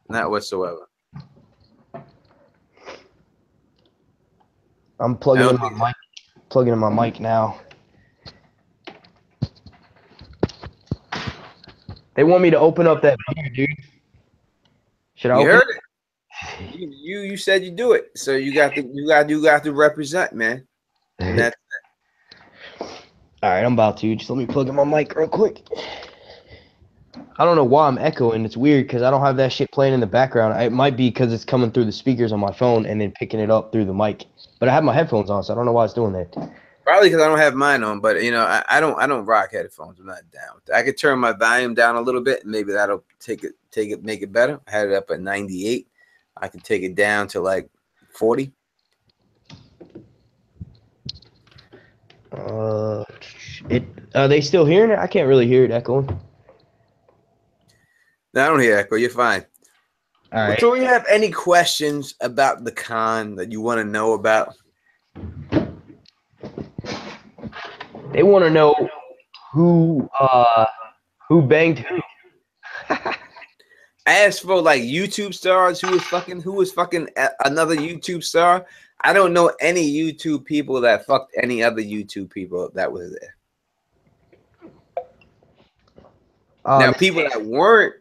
Not whatsoever. I'm plugging in my mic now. They want me to open up that beer, dude. Should I You open heard it. You said you do it, so you got to represent, man. And it? that's All right, I'm about to. Just let me plug in my mic real quick. I don't know why I'm echoing. It's weird because I don't have that shit playing in the background. It might be because it's coming through the speakers on my phone and then picking it up through the mic. But I have my headphones on, so I don't know why it's doing that. probably because I don't have mine on. But you know, I don't rock headphones. I'm not down with that. I could turn my volume down a little bit, and maybe that'll make it better. I had it up at 98. I can take it down to like 40. Are they still hearing it? I can't really hear it echoing. No, I don't hear echo. You're fine. All right. Do we have any questions about the con that you want to know about? They want to know who banged who. As for like YouTube stars, who was fucking another YouTube star? I don't know any YouTube people that fucked any other YouTube people that was there. Now, people that weren't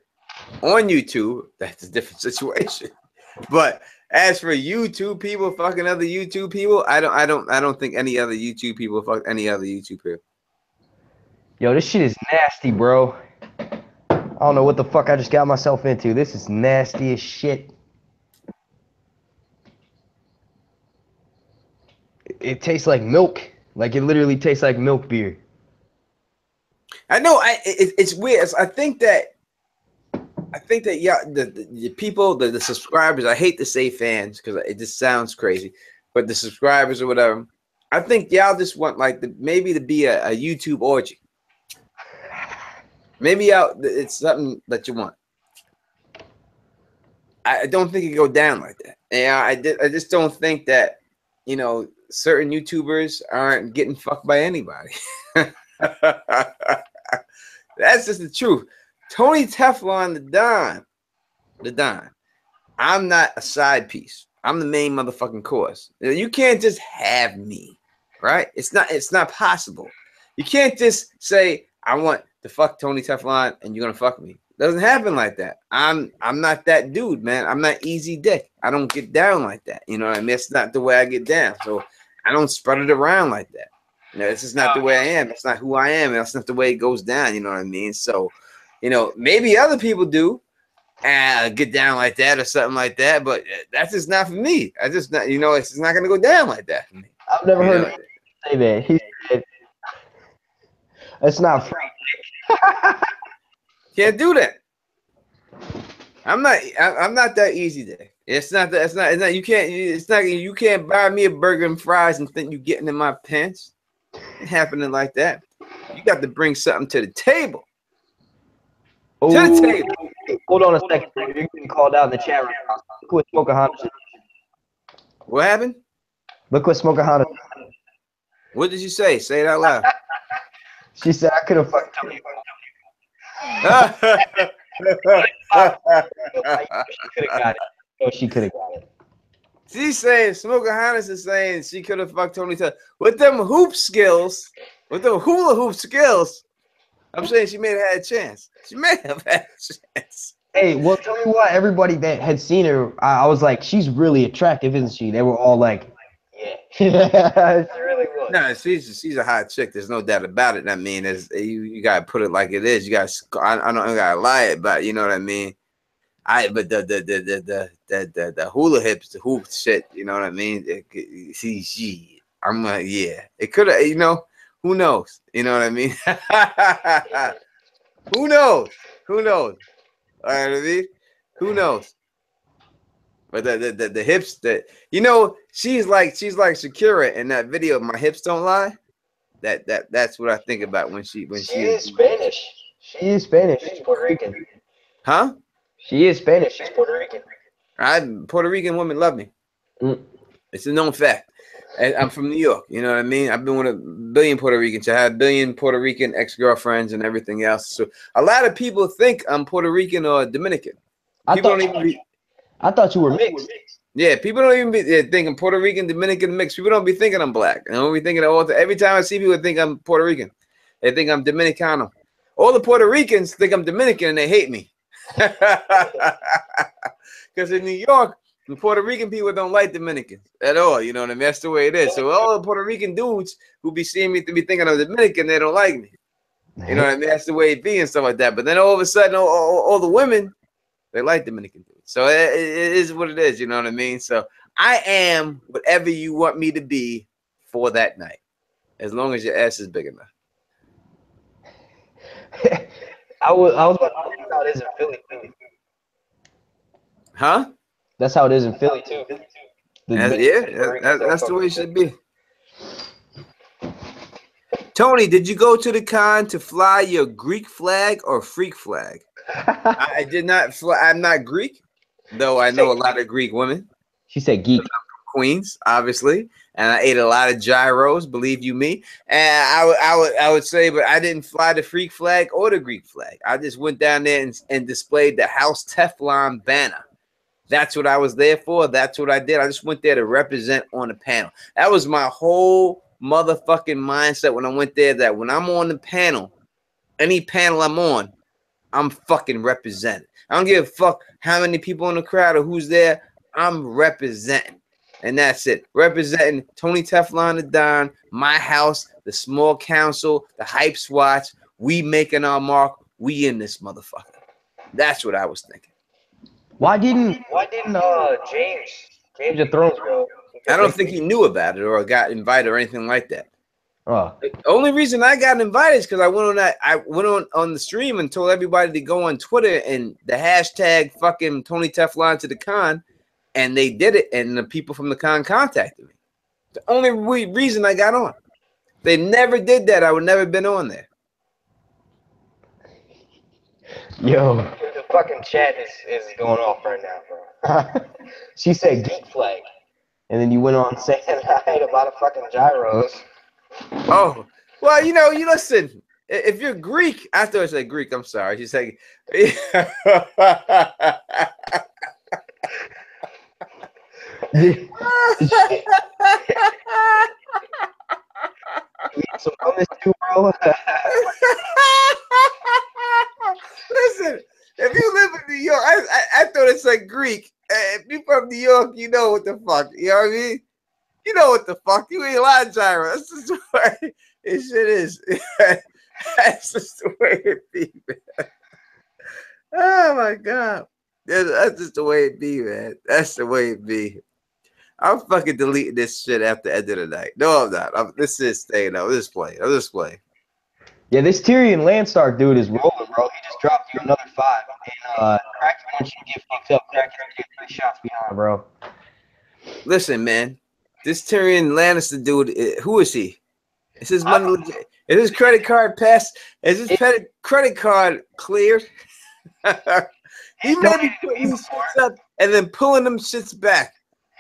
on YouTube, that's a different situation. But as for YouTube people fucking other YouTube people, I don't think any other YouTube people fuck any other YouTube people. Yo, this shit is nasty, bro. I don't know what the fuck I just got myself into. This is nasty as shit. It tastes like milk. Like it literally tastes like milk beer. I know. It's weird. I think that yeah, the people, the subscribers. I hate to say fans because it just sounds crazy, but the subscribers or whatever. I think y'all just want like maybe to be a YouTube orgy. Maybe it's something that you want. I don't think it go down like that. And I just don't think that, you know, certain YouTubers aren't getting fucked by anybody. That's just the truth. Tony Teflon, the Don. I'm not a side piece. I'm the main motherfucking course. You can't just have me, right? It's not possible. You can't just say I want to fuck Tony Teflon and you're gonna fuck me. It doesn't happen like that. I'm not that dude, man. I'm not easy dick. I don't get down like that. You know what I mean? It's not the way I get down. So I don't spread it around like that. You know, this is not the way I am. That's not who I am. That's not the way it goes down. You know what I mean? So, you know, maybe other people do get down like that or something like that, but that's just not for me. I just not, you know, it's just not gonna go down like that for me. I've never heard him say that. He said it's not free. Can't do that. I'm not that easy there. It's not you can't buy me a burger and fries and think you're getting in my pants. It ain't happening like that. You got to bring something to the table. Ooh. To the table. Hold on a second. You're getting called out in the chat room. Look what Smokeahontas. What happened? Look what Smokeahontas. What did you say? Say it out loud. She said I could have fucked Tony. She could have got it. No, she could have got it. She's saying Smokeahontas is saying she could have fucked Tony Teflon with them hoop skills, with them hula hoop skills. I'm saying she may have had a chance. She may have had a chance. Hey, well, tell me what. Everybody that had seen her, I was like, she's really attractive, isn't she? They were all like, yeah. She really was. No, she's a hot chick. There's no doubt about it. I mean, you gotta put it like it is. You gotta. I don't gotta lie about it, you know what I mean. But the hula hips, the hoop shit, you know what I mean. I'm like, yeah, it could have. You know, who knows? You know what I mean. Who knows? Who knows? All right, I mean, who knows? But the hips, that, you know, she's like Shakira in that video. My hips don't lie. That's what I think about when she is Spanish. She is Spanish. She's Puerto Rican. Huh? She is Spanish. She's Puerto Rican. Puerto Rican women love me. It's a known fact. I'm from New York. You know what I mean? I've been with a billion Puerto Ricans. I had a billion Puerto Rican ex-girlfriends and everything else. So a lot of people think I'm Puerto Rican or Dominican. I thought you were mixed. Yeah, people don't even be thinking Puerto Rican, Dominican mixed. People don't be thinking I'm black. And don't be thinking every time I see people think I'm Puerto Rican. They think I'm Dominicano. All the Puerto Ricans think I'm Dominican and they hate me. Because in New York, the Puerto Rican people don't like Dominicans at all. You know what I mean? That's the way it is. So all the Puerto Rican dudes who be seeing me to be thinking I'm Dominican, they don't like me. You know what I mean? That's the way it be and stuff like that. But then all of a sudden, all the women, they like Dominican dudes. So it is what it is. You know what I mean? So I am whatever you want me to be for that night, as long as your ass is big enough. I was about to say how it is in Philly too. Huh? That's how it is in Philly too. That's the way it should be. Tony, did you go to the con to fly your Greek flag or freak flag? I did not fly. I'm not Greek, though I know a lot of Greek women. She said geek. Queens, obviously, and I ate a lot of gyros, believe you me. And I would say, but I didn't fly the freak flag or the Greek flag. I just went down there and displayed the House Teflon banner. That's what I was there for. That's what I did. I just went there to represent on the panel. That was my whole motherfucking mindset when I went there, that when I'm on the panel, any panel I'm on, I'm fucking representing. I don't give a fuck how many people in the crowd or who's there. I'm representing. And that's it. Representing Tony Teflon the Don, my house, the small council, the hype swatch. We making our mark. We in this motherfucker. That's what I was thinking. Why didn't James of Thrones go? I don't think he knew about it or got invited or anything like that. Oh. The only reason I got invited is because I went on the stream and told everybody to go on Twitter and the hashtag fucking Tony Teflon to the con, and they did it, and the people from the con contacted me. The only reason I got on. They never did that. I would never been on there. Yo, the fucking chat is going off right now, bro. She said geek flag, and then you went on saying I ate a lot of fucking gyros. Oh, well, you listen. If you're Greek, I thought I said Greek. I'm sorry. She said. Some hummus too, bro. Listen, if you live in New York, I thought it said Greek. If you're from New York, you know what the fuck. You know what I mean? You know what the fuck. You eat a lot of gyros. That's just the way it shit is. That's just the way it be, man. Oh my God. That's just the way it be, man. That's the way it be. I'm fucking deleting this shit after the end of the night. No, I'm not. This is staying out. I'm just playing. Yeah, this Tyrion Stark dude is rolling, bro. He just dropped you another 5. And Crackpot, once you get fucked up, Crackpot get 3 shots behind, bro. Listen, man. This Tyrion Lannister dude, who is he? Is his money legit? Is his credit card passed? Is his credit card cleared? He may be putting these shits up and then pulling them shits back.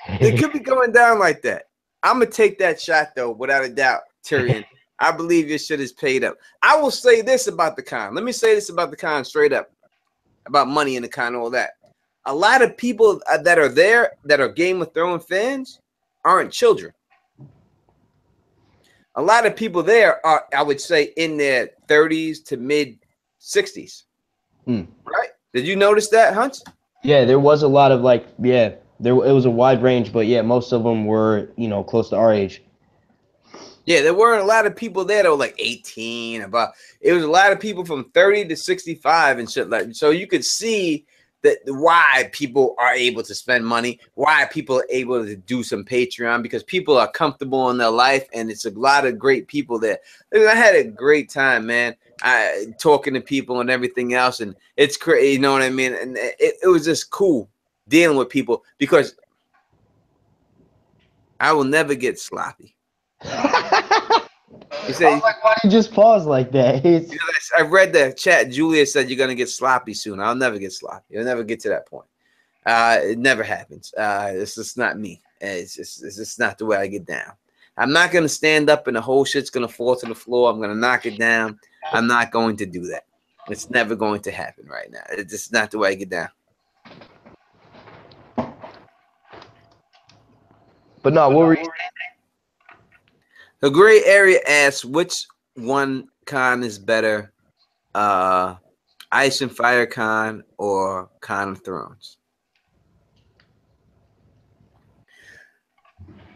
It could be going down like that. I'm going to take that shot, though, without a doubt, Tyrion. I believe your shit is paid up. I will say this about the con. Let me say this about the con straight up. About money in the con and all that. A lot of people that are there that are Game of Thrones fans aren't children. A lot of people there are, I would say, in their 30s to mid 60s. Right? Did you notice that, Hunch? Yeah, there was a lot of it was a wide range, but yeah, most of them were, close to our age. Yeah, there weren't a lot of people there that were like 18. It was a lot of people from 30 to 65 and shit like that. So you could see that why people are able to spend money, why people are able to do some Patreon, because people are comfortable in their life, and it's a lot of great people there. I had a great time, man. Talking to people and everything else, and it's crazy, you know what I mean? And it was just cool dealing with people, because I will never get sloppy. He said, I was like, why did you just pause like that? I read the chat. Julia said you're gonna get sloppy soon. I'll never get sloppy. I'll never get to that point. It never happens. It's just not me. It's just not the way I get down. I'm not gonna stand up and the whole shit's gonna fall to the floor. I'm gonna knock it down. I'm not going to do that. It's never going to happen right now. It's just not the way I get down. But no, what were you? The gray area asks, which one con is better, Ice and Fire Con or Con of Thrones?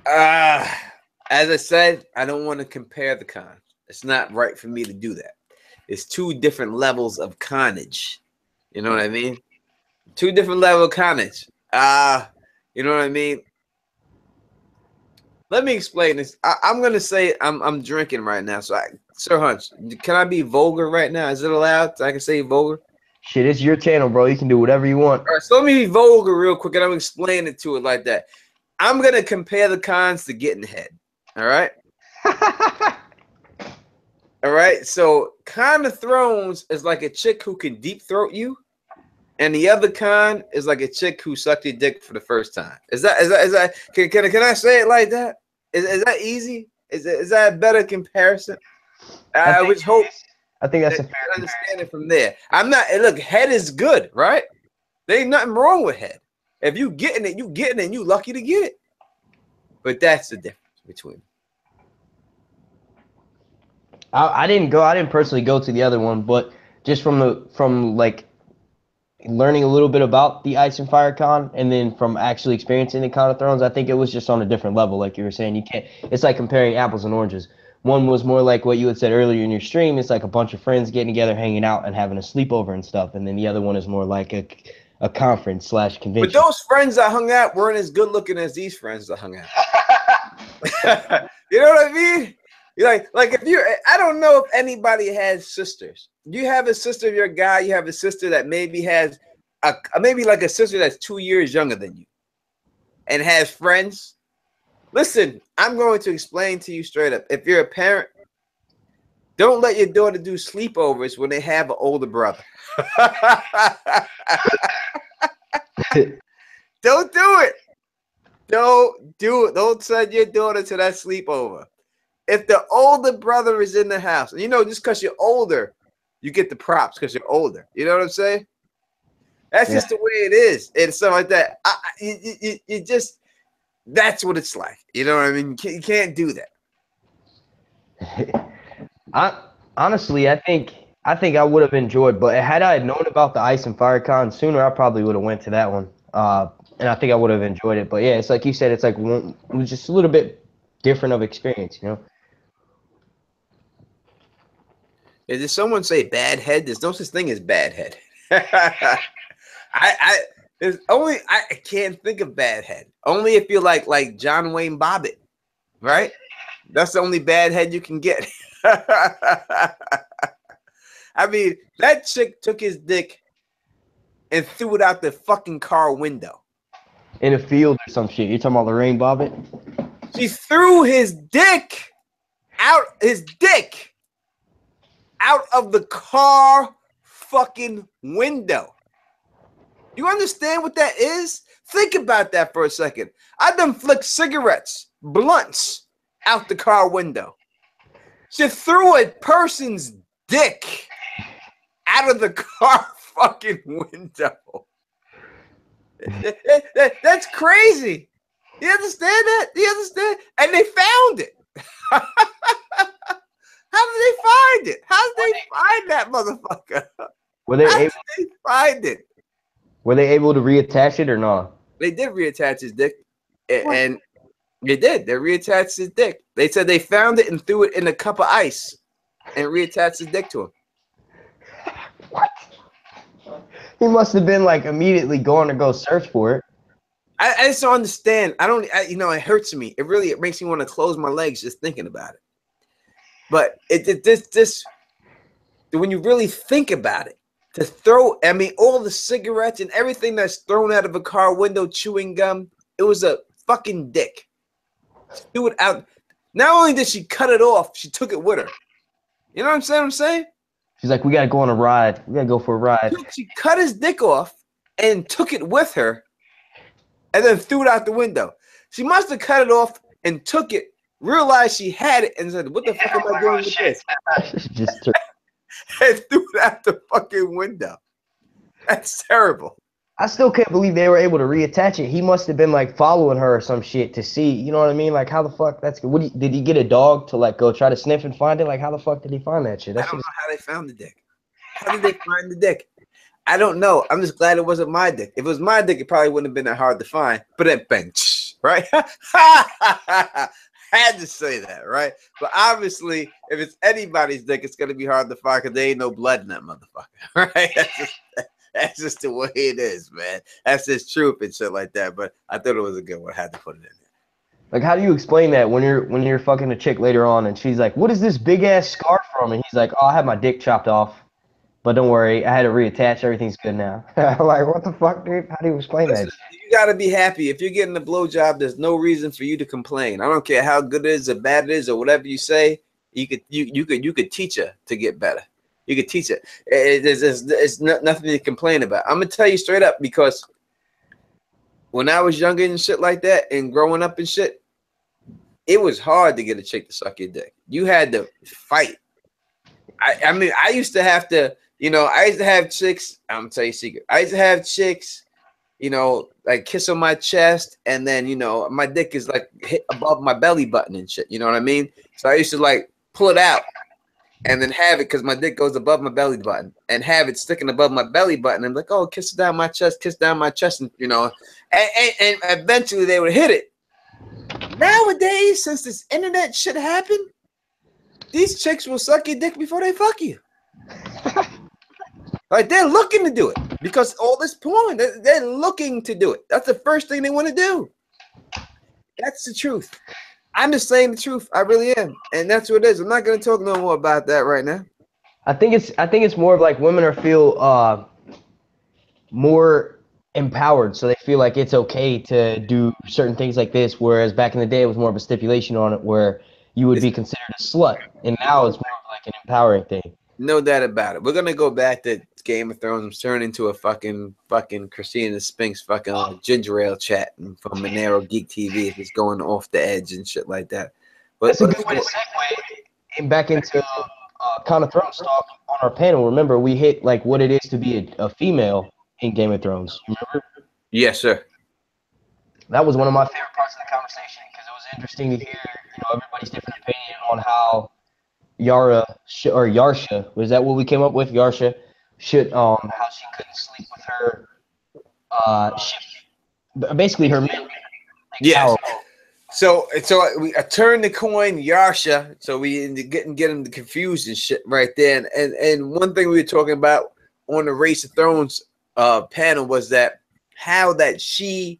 As I said, I don't want to compare the cons. It's not right for me to do that. It's two different levels of carnage. You know what I mean? Two different level of carnage. You know what I mean? Let me explain this. I'm gonna say I'm drinking right now. So, Sir Hunch, can I be vulgar right now? Is it allowed? I can say vulgar. Shit, it's your channel, bro. You can do whatever you want. All right, so let me be vulgar real quick, and I'm explaining it to it like that. I'm gonna compare the cons to getting head. All right. All right. So, Con of Thrones is like a chick who can deep throat you, and the other con is like a chick who sucked your dick for the first time. Is that? Can I say it like that? Is that easy? Is that a better comparison? I would hope. I think that's a fair understand it from there. I'm not. Look, head is good, right? There ain't nothing wrong with head. If you getting it, and you lucky to get it. But that's the difference between. I didn't personally go to the other one, but just from like learning a little bit about the Ice and Fire Con, and then from actually experiencing the Con of Thrones, I think it was just on a different level. Like you were saying, you can't. It's like comparing apples and oranges. One was more like what you had said earlier in your stream. It's like a bunch of friends getting together, hanging out, and having a sleepover and stuff. And then the other one is more like a conference / convention. But those friends that hung out weren't as good looking as these friends that hung out. You know what I mean? You're like if you're, I don't know if anybody has sisters. You have a sister of your guy. You have a sister that maybe has maybe like a sister that's 2 years younger than you, and has friends. Listen, I'm going to explain to you straight up. If you're a parent, don't let your daughter do sleepovers when they have an older brother. Don't do it. Don't do it. Don't send your daughter to that sleepover. If the older brother is in the house, and just because you're older, you get the props because you're older. You know what I'm saying? That's just the way it is, and stuff like that. You just, that's what it's like. You know what I mean? You can't do that. Honestly, I think I would have enjoyed, but had I known about the Ice and Fire Con sooner, I probably would have went to that one. And I think I would have enjoyed it. But yeah, it's like you said, it's like it was just a little bit different of experience, Did someone say bad head? There's no such thing as bad head. I can't think of bad head. Only if you're like John Wayne Bobbitt, right? That's the only bad head you can get. I mean, that chick took his dick and threw it out the fucking car window. In a field or some shit. You're talking about Lorraine Bobbitt? She threw his dick out of the car fucking window. You understand what that is? Think about that for a second. I done flicked cigarettes, blunts out the car window. She threw a person's dick out of the car fucking window. That's crazy. You understand that? You understand? And they found it. How did they find it? How did they find that motherfucker? Were they How did they find it? Were they able to reattach it or not? They did reattach his dick, and they did. They reattached his dick. They said they found it and threw it in a cup of ice and reattached his dick to him. What? He must have been like immediately going to go search for it. I just don't understand. It hurts me. It makes me want to close my legs just thinking about it. But this when you really think about it, to throw, all the cigarettes and everything that's thrown out of a car window, chewing gum, it was a fucking dick. She threw it out. Not only did she cut it off, she took it with her. You know what I'm saying? She's like, we got to go on a ride. We got to go for a ride. She cut his dick off and took it with her and then threw it out the window. She must have cut it off and took it, realized she had it, and said, what the fuck am I doing with this? And threw it out the fucking window. That's terrible. I still can't believe they were able to reattach it. He must have been like following her or some shit to see. You know what I mean? Like, how the fuck? That's good. Did he get a dog to like go try to sniff and find it? Like, how the fuck did he find that shit? I don't know how they found the dick. How did they find the dick? I don't know. I'm just glad it wasn't my dick. If it was my dick, it probably wouldn't have been that hard to find. But then, bang, right? Had to say that, right? But obviously, if it's anybody's dick, it's gonna be hard to find because there ain't no blood in that motherfucker, right? That's just the way it is, man. That's just truth and shit like that. But I thought it was a good one. I had to put it in there. Like, how do you explain that when you're fucking a chick later on and she's like, "What is this big ass scar from?" And he's like, "Oh, I had my dick chopped off, but don't worry, I had it reattached. Everything's good now." I'm like, what the fuck, dude? How do you explain that? You gotta be happy. If you're getting a blowjob, there's no reason for you to complain. I don't care how good it is or bad it is or whatever you say. You could teach her to get better. You could teach it. It's nothing to complain about. I'm gonna tell you straight up, because when I was younger and shit like that and growing up and shit, it was hard to get a chick to suck your dick. You had to fight. I mean, I used to have to, I used to have chicks. I'm gonna tell you a secret. I used to have chicks, like kiss on my chest, and then, my dick is like hit above my belly button and shit. You know what I mean? So I used to like pull it out and then have it, because my dick goes above my belly button, and have it sticking above my belly button. And like, oh, kiss down my chest, and and eventually they would hit it. Nowadays, since this internet shit happened, these chicks will suck your dick before they fuck you. Like, they're looking to do it because all this porn, they're looking to do it. That's the first thing they want to do. That's the truth. I'm just saying the truth. I really am, and that's what it is. I'm not gonna talk no more about that right now. I think it's more of like women feel more empowered, so they feel like it's okay to do certain things like this, whereas back in the day it was more of a stipulation on it where you would be considered a slut, and now it's more of like an empowering thing. No doubt about it. We're gonna go back to Game of Thrones. I'm turning into a fucking Christina Spinks fucking ginger ale chat from Monero Geek TV if it's going off the edge and shit like that. But that's a good way to segue back into Kind of Thrones talk on our panel. Remember, we hit like what it is to be a female in Game of Thrones. Remember? Yes, sir. That was one of my favorite parts of the conversation, because it was interesting to hear, everybody's different opinion on how Yarsha, was that what we came up with? Yarsha should how she couldn't sleep with her basically her men. Yes. So we turned the coin, Yarsha, so we get them confused and shit right there. And one thing we were talking about on the Race of Thrones panel was that how that she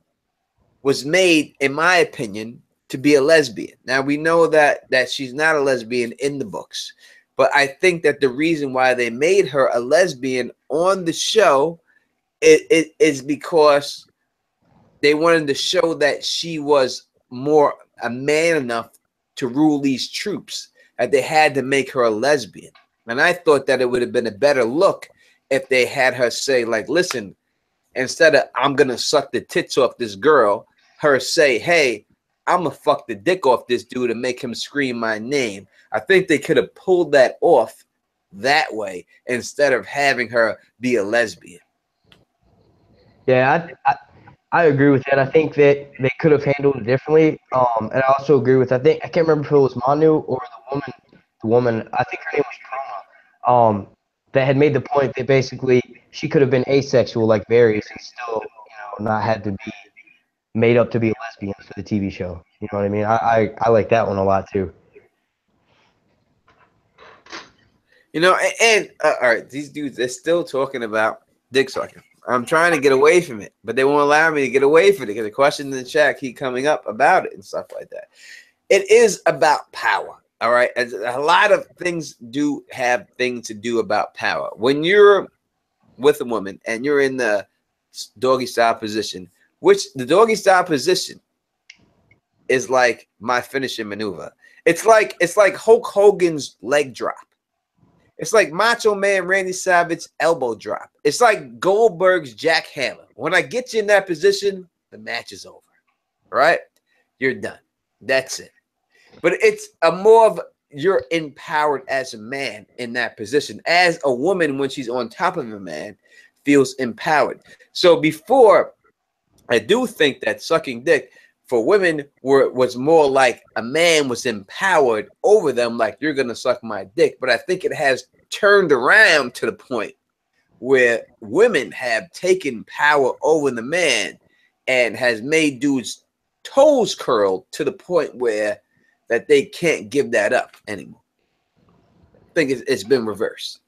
was made, in my opinion, to be a lesbian. Now we know that she's not a lesbian in the books, but I think that the reason why they made her a lesbian on the show is because they wanted to show that she was more a man enough to rule these troops, that they had to make her a lesbian. And I thought that it would have been a better look if they had her say, like, listen, instead of I'm gonna suck the tits off this girl, her say, hey, I'm gonna fuck the dick off this dude and make him scream my name. I think they could have pulled that off that way instead of having her be a lesbian. Yeah, I agree with that. I think that they could have handled it differently. And I also agree with, I can't remember if it was Manu or the woman, I think her name was Prona, that had made the point that basically she could have been asexual like Varys and still, not had to be made up to be a lesbian for the TV show. You know what I mean? I like that one a lot too. And all right, these dudes, they're still talking about dick sucking. I'm trying to get away from it, but they won't allow me to get away from it because the questions in the chat keep coming up about it and stuff like that. It is about power, all right? A lot of things do have things to do about power. When you're with a woman and you're in the doggy style position, which the doggy style position is like my finishing maneuver. It's like Hulk Hogan's leg drop. It's like Macho Man Randy Savage's elbow drop. It's like Goldberg's jackhammer. When I get you in that position, the match is over. Right? You're done. That's it. But it's a more of you're empowered as a man in that position. As a woman, when she's on top of a man, feels empowered. So before, I do think that sucking dick for women was more like a man was empowered over them, like you're gonna suck my dick. But I think it has turned around to the point where women have taken power over the man and has made dudes toes curl to the point where that they can't give that up anymore. I think it's been reversed.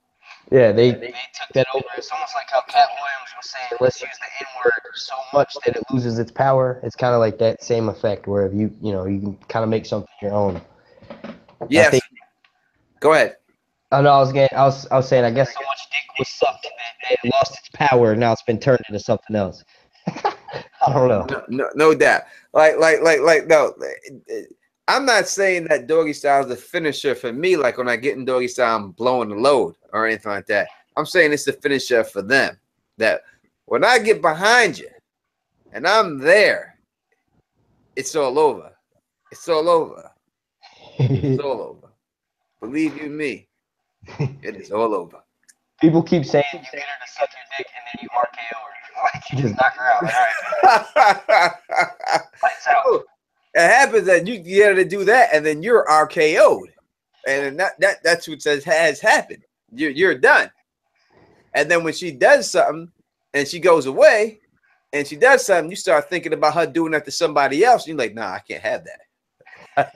Yeah, they took that over. It's almost like how Cat Williams was saying, let's use the N-word so much that it loses its power. It's kind of like that same effect where if you can kind of make something your own. Yes. Go ahead. Oh no, I was saying I guess so much dick was sucked that it lost its power. Now it's been turned into something else. I don't know. No doubt. No. I'm not saying that doggy style is the finisher for me. Like when I get in doggy style, I'm blowing the load or anything like that. I'm saying it's the finisher for them. That when I get behind you and I'm there, it's all over. It's all over. It's all over. Believe you me, it is all over. People keep saying you get her to suck your dick and then you RKO her. Like you just knock her out. Lights out. It happens that you get her to do that, and then you're RKO'd, and that's what has happened. You're done. And then when she does something, and she goes away, and she does something, you start thinking about her doing that to somebody else. And you're like, nah, I can't have that.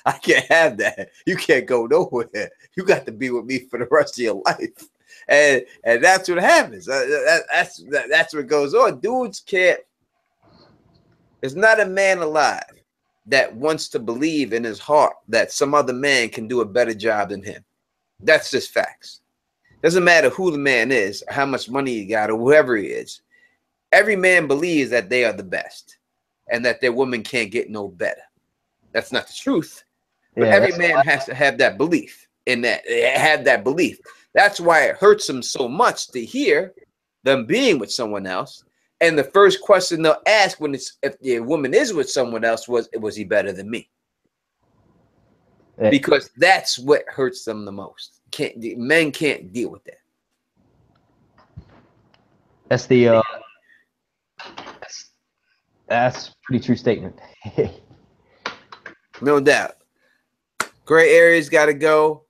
I can't have that. You can't go nowhere. You got to be with me for the rest of your life. And that's what happens. That's what goes on. Dudes can't. There's not a man alive that wants to believe in his heart that some other man can do a better job than him. That's just facts. Doesn't matter who the man is, or how much money he got, or whoever he is. Every man believes that they are the best and that their woman can't get no better. That's not the truth. But every man has to have that belief in that. Have that belief. That's why it hurts them so much to hear them being with someone else. And the first question they'll ask if the woman is with someone else was he better than me? Because that's what hurts them the most. Men can't deal with that. That's that's a pretty true statement. No doubt. Gray areas got to go.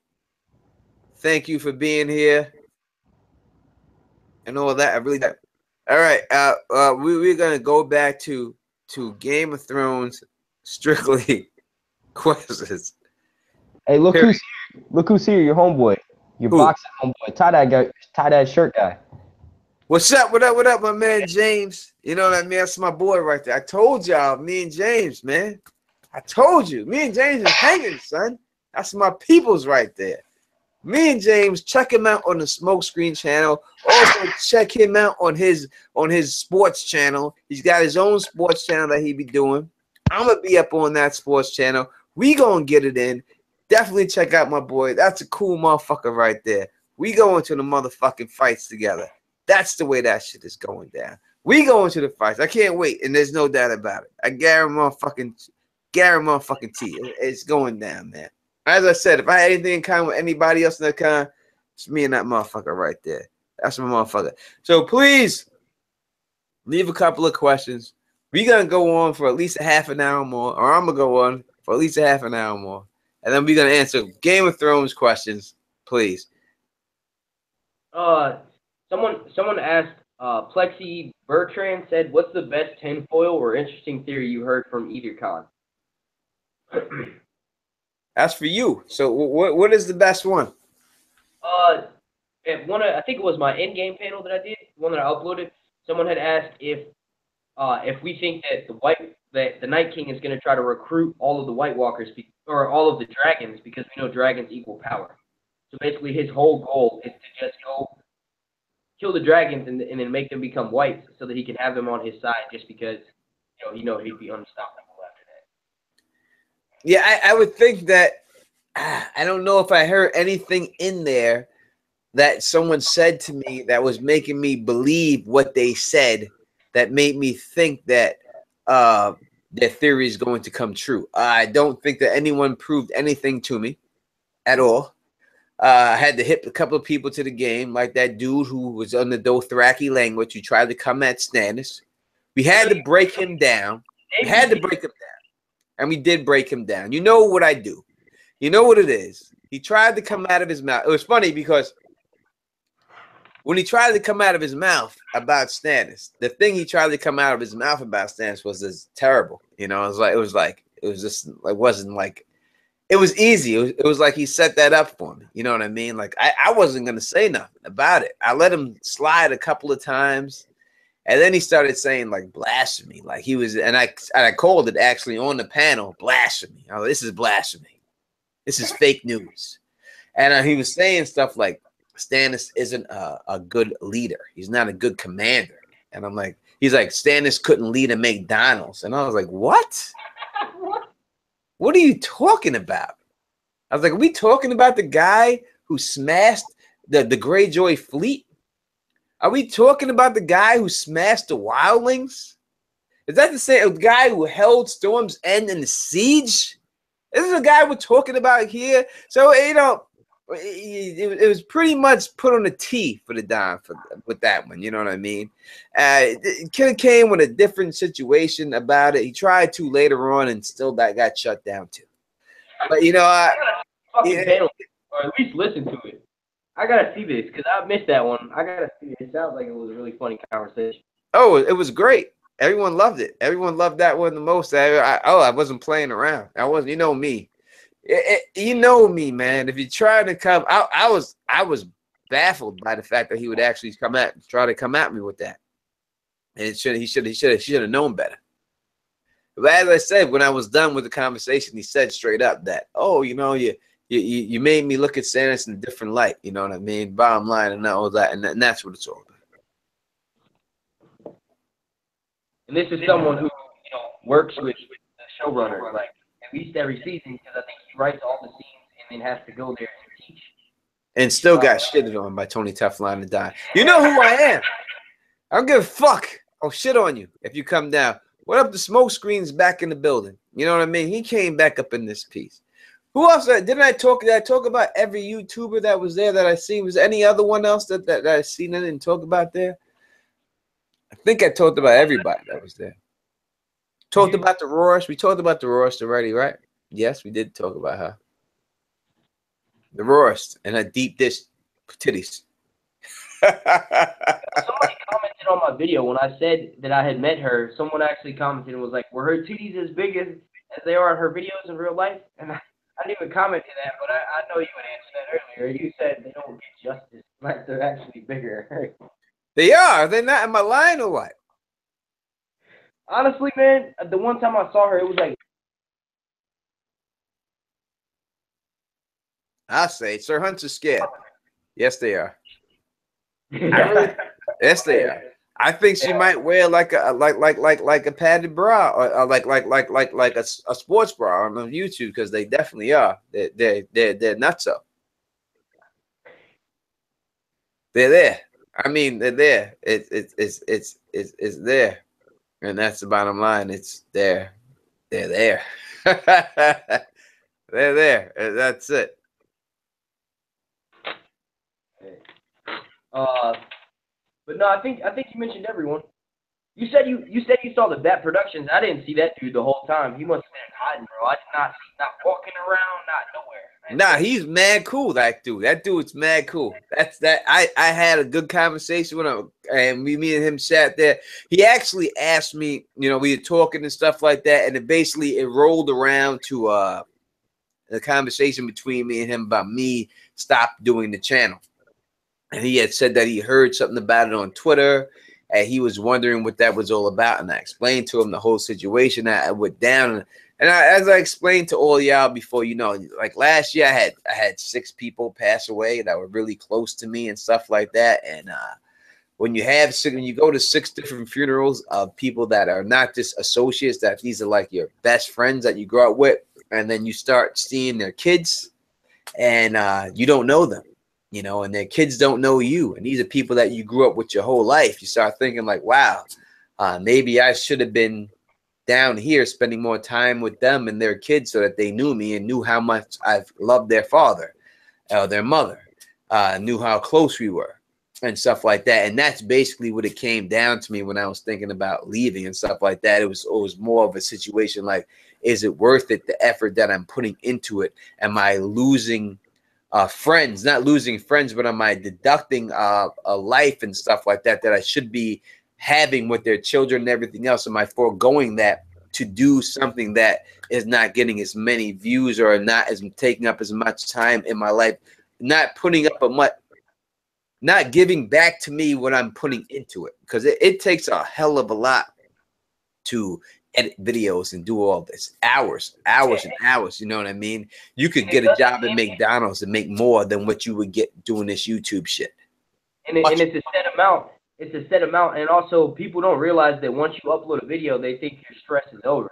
Thank you for being here and all that. I really got. All right, we're gonna go back to Game of Thrones strictly questions. Hey, look who's here! Look who's here! Your homeboy, your boxing homeboy, tie-dye shirt guy. What's up? What up, my man James? You know what I mean? That's my boy right there. I told y'all, me and James, man. I told you, me and James is hanging, son. That's my peoples right there. Me and James, check him out on the Smokescreen channel. Also, check him out on his sports channel. He's got his own sports channel that he be doing. I'm gonna be up on that sports channel. We gonna get it in. Definitely check out my boy. That's a cool motherfucker right there. We go into the motherfucking fights together. That's the way that shit is going down. We go into the fights. I can't wait, and there's no doubt about it. I guarantee it's going down, man. As I said, if I had anything in common with anybody else in that kind, it's me and that motherfucker right there. That's my motherfucker. So please leave a couple of questions. We're going to go on for at least a half an hour more, or I'm going to go on for at least a half an hour more. And then we're going to answer Game of Thrones questions, please. Someone asked, Plexi Bertrand said, what's the best tinfoil or interesting theory you heard from either con? That's for you. So what is the best one? I think it was my in-game panel that I did, one that I uploaded. Someone had asked if we think that the Night King is going to try to recruit all of the White Walkers or all of the dragons, because we know dragons equal power. So basically, his whole goal is to just go kill the dragons and then make them become whites, so that he can have them on his side, just because he'd be unstoppable after that. Yeah, I would think that. I don't know if I heard anything in there that someone said to me that was making me believe what they said, that made me think that their theory is going to come true. I don't think that anyone proved anything to me at all. I had to hit a couple of people to the game, like that dude who was on the Dothraki language who tried to come at Stannis. We had to break him down. And we did break him down. You know what I do. You know what it is. he tried to come out of his mouth. It was funny because when he tried to come out of his mouth about Stannis, the thing he tried to come out of his mouth about Stannis was terrible. You know, it was easy. It was like he set that up for me. You know what I mean? Like I wasn't gonna say nothing about it. I let him slide a couple of times, and then he started saying like blasphemy, like he was. And I called it actually on the panel blasphemy. Oh, this is blasphemy. This is fake news. And he was saying stuff like Stannis isn't a good leader. He's not a good commander. And I'm like, he's like, Stannis couldn't lead a McDonald's. And I was like, what? What are you talking about? I was like, are we talking about the guy who smashed the Greyjoy fleet? Are we talking about the guy who smashed the wildlings? Is that the same guy who held Storm's End in the siege? This is the guy we're talking about here. So, you know, it was pretty much put on a T for the Don with that one. You know what I mean? It could have came with a different situation about it. He tried to later on, and still that got shut down too. But you know, panel, or at least listen to it. I gotta see this because I missed that one. I gotta see it. It sounds like it was a really funny conversation. Oh, it was great. Everyone loved it. Everyone loved that one the most. I wasn't playing around. I wasn't. You know me. You know me, man. If you try to come, I was baffled by the fact that he would actually try to come at me with that. And he should have known better. But as I said, when I was done with the conversation, he said straight up that, oh, you know, you made me look at Stannis in a different light. You know what I mean? Bottom line, and all that, and that's what it's all about. And this is someone who, you know, works with the showrunner, like at least every season, because I think he writes all the scenes and then has to go there and teach. And still got shitted on by Tony Teflon and die. You know who I am. I don't give a fuck. I'll shit on you if you come down. What up? The smoke screen's back in the building. You know what I mean? He came back up in this piece. Who else? Did I talk about every YouTuber that was there that I seen? Was there any other one else that I seen and didn't talk about there? I think I talked about everybody that was there. Talked about the Roors. We talked about the Roors already, right? Yes, we did talk about her. The Roors and her deep dish titties. Somebody commented on my video when I said that I had met her. Someone actually commented and was like, were her titties as big as they are in her videos in real life? And I didn't even comment to that, but I know you would answer that earlier. You said they don't get justice, like they're actually bigger. They are. They're not. Am I lying or what? Honestly, man, the one time I saw her, it was like, I say, Sir Hunch is scared. Yes, they are. Yes, they are. I think she might wear like a padded bra or like a sports bra on YouTube, because they definitely are. They're nutso. They're there. I mean, they're there. It's there, and that's the bottom line. It's there. They're there. They're there. That's it. But no, I think you mentioned everyone. You said you saw the Bat Productions. I didn't see that dude the whole time. He must have been hiding, bro. I did not see, not walking around, not nowhere. Nah, he's mad cool. That dude. That dude's mad cool. That's that. I had a good conversation with him, and me and him sat there. He actually asked me, you know, we were talking and stuff like that, and it rolled around to the conversation between me and him about me stop doing the channel. And he had said that he heard something about it on Twitter, and he was wondering what that was all about. And I explained to him the whole situation. I went down, and as I explained to all y'all before, you know, like last year I had 6 people pass away that were really close to me and stuff like that. And when you go to 6 different funerals of people that are not just associates, that these are like your best friends that you grew up with, and then you start seeing their kids, and you don't know them. You know, and their kids don't know you. And these are people that you grew up with your whole life. You start thinking like, wow, maybe I should have been down here spending more time with them and their kids so that they knew me and knew how much I've loved their father or their mother, knew how close we were and stuff like that. And that's basically what it came down to me when I was thinking about leaving and stuff like that. It was more of a situation like, is it worth it, the effort that I'm putting into it? Am I losing friends, not losing friends, but am I deducting a life and stuff like that that I should be having with their children and everything else? Am I foregoing that to do something that is not getting as many views or not as taking up as much time in my life, not putting up not giving back to me what I'm putting into it? Because it takes a hell of a lot to edit videos and do all this, hours and hours. You know what I mean? You could get a job at McDonald's and make more than what you would get doing this YouTube shit. And it's a set amount. It's a set amount, and also people don't realize that once you upload a video, they think your stress is over.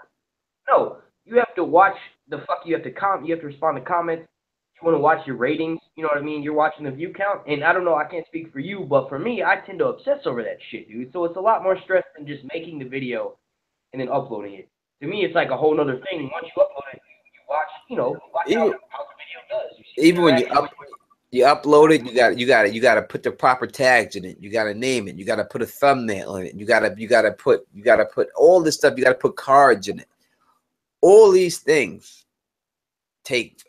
No, you have to watch the fuck. You have to You have to respond to comments. You want to watch your ratings. You know what I mean? You're watching the view count, and I don't know. I can't speak for you, but for me, I tend to obsess over that shit, dude. So it's a lot more stress than just making the video and then uploading it. To me, it's like a whole nother thing. Once you upload it, you watch. You know, watch how the video does. Even when you upload it, you gotta put the proper tags in it. You gotta name it. You gotta put a thumbnail in it. You gotta put all this stuff. You gotta put cards in it. All these things take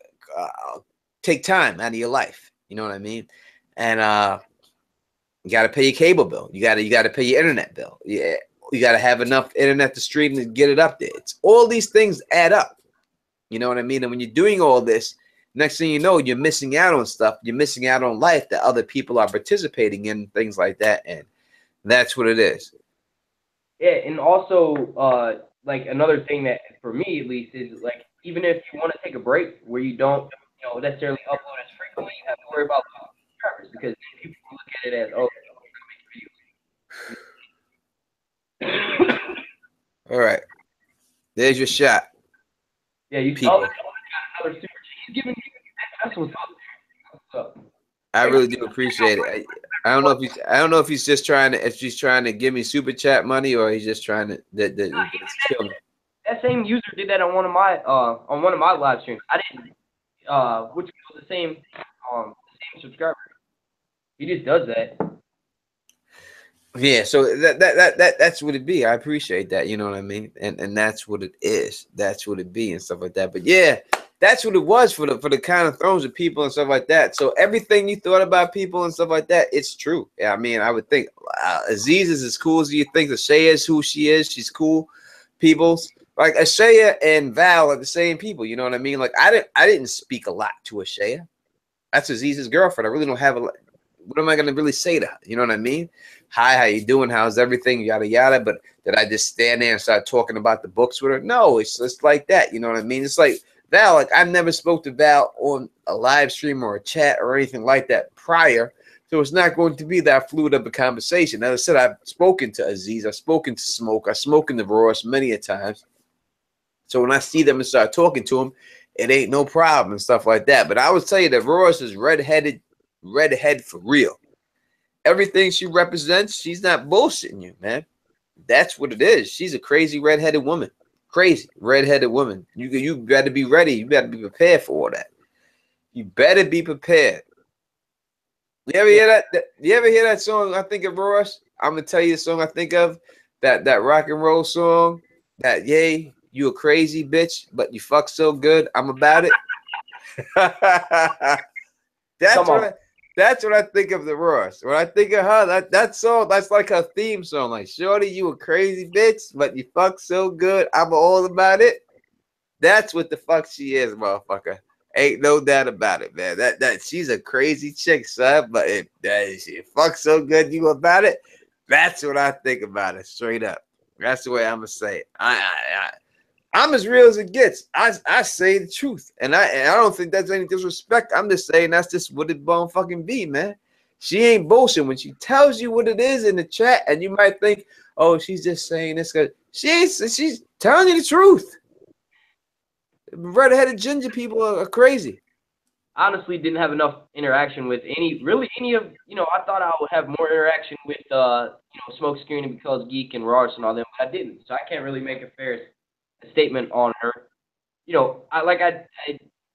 time out of your life. You know what I mean? And you gotta pay your cable bill. You gotta pay your internet bill. Yeah, you gotta have enough internet to stream and get it up there. It's all these things add up. You know what I mean? And when you're doing all this, next thing you know, you're missing out on stuff. You're missing out on life that other people are participating in, things like that. And that's what it is. Yeah, and also, like, another thing that, for me at least, is, like, even if you want to take a break where you don't, necessarily upload as frequently, you have to worry about subscribers, because people look at it as, oh, all right. There's your shot. Yeah, you people. got another super. He's giving me. That's what's up. I really do appreciate it. I don't know if he's just trying to give me super chat money, or he's just trying to kill me. That same user did that on one of my live streams. I didn't which was the same subscriber. He just does that. Yeah, so that's what it be. I appreciate that, you know what I mean? And that's what it is. That's what it be and stuff like that. But yeah, that's what it was for the kind of thrones of people and stuff like that. So everything you thought about people and stuff like that, it's true. Yeah, I mean, I would think Aziz is as cool as you think. Ashaya is who she is. She's cool. People's like Ashaya and Val are the same people. You know what I mean? Like I didn't speak a lot to Ashaya. That's Aziz's girlfriend. I really don't have a lot. What am I going to really say to her? You know what I mean? Hi, how you doing? How's everything? Yada, yada. But did I just stand there and start talking about the books with her? No, it's just like that. You know what I mean? It's like Val, like I never spoke to Val on a live stream or a chat or anything like that prior. So it's not going to be that fluid of a conversation. As I said, I've spoken to Aziz. I've spoken to Smoke. I've spoken to Ross many a times. So when I see them and start talking to them, it ain't no problem and stuff like that. But I would tell you that Ross is redhead for real. Everything she represents, she's not bullshitting you, man. That's what it is. She's a crazy redheaded woman. Crazy redheaded woman. You better be ready. You better be prepared for all that. You better be prepared. You ever hear that? You ever hear that song? I think of Ross. I'm gonna tell you the song I think of. That rock and roll song. That yay, you a crazy bitch, but you fuck so good. I'm about it. That's what I think of the Ross. When I think of her, that song, that's like her theme song. Like, shorty, you a crazy bitch, but you fuck so good. I'm all about it. That's what the fuck she is, motherfucker. Ain't no doubt about it, man. That she's a crazy chick, son. But she fuck so good, you about it. That's what I think about it, straight up. That's the way I'm gonna say it. I'm as real as it gets. I say the truth, and I don't think that's any disrespect. I'm just saying that's just what it bone fucking be, man. She ain't bullshit when she tells you what it is in the chat, and you might think, oh, she's just saying this. She's telling you the truth. Red-headed ginger people are crazy. Honestly, didn't have enough interaction with any of, I thought I would have more interaction with, Smoke Screen and Because Geek and Ross and all them, but I didn't. So I can't really make a fair statement on her. Like I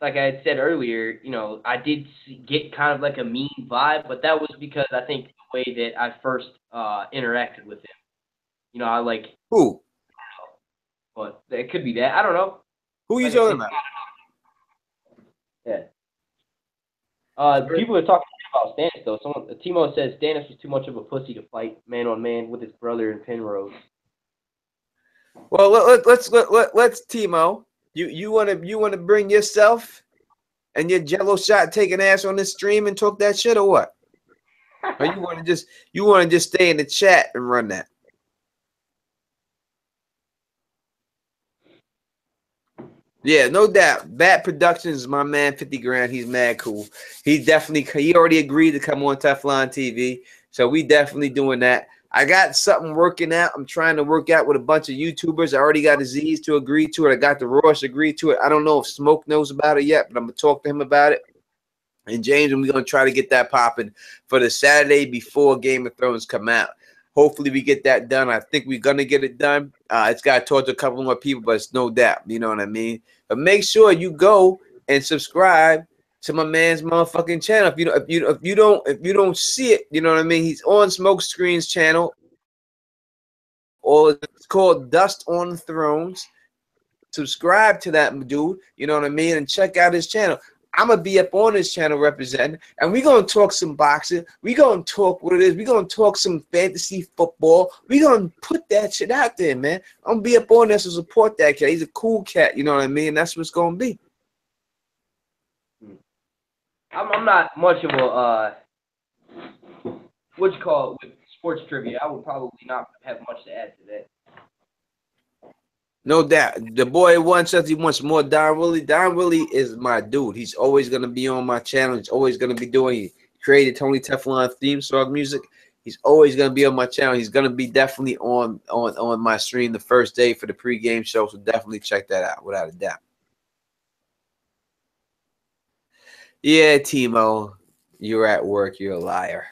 had said earlier, I did get kind of like a mean vibe, but that was because I think the way that I first interacted with him. I like who, but it could be that. I don't know. Who you talking about? Yeah. People are talking about Stannis though. Timo says Stannis was too much of a pussy to fight man on man with his brother in Penrose. Well, let's Timo. You wanna bring yourself and your Jello shot taking ass on this stream and talk that shit or what? Or you wanna just stay in the chat and run that? Yeah, no doubt. Bat Productions is my man, 50 grand. He's mad cool. He already agreed to come on Teflon TV. So we definitely doing that. I got something working out. I'm trying to work out with a bunch of YouTubers. I already got Aziz to agree to it. I got the Royce to agree to it. I don't know if Smoke knows about it yet, but I'm going to talk to him about it. And James, and we're going to try to get that popping for the Saturday before Game of Thrones come out. Hopefully we get that done. I think we're going to get it done. It's got to talk to a couple more people, but it's no doubt. You know what I mean? But make sure you go and subscribe to my man's motherfucking channel. If you don't see it, you know what I mean? He's on Smoke Screen's channel. It's called Dust on the Thrones. Subscribe to that dude, you know what I mean? And check out his channel. I'm going to be up on his channel representing, and we're going to talk some boxing. We're going to talk what it is. We're going to talk some fantasy football. We're going to put that shit out there, man. I'm going to be up on this to support that cat. He's a cool cat, you know what I mean? That's what's going to be. I'm not much of a, with sports trivia. I would probably not have much to add to that. No doubt. The boy says he wants more Don Willie. Don Willie is my dude. He's always going to be on my channel. He's always going to be he created Tony Teflon theme song music. He's always going to be on my channel. He's going to be definitely on my stream the first day for the pregame show. So definitely check that out without a doubt. Yeah, Timo, you're at work. You're a liar.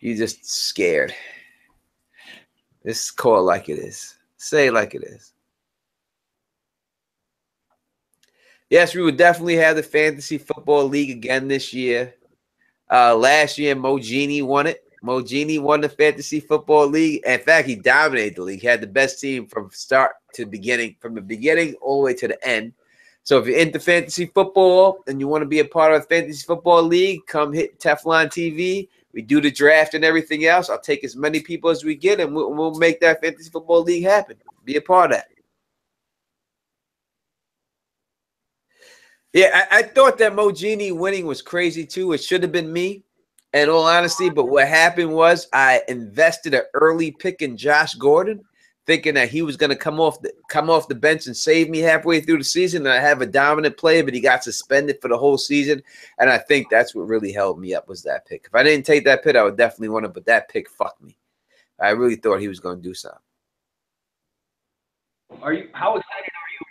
You're just scared. Just call it like it is. Say it like it is. Yes, we would definitely have the Fantasy Football League again this year. Last year, Mogini won it. Mogini won the Fantasy Football League. In fact, he dominated the league. He had the best team from start to beginning, from the beginning all the way to the end. So if you're into fantasy football and you want to be a part of the Fantasy Football League, come hit Teflon TV. We do the draft and everything else. I'll take as many people as we get, and we'll make that Fantasy Football League happen. Be a part of that. Yeah, I thought that Mogini winning was crazy too. It should have been me, in all honesty. But what happened was I invested an early pick in Josh Gordon, thinking that he was going to come off the bench and save me halfway through the season. And I have a dominant player, but he got suspended for the whole season. And I think that's what really held me up was that pick. If I didn't take that pick, I would definitely want it. But that pick fucked me. I really thought he was going to do something. How excited are you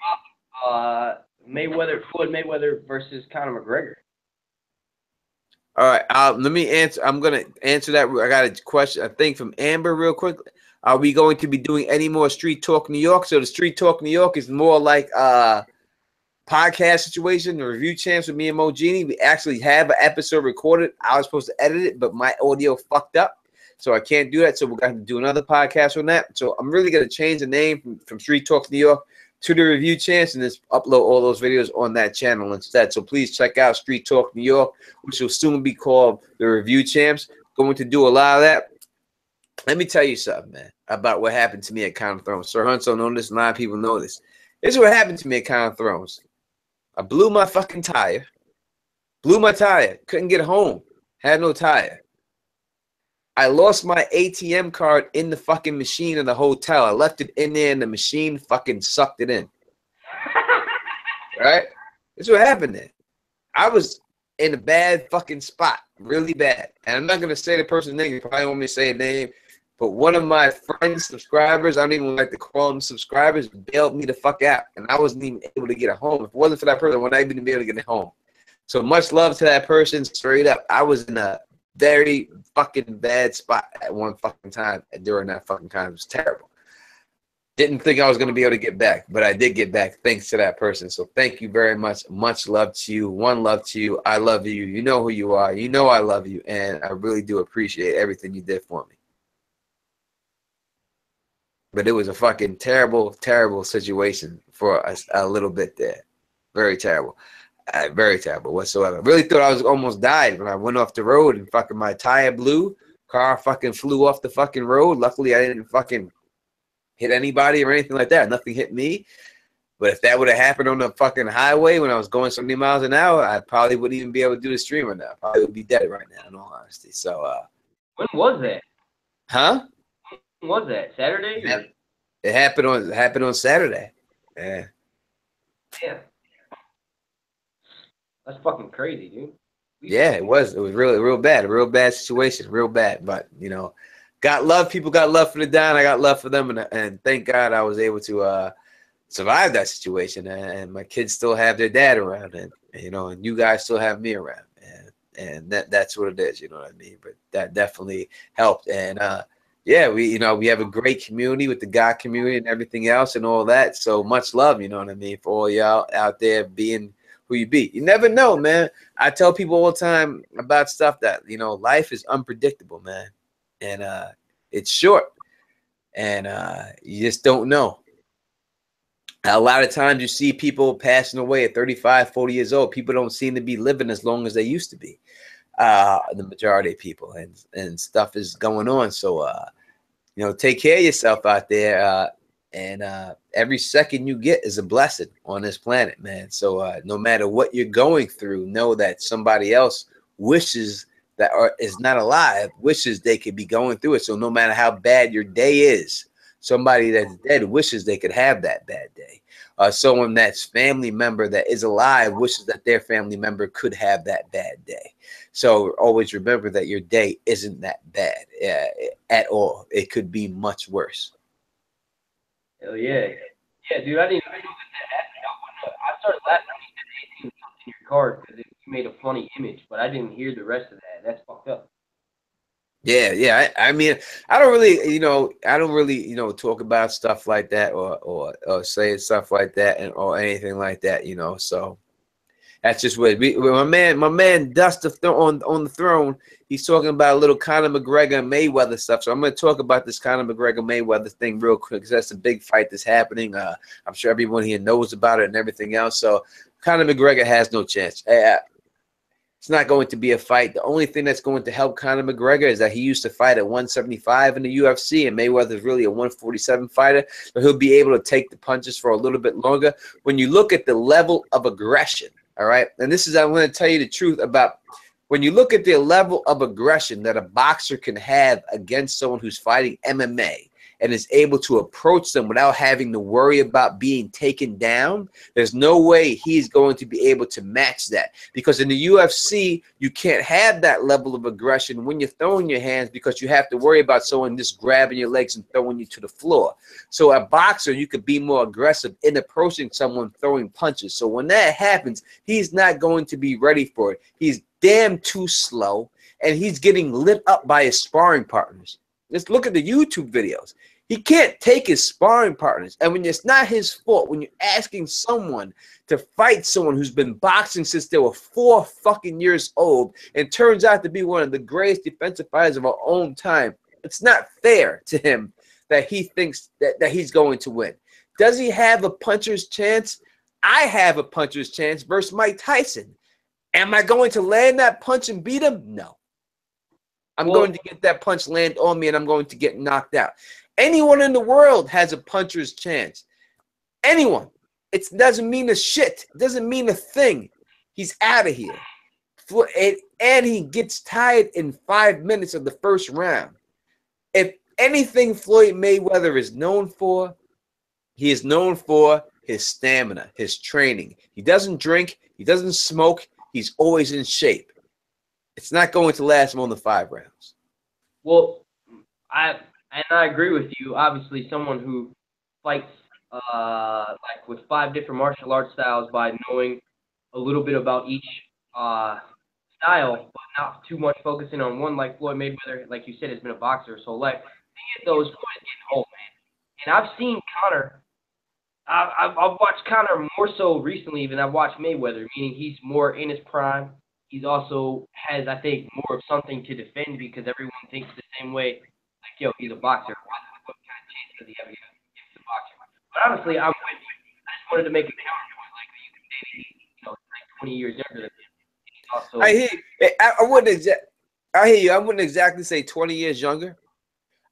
about Floyd Mayweather versus Conor McGregor? All right, let me answer. I'm going to answer that. I got a question, I think, from Amber real quick. Are we going to be doing any more Street Talk New York? So the Street Talk New York is more like a podcast situation, the review chance with me and Mogini. We actually have an episode recorded. I was supposed to edit it, but my audio fucked up. So I can't do that. So we're going to do another podcast on that. So I'm really going to change the name from Street Talk New York to the review chance and just upload all those videos on that channel instead. So please check out Street Talk New York, which will soon be called the Review Champs. Going to do a lot of that. Let me tell you something, man, about what happened to me at Crown of Thrones. Sir Hunch don't know this, a lot of people know this. This is what happened to me at Crown of Thrones. I blew my fucking tire. Blew my tire. Couldn't get home. Had no tire. I lost my ATM card in the fucking machine in the hotel. I left it in there and the machine fucking sucked it in. Right? That's what happened there. I was in a bad fucking spot. Really bad. And I'm not going to say the person's name. You probably want me to say a name. But one of my friends, subscribers, I don't even like to call them subscribers, bailed me the fuck out. And I wasn't even able to get home. If it wasn't for that person, I would not even be able to get home. So much love to that person. Straight up, I was in a very fucking bad spot at one fucking time during that fucking time. It was terrible. Didn't think I was going to be able to get back, but I did get back thanks to that person. So thank you very much. Much love to you. One love to you. I love you. You know who you are. You know I love you. And I really do appreciate everything you did for me. But it was a fucking terrible, terrible situation for a little bit there. Very terrible. Very terrible whatsoever. Really thought I was almost died when I went off the road and fucking my tire blew. Car fucking flew off the fucking road. Luckily, I didn't fucking hit anybody or anything like that. Nothing hit me. But if that would have happened on the fucking highway when I was going 70 miles an hour, I probably wouldn't even be able to do the stream right now. I probably would be dead right now, in all honesty. So, When was that? huh? When was that? Saturday? It happened on Saturday. Yeah. Yeah. That's fucking crazy, dude. Yeah, it was really real bad, a real bad situation, real bad. But you know, got love. People got love for the down. I got love for them, and thank God I was able to survive that situation. And my kids still have their dad around, and you know, and you guys still have me around, and that's what it is. You know what I mean? But that definitely helped. And yeah, we have a great community with the God community and everything else and all that. So much love, you know what I mean, for all y'all out there being who you be. You never know, man. I tell people all the time about stuff that, you know, life is unpredictable, man. And it's short. And you just don't know. A lot of times you see people passing away at 35, 40 years old. People don't seem to be living as long as they used to be. The majority of people. And stuff is going on. So, you know, take care of yourself out there. And every second you get is a blessing on this planet, man. So no matter what you're going through, know that somebody else wishes that is not alive, wishes they could be going through it. So no matter how bad your day is, somebody that's dead wishes they could have that bad day. Someone that's family member that is alive wishes that their family member could have that bad day. So always remember that your day isn't that bad at all. It could be much worse. Hell yeah. Yeah, dude, I didn't even know that happened. I started laughing when you said 18 something in your card because you made a funny image, but I didn't hear the rest of that. That's fucked up. Yeah. I mean, I don't really, talk about stuff like that or say stuff like that or anything like that, you know. So that's just what my man Dust on the throne. He's talking about a little Conor McGregor and Mayweather stuff. So I'm going to talk about this Conor McGregor Mayweather thing real quick because that's a big fight that's happening. I'm sure everyone here knows about it and everything else. So Conor McGregor has no chance. It's not going to be a fight. The only thing that's going to help Conor McGregor is that he used to fight at 175 in the UFC, and Mayweather is really a 147 fighter, so he'll be able to take the punches for a little bit longer. When you look at the level of aggression, all right, and this is, I'm going to tell you the truth about when you look at the level of aggression that a boxer can have against someone who's fighting MMA and is able to approach them without having to worry about being taken down, there's no way he's going to be able to match that. Because in the UFC, you can't have that level of aggression when you're throwing your hands because you have to worry about someone just grabbing your legs and throwing you to the floor. So a boxer, you could be more aggressive in approaching someone throwing punches. So when that happens, he's not going to be ready for it. He's damn too slow, and he's getting lit up by his sparring partners. Just look at the YouTube videos. He can't take his sparring partners. And when it's not his fault, when you're asking someone to fight someone who's been boxing since they were 4 fucking years old and turns out to be one of the greatest defensive fighters of our own time, it's not fair to him that he thinks that he's going to win. Does he have a puncher's chance? I have a puncher's chance versus Mike Tyson. Am I going to land that punch and beat him? No. I'm going to get that punch land on me and I'm going to get knocked out. Anyone in the world has a puncher's chance. Anyone. It doesn't mean a shit. It doesn't mean a thing. He's out of here. And he gets tired in 5 minutes of the first round. If anything Floyd Mayweather is known for, he is known for his stamina, his training. He doesn't drink. He doesn't smoke. He's always in shape. It's not going to last more than 5 rounds. Well, I agree with you. Obviously, someone who fights like with 5 different martial arts styles by knowing a little bit about each style, but not too much focusing on one, like Floyd Mayweather, like you said, has been a boxer his whole life. The thing is, though, is Floyd's getting old, man. And I've seen Conor. I've watched Conor more so recently than I've watched Mayweather, meaning he's more in his prime. He's also has, I think, more of something to defend because everyone thinks the same way. Like, yo, he's a boxer. What kind of chance does he have against a boxer? But honestly, I'm with you. I just wanted to make a counterpoint. Like, you could say that he's, like 20 years younger than him. Also, I hear you. I hear you. I wouldn't exactly say 20 years younger.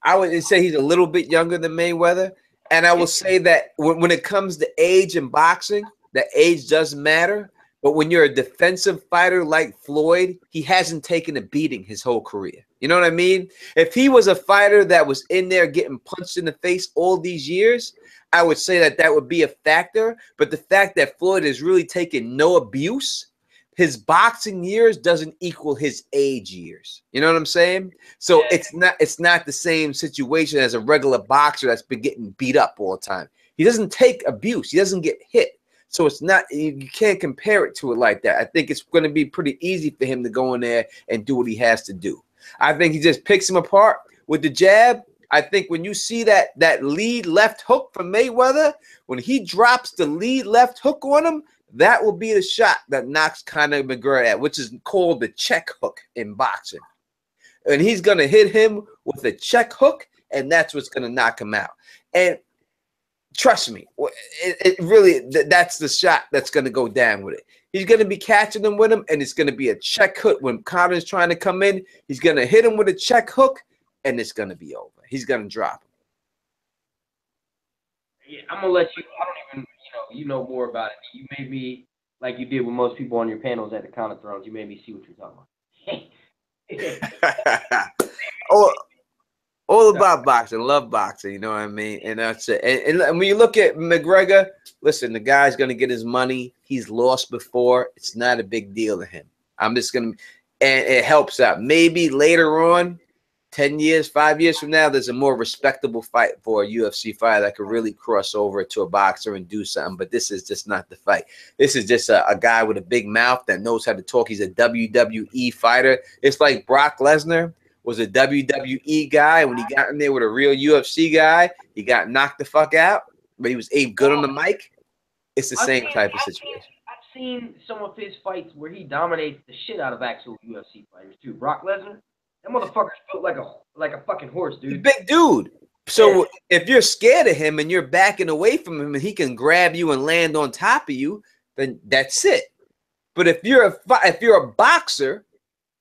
I would say he's a little bit younger than Mayweather. And I will say that when it comes to age in boxing, that age does matter. But when you're a defensive fighter like Floyd, he hasn't taken a beating his whole career. You know what I mean? If he was a fighter that was in there getting punched in the face all these years, I would say that that would be a factor. But the fact that Floyd has really taken no abuse, his boxing years doesn't equal his age years. You know what I'm saying? So it's not the same situation as a regular boxer that's been getting beat up all the time. He doesn't take abuse. He doesn't get hit. So it's not, you can't compare it to it like that. I think it's going to be pretty easy for him to go in there and do what he has to do. I think he just picks him apart with the jab. I think when you see that lead left hook from Mayweather, when he drops the lead left hook on him, that will be the shot that knocks Conor McGregor out, which is called the check hook in boxing. And he's going to hit him with a check hook, and that's what's going to knock him out. And trust me, it really, that's the shot that's going to go down with it. He's going to be catching him with him, and it's going to be a check hook. When Conor's trying to come in, he's going to hit him with a check hook, and it's going to be over. He's going to drop him. Yeah, I'm going to let you, I don't even, you know more about it. You made me, like you did with most people on your panels at the Count of Thrones, you made me see what you're talking about. All about boxing, love boxing, you know what I mean? And that's it. And when you look at McGregor, listen, the guy's going to get his money. He's lost before. It's not a big deal to him. I'm just going to, and it helps out. Maybe later on, 10 years, 5 years from now, there's a more respectable fight for a UFC fighter that could really cross over to a boxer and do something. But this is just not the fight. This is just a guy with a big mouth that knows how to talk. He's a WWE fighter. It's like Brock Lesnar was a WWE guy. When he got in there with a real UFC guy, he got knocked the fuck out, but he was good on the mic. It's the same type of situation. I've seen some of his fights where he dominates the shit out of actual UFC fighters too. Brock Lesnar, that motherfucker's built like a fucking horse, dude. Big dude. So if you're scared of him and you're backing away from him and he can grab you and land on top of you, then that's it. But if you're a boxer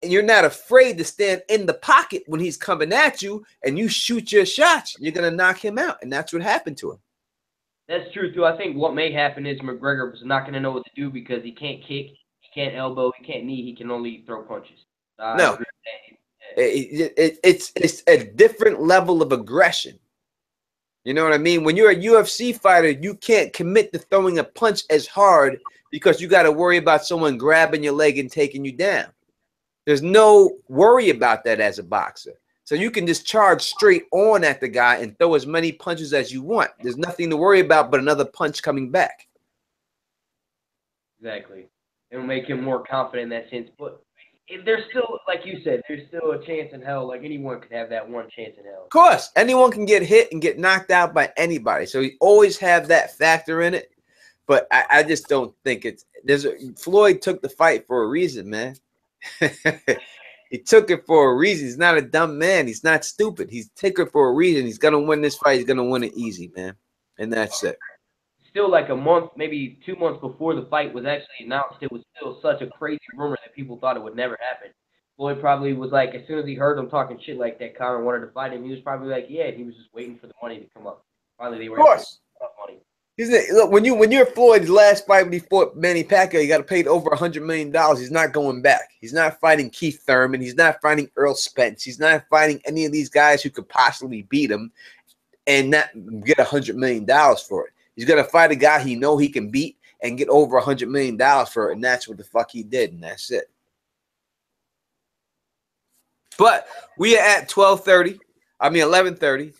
and you're not afraid to stand in the pocket when he's coming at you and you shoot your shots, you're gonna knock him out, and that's what happened to him. That's true too. I think what may happen is McGregor was not gonna know what to do because he can't kick, he can't elbow, he can't knee, he can only throw punches. No. It's a different level of aggression. You know what I mean? When you're a UFC fighter, you can't commit to throwing a punch as hard because you got to worry about someone grabbing your leg and taking you down. There's no worry about that as a boxer. So you can just charge straight on at the guy and throw as many punches as you want. There's nothing to worry about but another punch coming back. Exactly. It'll make him more confident in that sense. But there's still, like you said, there's still a chance in hell. Like anyone could have that one chance in hell. Of course, anyone can get hit and get knocked out by anybody. So you always have that factor in it. But I just don't think Floyd took the fight for a reason, man. He took it for a reason. He's not a dumb man. He's not stupid. He's took it for a reason. He's gonna win this fight. He's gonna win it easy, man. And that's it. Still like a month, maybe 2 months before the fight was actually announced, it was still such a crazy rumor that people thought it would never happen. Floyd probably was like, as soon as he heard him talking shit like that, Conor wanted to fight him. He was probably like, yeah, he was just waiting for the money to come up. Finally, they were able to get money. Look, when you're Floyd's last fight when he fought Manny Pacquiao, you got to pay over $100 million. He's not going back. He's not fighting Keith Thurman. He's not fighting Earl Spence. He's not fighting any of these guys who could possibly beat him and not get $100 million for it. He's gonna fight a guy he know he can beat and get over $100 million for it, and that's what the fuck he did, and that's it. But we are at 11:30.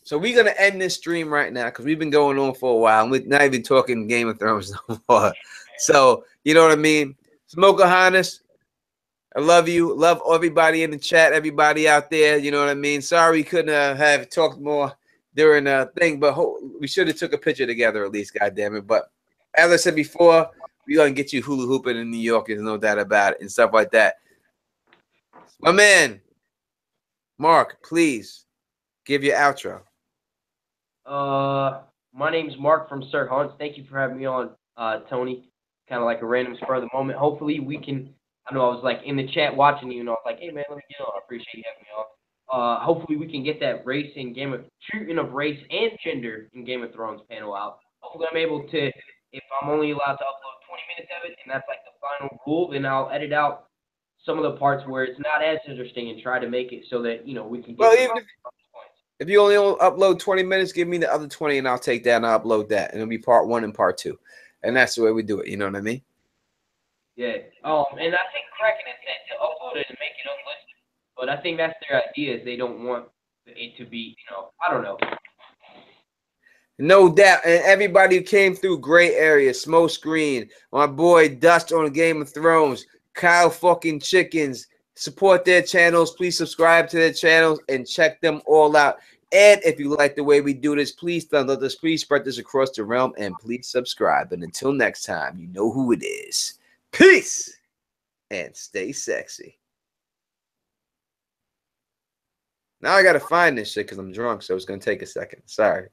So we're gonna end this stream right now because we've been going on for a while. We're not even talking Game of Thrones no more. So you know what I mean? Smoker Hannes, I love you. Love everybody in the chat, everybody out there. You know what I mean? Sorry we couldn't have talked more during a thing, but we should have took a picture together at least, goddammit. But as I said before, we're going to get you hula hooping in New York, there's no doubt about it, and stuff like that. My man, Mark, please give your outro. My name's Mark from Sir Hunch. Thank you for having me on, Tony. kind of like a random spur of the moment. Hopefully we can. I know I was like in the chat watching you, and I was like, hey man, let me get on. I appreciate you having me on. Hopefully we can get that race in treatment of race and gender in Game of Thrones panel out. Hopefully I'm able to, if I'm only allowed to upload 20 minutes of it, and that's like the final rule, then I'll edit out some of the parts where it's not as interesting and try to make it so that, we can get Well, the even points. if you only upload 20 minutes, give me the other 20 and I'll take that and I'll upload that. And it'll be part 1 and part 2. And that's the way we do it. You know what I mean? Yeah. And I think Kraken has said to upload it and make it unlisted. But I think that's their idea, is they don't want it to be, I don't know. No doubt. And everybody who came through, great area. Smoke Screen, my boy Dust on Game of Thrones, Kyle fucking Chickens. Support their channels. Please subscribe to their channels and check them all out. And if you like the way we do this, please thumbs up this. Please spread this across the realm and please subscribe. And until next time, you know who it is. Peace and stay sexy. Now I got to find this shit because I'm drunk, so it's going to take a second. Sorry.